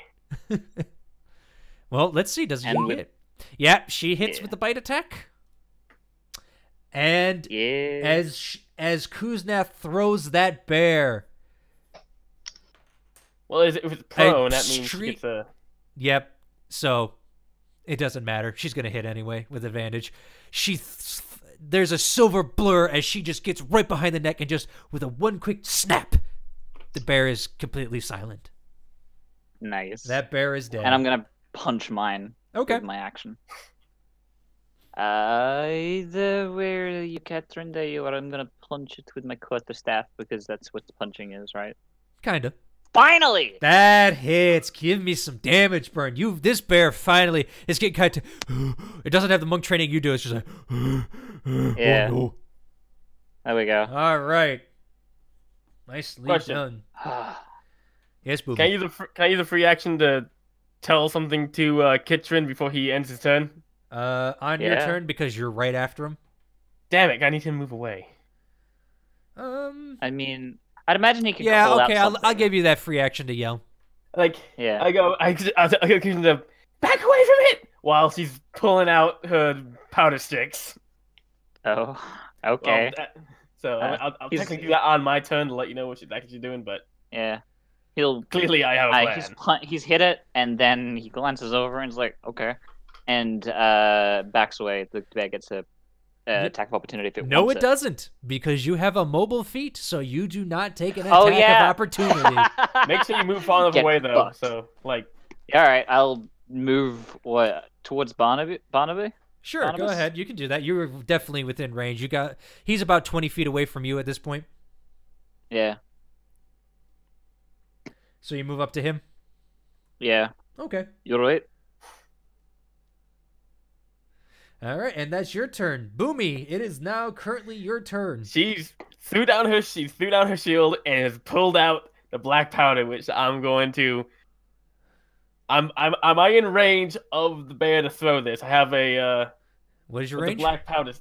Well, let's see. Does he And hit? Yeah, she hits Yeah. with the bite attack. And Yeah. as Kuznath throws that bear, Well, if it's prone, that means she street- gets a. yep. So it doesn't matter. She's gonna hit anyway with advantage. There's a silver blur as she just gets right behind the neck and just with a one quick snap, the bear is completely silent. Nice. That bear is dead. And I'm gonna punch mine Okay. with my action. Either where you can't turn there, or I'm gonna punch it with my quarterstaff because that's what punching is, right? Kinda. Finally! That hits. Give me some damage, Burn. This bear finally is getting kind of. It doesn't have the monk training you do. It's just like. Yeah. Oh, no. There we go. All right. Nicely Question. done. Yes, Booby. Can I use a free action to tell something to Kitrin before he ends his turn? On your turn because you're right after him. Damn it! I need him to move away. I mean, I'd imagine he could. Yeah. call Okay. out I'll give you that free action to yell. Like, Yeah. I go Kitrin to back away from it while she's pulling out her powder sticks. Oh. Okay. Well, I'll technically do that on my turn to let you know what exactly you're doing, but Yeah. He'll. clearly I have a plan. He's hit it, and then he glances over and is like, okay, and backs away. The bear gets a attack of opportunity if it No, wants it doesn't, because you have a mobile feat, so you do not take an Oh, attack yeah. of opportunity. Make sure you move far enough Get away though. fucked. So like, All right, I'll move towards Barnaby. Sure, go Barnabas? ahead. You can do that. You're definitely within range. He's about 20 feet away from you at this point. Yeah. So you move up to him. Yeah. Okay. You're right. All right, and that's your turn, Boomy. It is now currently your turn. she threw down her shield and has pulled out the black powder, which I'm going to. Am I in range of the bear to throw this? I have a What is your with range? the black powder.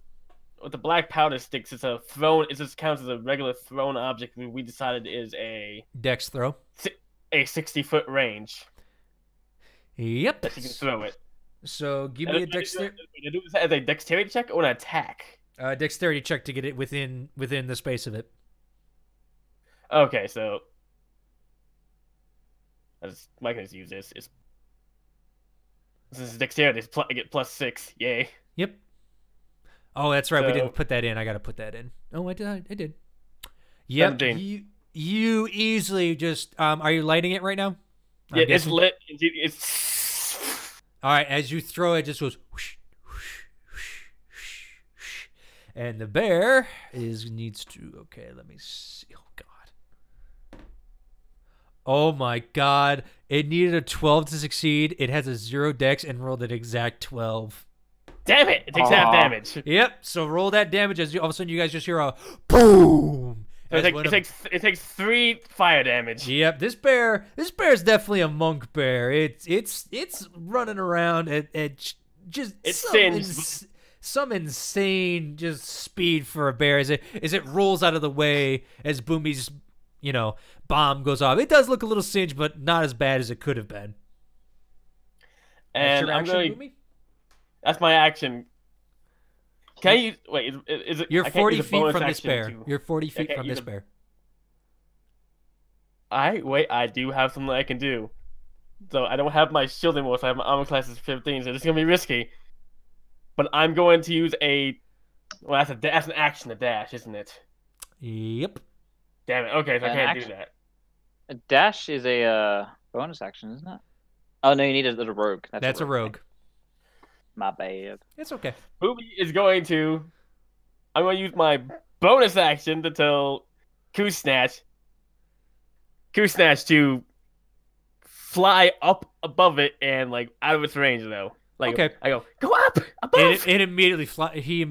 With the black powder sticks, it's a thrown. It just counts as a regular thrown object. We decided is a Dex throw. 60-foot range Yep. that you can throw it. So give me a dexterity Do this as a dexterity check or an attack? dexterity check to get it within the space of it. Okay, so Mike has used this. This is dexterity. I get +6. Yay! Yep. Oh, that's right. We So- didn't put that in. I got to put that in. Oh, I did. Yep. 17. You easily just are you lighting it right now? I'm Yeah, it's guessing? lit. It's All right, as you throw it, just goes whoosh, whoosh, whoosh, whoosh, whoosh. And the bear needs to. Okay, let me see. Oh God. Oh my God! It needed a 12 to succeed. It has a 0 dex and rolled an exact 12. damn it! It takes half damage. Yep. So roll that damage as all of a sudden you guys just hear a boom. So as one of- it takes 3 fire damage. Yep, this bear is definitely a monk bear. It's running around at just It's some, singed. some insane just speed for a bear as it rolls out of the way as Boomy's bomb goes off. It does look a little singed, but not as bad as it could have been. That's And your I'm action, going. Boomy? That's my action. Can you wait? Is it? You're I can't 40 use a feet bonus from this action bear. to- You're 40 feet can't from use this a- bear. I do have something I can do. So I don't have my shield anymore, so I have my armor class is 15, so this is gonna be risky. But I'm going to use a. Well, that's an action to dash, isn't it? Yep. Damn it. Okay, so I An can't action. do that. A dash is a bonus action, isn't it? Oh no, you need a little rogue. That's a rogue. My bad. It's okay. Booby is going to. I'm going to use my bonus action to tell Koosnatch to fly up above it and like out of its range though. Like Okay. I go up above. It immediately she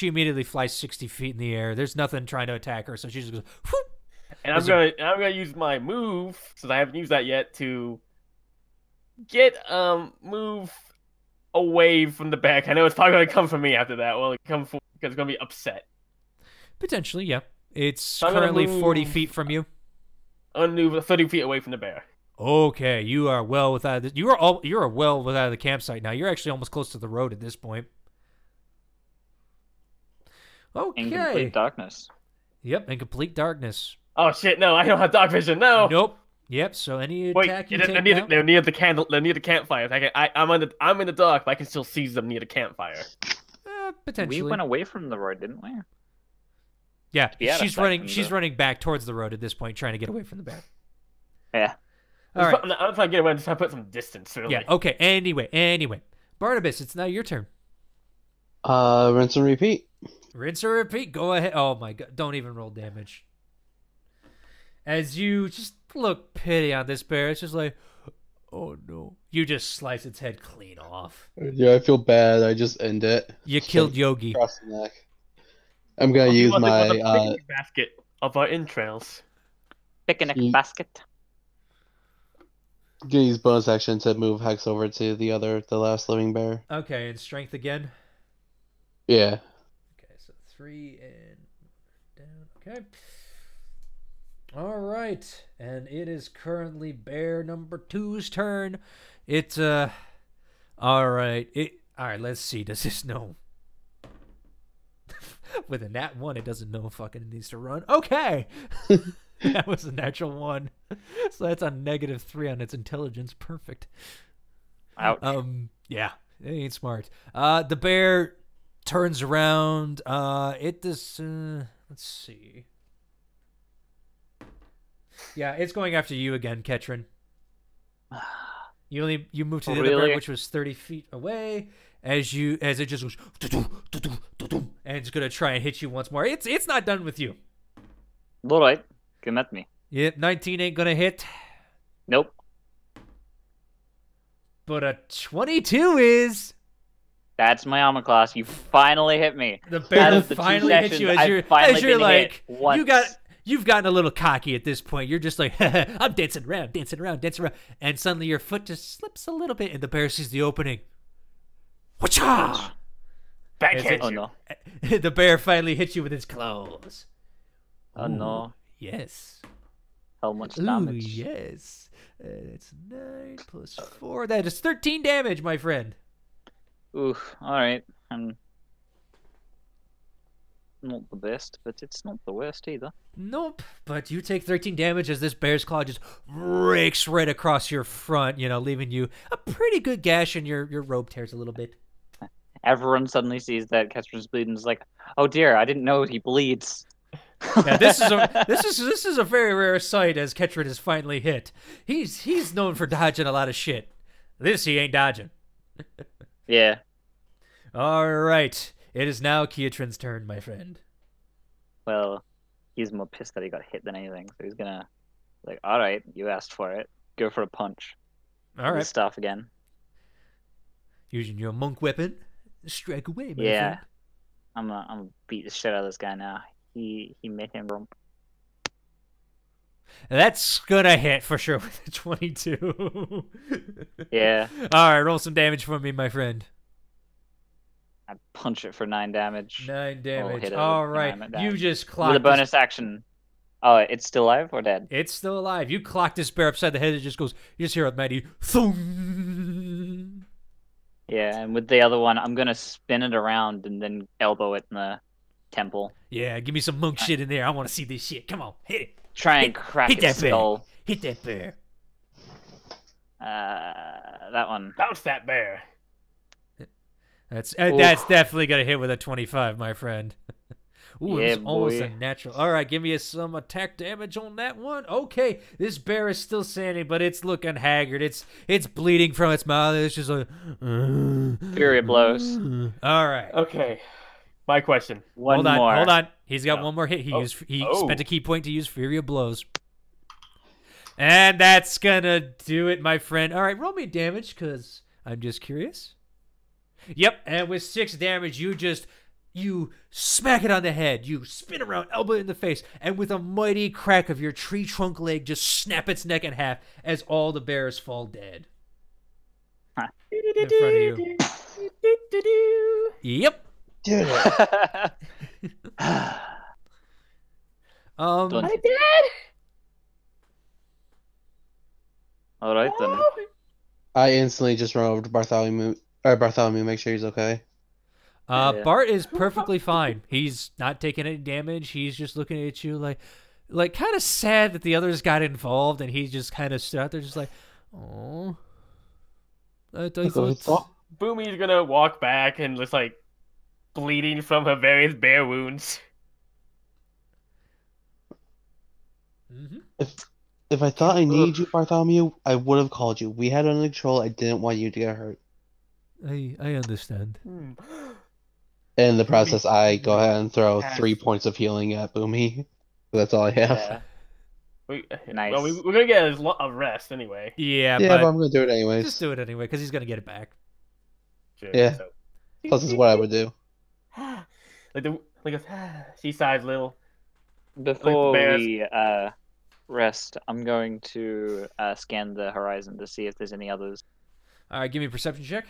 immediately flies 60 feet in the air. There's nothing trying to attack her, so she just goes. Whoop. And I'm gonna use my move since I haven't used that yet to get move away from the back. I know it's probably gonna come from me after that. Well, it come for because it's gonna be upset. Potentially, yeah. It's I'm gonna currently 40 move- feet from you. Unmove 30 feet away from the bear. Okay, you are well without the, you are well without the campsite now. You're actually almost close to the road at this point. Okay. In complete darkness. Yep, in complete darkness. Oh shit! No, I don't have dark vision. No. Nope. Yep. So any Wait, attack you they're take near, now, they're near the candle. They're near the campfire. I'm in the dark, but I can still see them near the campfire. potentially. We went away from the road, didn't we? Yeah, be out of she's sight running. from She's the- running back towards the road at this point, trying to get away from the bear. Yeah. All right. I'm trying to get away. I'm just trying to put some distance. Really. Yeah. Okay. Anyway, Barnabas, it's now your turn. Rinse and repeat. Rinse or repeat. Go ahead. Oh my god! Don't even roll damage. As you just look pity on this bear, it's just like, oh no! You just slice its head clean off. Yeah, I feel bad. I just end it. You killed Yogi. Across the neck. I'm gonna use my picnic basket of our entrails. Picnic Ye- basket. gonna use bonus action to move Hex over to the last living bear. Okay, and strength again. Yeah. Okay, so 3 and down. Okay. All right, and it is currently bear number 2's turn. It's all right. All right. Let's see. Does this know? With a nat 1, it doesn't know fucking it needs to run. Okay. That was a natural 1. So that's a -3 on its intelligence. Perfect. Ouch. Yeah, it ain't smart. The bear turns around. It does. Let's see. Yeah, it's going after you again, Ketrin. You moved to the other bear, which was 30 feet away. As it just goes, and it's gonna try and hit you once more. It's not done with you. All right. Come at me. Yep, 19 ain't gonna hit, Nope. but a 22 is. That's my armor class. You finally hit me. The Out bear of the two finally hit sessions, you as I've you're finally been like hit once. you've gotten a little cocky at this point. You're just like I'm dancing around, and suddenly your foot just slips a little bit, and the bear sees the opening. Whatcha! Backhand Oh you. no. The bear finally hits you with its claws. Oh no. Yes. How much Ooh, damage? yes. It's 9 plus 4. That is 13 damage, my friend. Ooh. All right. Not the best, but it's not the worst either. Nope. But you take 13 damage as this bear's claw just rakes right across your front, leaving you a pretty good gash, and your robe tears a little bit. Everyone suddenly sees that Ketrin's bleeding and is like, "Oh dear, I didn't know he bleeds." Yeah, this is a very rare sight as Ketrin is finally hit. He's known for dodging a lot of shit. This he ain't dodging. Yeah. All right. It is now Keatrin's turn, my friend. Well, he's more pissed that he got hit than anything, so he's gonna all right, you asked for it. Go for a punch. All right. Stuff again. Using your monk weapon, strike away, my Yeah. friend. I'm gonna beat the shit out of this guy now. He made him rump. That's gonna hit for sure with a 22. Yeah. All right, roll some damage for me, my friend. I punch it for 9 damage. 9 damage. hit it All with right, dynamite you damage. just clocked. With a bonus action. Oh, it's still alive or dead? It's still alive. You clock this bear upside the head. It just goes. You just hear a mighty thung. Yeah, and with the other one, I'm gonna spin it around and then elbow it in the temple. Yeah, give me some monk shit in there. I want to see this shit. Come on, hit it. Try and crack hit its that bear. skull. Hit that bear. That one. Bounce that bear. That's definitely gonna hit with a 25, my friend. Ooh, Yeah, it's almost a boy. natural. All right, give me some attack damage on that one. Okay, this bear is still standing, but it's looking haggard. It's bleeding from its mouth. It's just like Fury blows. All right. Okay. My question. One Hold on, more. hold on. He's got Oh. one more hit. He Oh. spent a key point to use Fury of Blows. And that's gonna do it, my friend. All right, roll me damage, because I'm just curious. Yep, and with 6 damage, you smack it on the head. You spin around, elbow it in the face, and with a mighty crack of your tree trunk leg, just snap its neck in half as all the bears fall dead. In front of you. Yep. Dude. Don't- My dad. All right then. I instantly just run over to Bartholomew. Bartholomew, make sure he's okay. Yeah. Bart is perfectly fine. He's not taking any damage. He's just looking at you like kind of sad that the others got involved, and he just kind of stood out there just like, oh. I thought, Boomy's gonna walk back and looks like bleeding from her various bear wounds. Mhm. If I thought I needed you, Bartholomew, I would have called you. We had it under control. I didn't want you to get hurt. I understand. In the process, I go ahead and throw has- 3 points of healing at Boomy. That's all I have. Yeah. Nice. Well, we're gonna get a rest anyway. Yeah, Yeah, but but I'm gonna do it anyways. just do it anyway because he's gonna get it back. Sure, Yeah. So. Plus, it's what I would do. Like she sighs a little. Before bears. we rest, I'm going to scan the horizon to see if there's any others, All right, give me a perception check.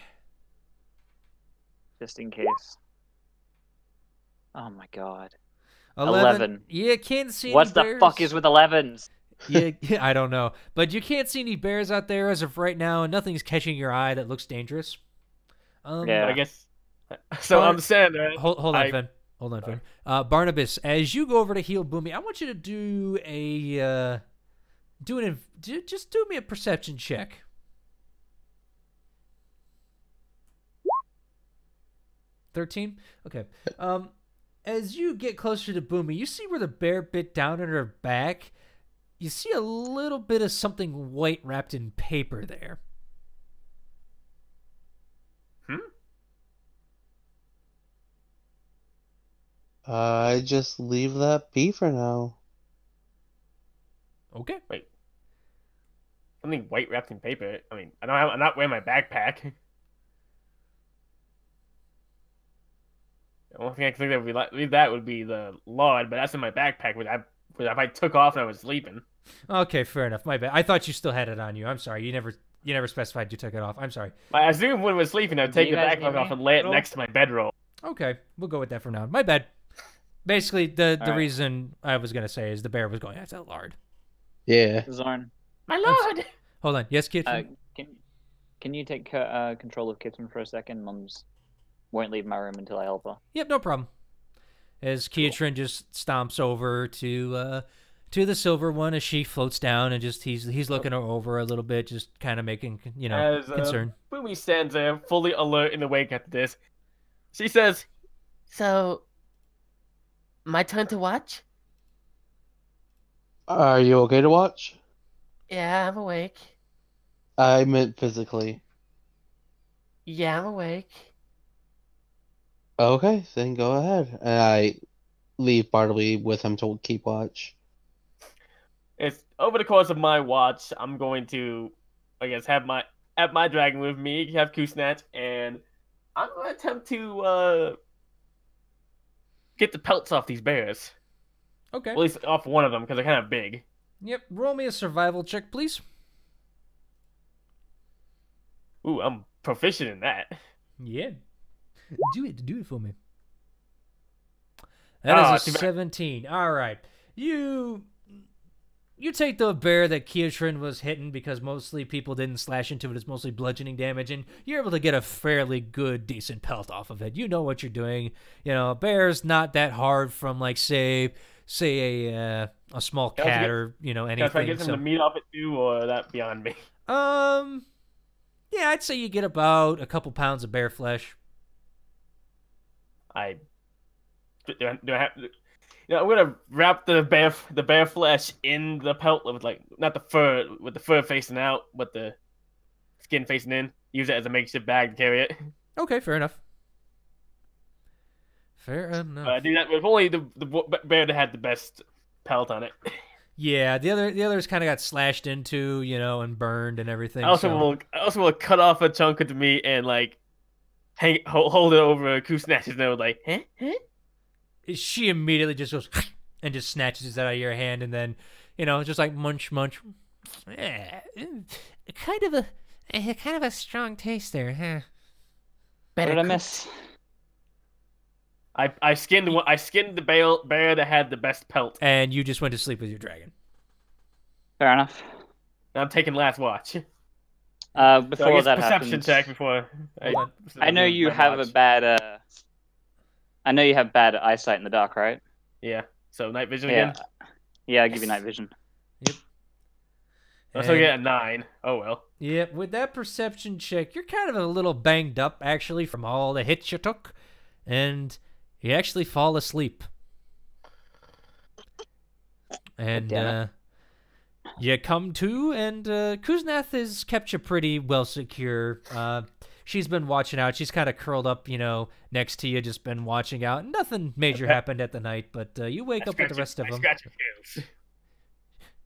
just in case. Oh my god. 11. Yeah, can't see What any the bears. fuck is with 11s? Yeah, I don't know. But you can't see any bears out there as of right now, and nothing's catching your eye that looks dangerous. Yeah. I guess. So I'm saying, right? Hold on, Finn. Hold on, Finn. Barnabas, as you go over to heal Boomy, I want you to do a just do me a perception check. $13? Okay. As you get closer to Boomy, you see where the bear bit down in her back. You see a little bit of something white wrapped in paper there. I just leave that be for now. Okay. Wait. Something white wrapped in paper. I mean, I'm not wearing my backpack. The only thing I can think that would leave that would be the Lord, but that's in my backpack, which I took off when I was sleeping. Okay, fair enough. My bad. I thought you still had it on you. I'm sorry. You never specified you took it off. I'm sorry. I assumed when I was sleeping, I'd Do take you the guys backpack need off me? and lay it Roll? next to my bedroll. Okay, we'll go with that for now. My bad. Basically, the All right. reason I was gonna say is the bear was going after the lard. Yeah. Zorn, My Lord! Hold on. Yes, kid. can you take control of Kitten for a second? Mom's won't leave my room until I help her. Yep, no problem. As Keatrin just stomps over to the silver one as she floats down and just he's looking her over a little bit, just kind of making As concern. Boomy stands there, fully alert in the wake after this. She says, So, my turn to watch? Are you okay to watch? Yeah, I'm awake. I meant physically. Yeah, I'm awake. Okay, then go ahead. And I leave Bartleby with him to keep watch. "It's over the course of my watch. I'm going to, I guess, have my dragon with me, have Kusnatch, and I'm going to attempt to get the pelts off these bears. Okay. Well, at least off one of them because they're kind of big. Yep. Roll me a survival check, please. Ooh, I'm proficient in that. Yeah. Do it for me. That is too a bad. 17. All right. You take the bear that Keatrin was hitting because mostly people didn't slash into it. It's mostly bludgeoning damage, and you're able to get a fairly good, decent pelt off of it. You know what you're doing. A bear's not that hard from, like, say a small Can I cat get- or Can I anything. try to get some So, of the meat off it too, or that beyond me? yeah, I'd say you get about a couple pounds of bear flesh. Do I have? I'm gonna wrap the bear flesh in the pelt with not the fur with the fur facing out, but the skin facing in. Use it as a makeshift bag to carry it. Okay, fair enough. Fair enough. I do that with only the bear that had the best pelt on it. Yeah, the others kind of got slashed into, and burned and everything. I also will cut off a chunk of the meat and hold it over Kusnatch's nose huh? She immediately just goes and just snatches it out of your hand, and then, just like munch. Kind of a strong taste there, huh? What did I miss? I skinned the bear that had the best pelt. And you just went to sleep with your dragon. Fair enough. And I'm taking last watch. So Before I guess that perception happens, check before. Hold on. I know you have a bad. I know you have bad eyesight in the dark, right? Yeah. So night vision Yeah. again. Yeah, I'll give you night vision. I still get a 9. Oh well. Yep, with that perception check, you're kind of a little banged up, actually, from all the hits you took, and you actually fall asleep. And damn You come to, and Kuznath has kept you pretty well secure. She's been watching out. She's kind of curled up, next to you, just been watching out. Nothing major happened at the night, but you wake up with the rest of them. Scratch your heels.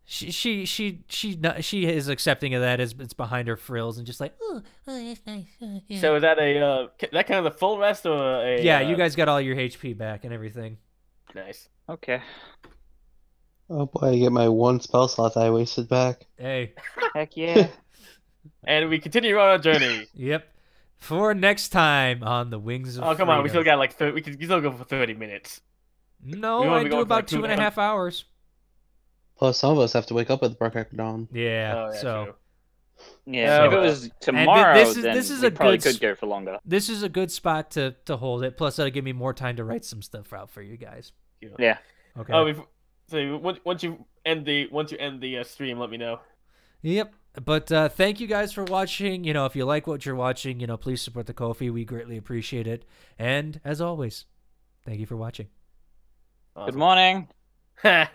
She is accepting of that as it's behind her frills and just like, Oh, that's nice. Yeah. So is that that kind of the full rest or a? yeah, you guys got all your HP back and everything. Nice. Okay. Oh boy, I get my one spell slot that I wasted back. Hey, Heck yeah. And we continue on our journey. yep. For next time on the Wings of Oh come on, we still Freedom. got like 30. We can still go for 30 minutes. No, we wanna I be do going for, about like, 2.5 hours. Plus, some of us have to wake up at the break of dawn. Yeah, Oh, yeah, so true. Yeah, if it was tomorrow, this then is we a probably good could go for longer. this is a good spot to hold it. Plus, that'll give me more time to write some stuff out for you guys. Yeah. Okay. Oh, so once you end the stream, let me know. Yep. But thank you guys for watching. If you like what you're watching, please support the Ko-fi. We greatly appreciate it. And as always, thank you for watching. Good morning. Awesome.